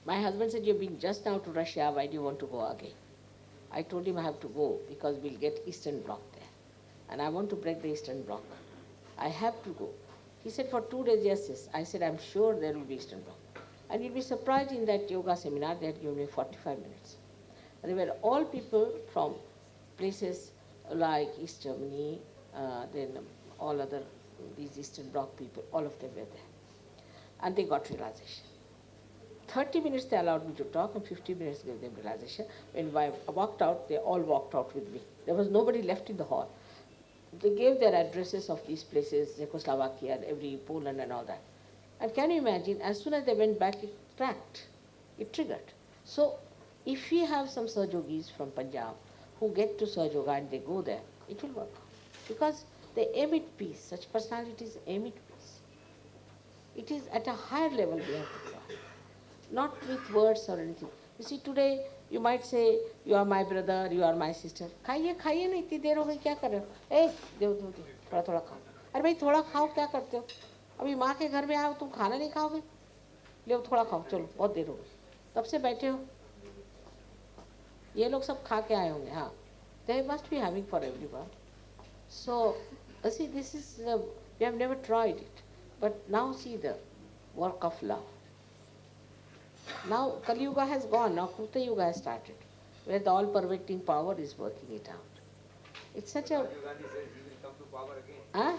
My husband said, you've been just now to Russia, why do you want to go again? I told him I have to go because we'll get Eastern Bloc there. And I want to break the Eastern Bloc. I have to go. He said, for 2 days, yes. I said, I'm sure there will be Eastern Bloc. And you'll be surprised, in that yoga seminar, they had given me 45 minutes. And they were all people from places like East Germany, then all other, these Eastern Bloc people, all of them were there. And they got realization. 30 minutes they allowed me to talk and 50 minutes gave them realization. When I walked out, they all walked out with me. There was nobody left in the hall. They gave their addresses of these places, Czechoslovakia and every Poland and all that. And can you imagine, as soon as they went back, it cracked, it triggered. So if we have some Sahajogis from Punjab who get to Sahajayoga and they go there, it will work. Because they aim at peace, such personalities aim at peace. It is at a higher level we have to try, not with words or anything. You see, today you might say, you are my brother, you are my sister. खाइए खाइए ना, इतनी देर हो गई, क्या कर रहे हो? ए, दो दो दो, थोड़ा थोड़ा खाओ. अरे भाई थोड़ा खाओ, क्या करते हो? अभी माँ के घर में आओ, तुम खाना नहीं खाओगे? ले थोड़ा खाओ, चलो, बहुत देर हो गई. तब से बैठे हो. ये लोग सब खा के आए होंगे, हाँ. They must be having for everyone. So, see, this is, we have never tried it. But now see the work of love. Now Kali Yuga has gone, now Kruta Yuga has started, where the all-pervading power is working it out. It's such a... Rajiv Gandhi says he will come to power again. Huh?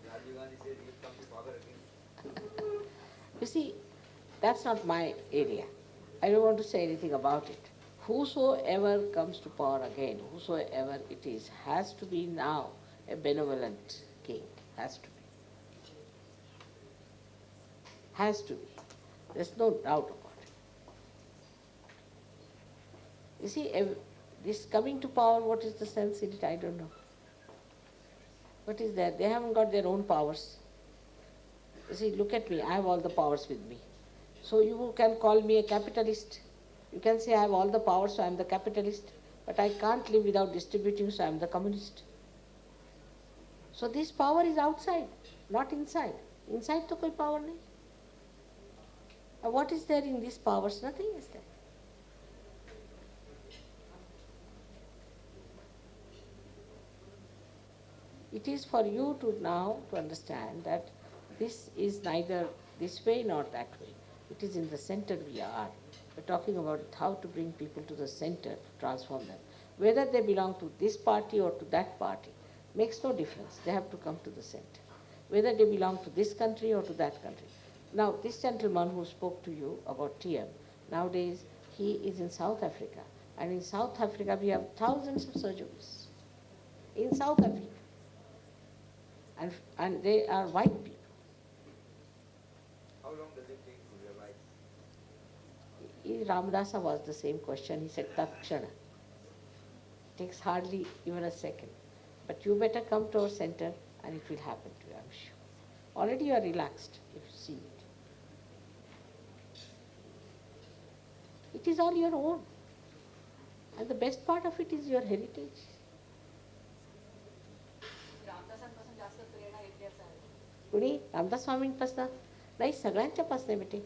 Rajiv Gandhi says he will come to power again. You see, that's not my area. I don't want to say anything about it. Whosoever comes to power again, whosoever it is, has to be now a benevolent king. Has to be. Has to be. There's no doubt about it. You see, this coming to power, what is the sense in it? I don't know. What is that? They haven't got their own powers. You see, look at me. I have all the powers with me. So you can call me a capitalist. You can say I have all the powers, so I am the capitalist. But I can't live without distributing, so I am the communist. So this power is outside, not inside. Inside to koi power nahi. What is there in these powers? Nothing is there. It is for you to now to understand that this is neither this way nor that way. It is in the center we are. We're talking about how to bring people to the center, to transform them. Whether they belong to this party or to that party makes no difference. They have to come to the center. Whether they belong to this country or to that country. Now, this gentleman who spoke to you about TM, nowadays he is in South Africa. And in South Africa we have thousands of Sahajogis. In South Africa. And they are white people. How long does it take to realize? Ramadasa was the same question. He said, Takshana. It takes hardly even a second. But you better come to our center and it will happen to you, I'm sure. Already you are relaxed if you see it. It is all your own. And the best part of it is your heritage. कुणी रामदास स्वामींपासनं नाही, सगळ्यांच्यापासनं बेटे.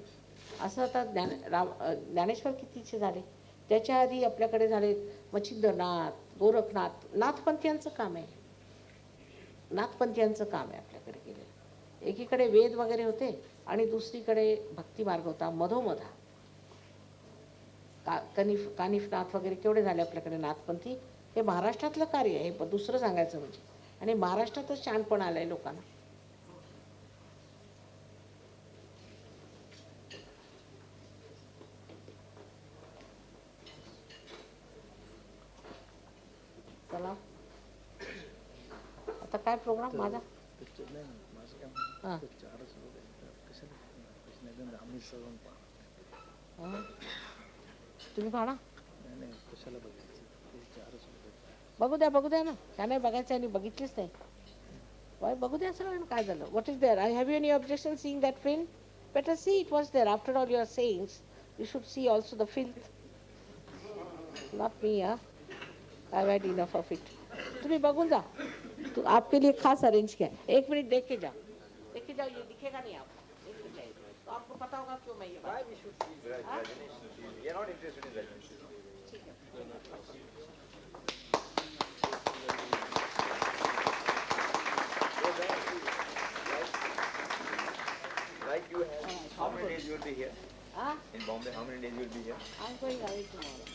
असं आता ज्ञानेश्वर कितीचे झाले, त्याच्या आधी आपल्याकडे झाले मच्छिंद्रनाथ, गोरखनाथ. नाथपंथीयांचं काम आहे, नाथपंथीयांचं काम आहे आपल्याकडे केलेलं. एकीकडे वेद वगैरे होते आणि दुसरीकडे भक्तिमार्ग होता मधोमधा. कानिफनाथ वगैरे केवढे झाले आपल्याकडे नाथपंथी. हे महाराष्ट्रातलं कार्य आहे, हे दुसरं सांगायचं म्हणजे. आणि महाराष्ट्रातच शहाणपण आलंय लोकांना. चला आता काय प्रोग्राम माझा? तुम्ही पाहा. बघू द्या ना. काय नाही बघायचं आणि बघितलीच नाही. बघू द्या सगळं काय झालं. What is there? I have you any objection seeing that film? Better see it was there. After all your sayings you should see also the film. Not me. I've had enough of it. तुम्ही बघून जा. तो आपके लिए खास arrange किया. 1 minute देख के जाओ. ये दिखेगा नहीं आपको. देख के जाइए. तो आपको पता होगा क्यों मैं ये बात. We are not interested in that. ठीक है. Like you have. How many days you will be here? In Bombay, how many days you will be here? I'm going away tomorrow.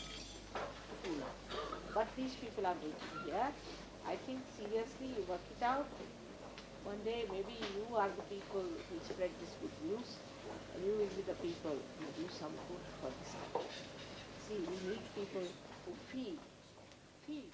But these people are going to be here. I think seriously you work it out. One day maybe you are the people who spread this good news, and you will be the people who do some good for this country. See, we need people who feel for it.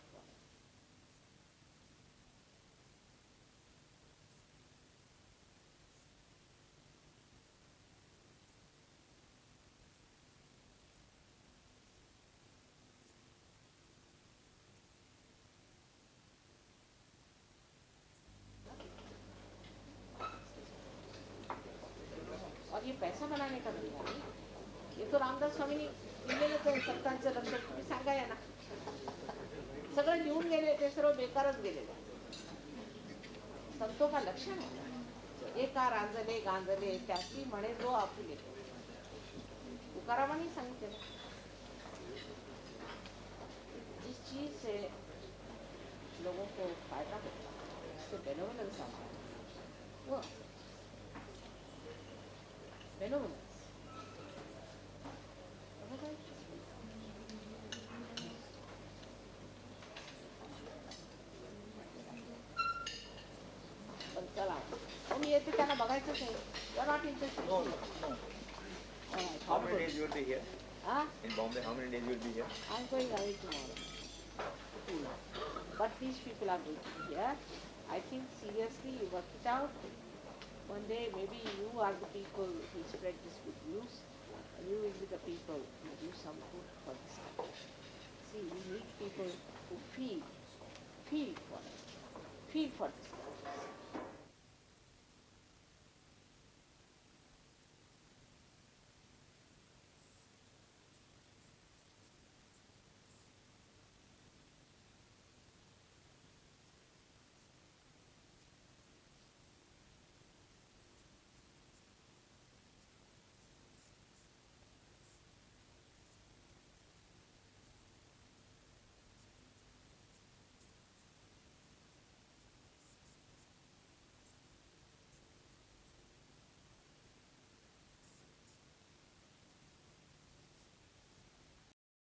और ये पैसा बनाने का धंधा नहीं, ये तो रामदास स्वामींनी दिलेलं तर संतांचं लक्ष तुम्ही सांगाया ना, सगळं लिहून गेले ते सर्व बेकारच गेलेले. संतो का लक्षण आहे, एका रांजले गांजले त्याची म्हणे जो आपुले. तुकारामांनी सांगितलं, जिस चीज से लोगों को फायदा होता है उससे बेनोवलेंस आता है, वो बेनोवलेंस. पण चला तुम्ही येते त्यांना बघायचंच आहे. You're not interested. No, no. How many days you will be here? Huh? In Bombay, how many days you will be here? I'm going away tomorrow. But these people are going to be here. I think seriously you work it out. One day maybe you are the people who spread this good news, and you will be the people who do some good for this country. See, we need people who feel for it, feel for this